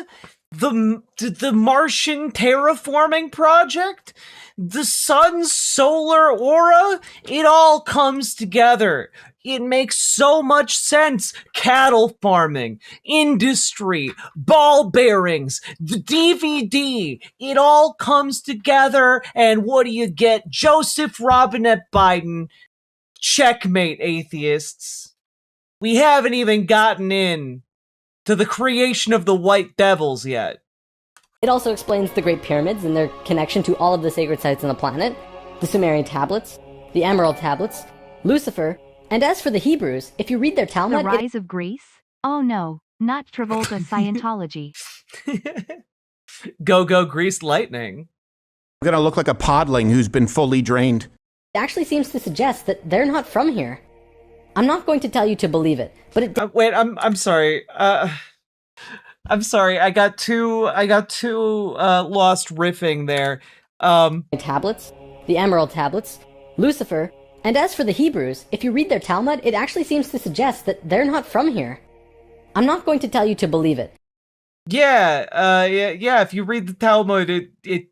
the Martian terraforming project, the sun's solar aura, it all comes together. It makes so much sense. Cattle farming, industry, ball bearings, the DVD, it all comes together, and what do you get? Joseph Robinette Biden. Checkmate, atheists. We haven't even gotten in to the creation of the White Devils yet. It also explains the Great Pyramids and their connection to all of the sacred sites on the planet, the Sumerian tablets, the Emerald tablets, Lucifer, and as for the Hebrews, if you read their Talmud... The rise of Greece? Oh no, not Travolta Scientology. Go Grease Lightning. I'm gonna look like a podling who's been fully drained. It actually seems to suggest that they're not from here. I'm not going to tell you to believe it, but it... wait, I'm sorry. I'm sorry. I got too lost riffing there. Tablets, the Emerald tablets, Lucifer, and as for the Hebrews, if you read their Talmud, it actually seems to suggest that they're not from here. I'm not going to tell you to believe it. Yeah, if you read the Talmud, it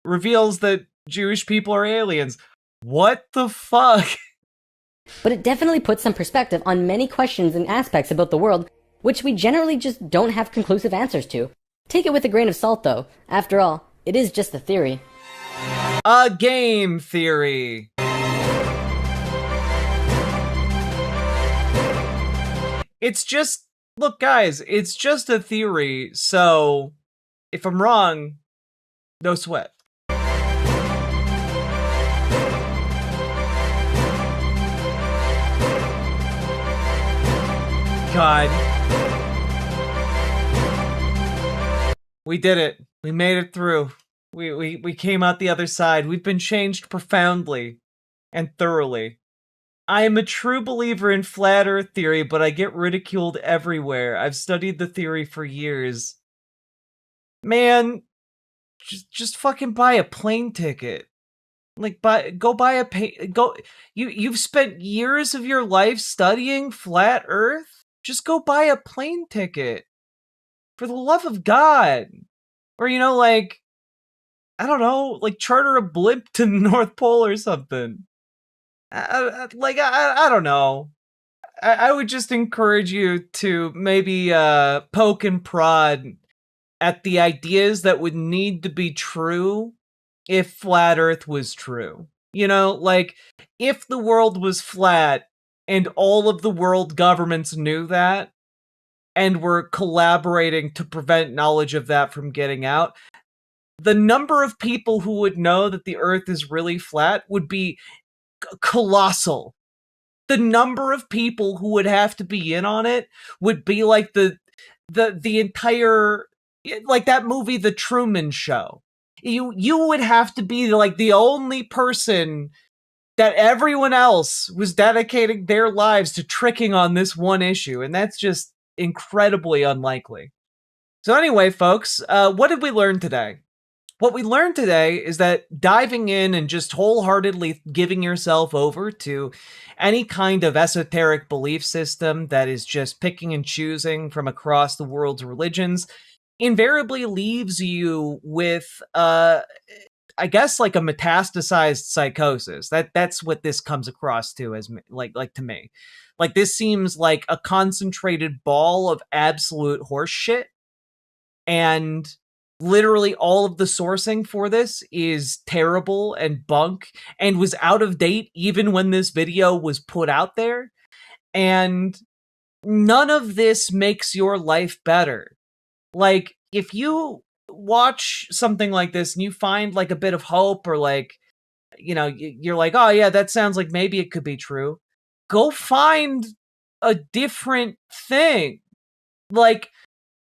reveals that Jewish people are aliens. What the fuck? But it definitely puts some perspective on many questions and aspects about the world, which we generally just don't have conclusive answers to. Take it with a grain of salt, though. After all, it is just a theory. A game theory. It's just, look guys, it's just a theory, so if I'm wrong, no sweat. God. We did it. We made it through. We came out the other side. We've been changed profoundly and thoroughly. I am a true believer in flat earth theory, but I get ridiculed everywhere. I've studied the theory for years. Man, just fucking buy a plane ticket. Like, you've spent years of your life studying flat earth? Just go buy a plane ticket. For the love of God. Or, like, I don't know, like charter a blimp to the North Pole or something. I don't know. I would just encourage you to maybe poke and prod at the ideas that would need to be true if flat Earth was true. You know, like, if the world was flat and all of the world governments knew that and were collaborating to prevent knowledge of that from getting out, the number of people who would know that the Earth is really flat would be colossal. The number of people who would have to be in on it would be like the entire, like that movie, The Truman Show. You would have to be like the only person that everyone else was dedicating their lives to tricking on this one issue, and that's just incredibly unlikely. So anyway, folks, what did we learn today? What we learned today is that diving in and just wholeheartedly giving yourself over to any kind of esoteric belief system that is just picking and choosing from across the world's religions invariably leaves you with, I guess, like a metastasized psychosis. That's what this comes across to as like to me. Like, this seems like a concentrated ball of absolute horse shit, and literally all of the sourcing for this is terrible and bunk and was out of date even when this video was put out there. And none of this makes your life better. Like, if you watch something like this and you find like a bit of hope, or like, you know, you're like, oh yeah, that sounds like maybe it could be true, go find a different thing. Like,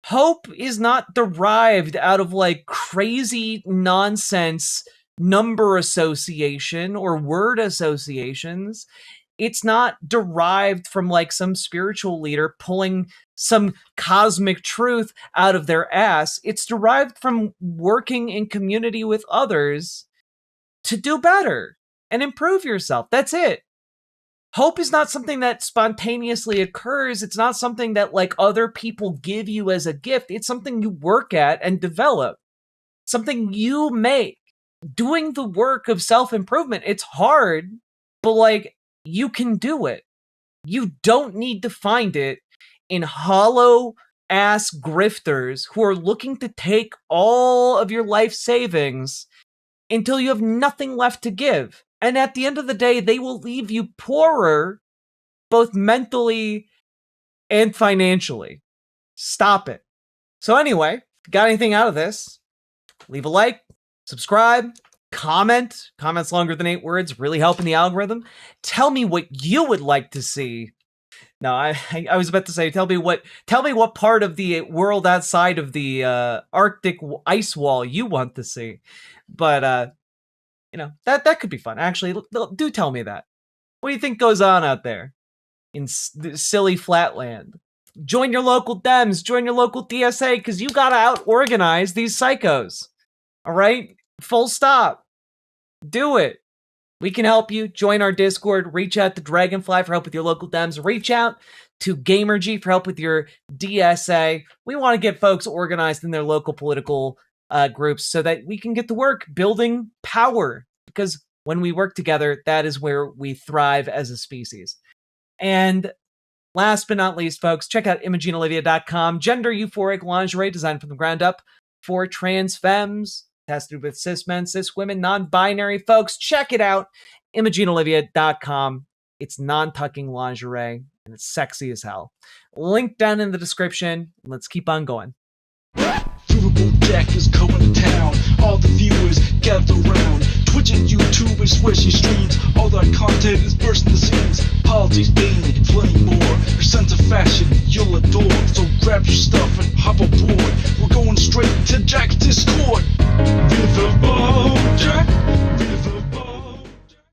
hope is not derived out of like crazy nonsense number association or word associations. It's not derived from like some spiritual leader pulling some cosmic truth out of their ass. It's derived from working in community with others to do better and improve yourself. That's it. Hope is not something that spontaneously occurs. It's not something that like other people give you as a gift. It's something you work at and develop. Something you make. Doing the work of self-improvement. It's hard, but like, you can do it. You don't need to find it in hollow ass grifters who are looking to take all of your life savings until you have nothing left to give. And at the end of the day, they will leave you poorer, both mentally and financially. Stop it. So anyway, got anything out of this? Leave a like, subscribe, comment. Comments longer than 8 words, really helping the algorithm. Tell me what you would like to see. No, I was about to say, tell me what part of the world outside of the Arctic ice wall you want to see. But you know, that could be fun. Actually, do tell me that. What do you think goes on out there in silly flatland? Join your local Dems, join your local DSA, because you gotta out-organize these psychos. All right? Full stop. Do it. We can help you. Join our Discord. Reach out to Dragonfly for help with your local Dems. Reach out to GamerG for help with your DSA. We want to get folks organized in their local political groups so that we can get to work building power, because when we work together, that is where we thrive as a species. And last but not least, folks, check out ImogeneOlivia.com. Gender euphoric lingerie designed from the ground up for trans femmes, tested with cis men, cis women, non-binary folks. Check it out, ImogeneOlivia.com. It's non-tucking lingerie and it's sexy as hell. Link down in the description. Let's keep on going. Riverboat Jack is coming to town. All the viewers gather around. Twitch and YouTube and swishy streams. All that content is bursting the seams. Politics, gaming, plenty more. Your sense of fashion you'll adore. So grab your stuff and hop aboard. We're going straight to Jack's Discord. Riverboat Jack.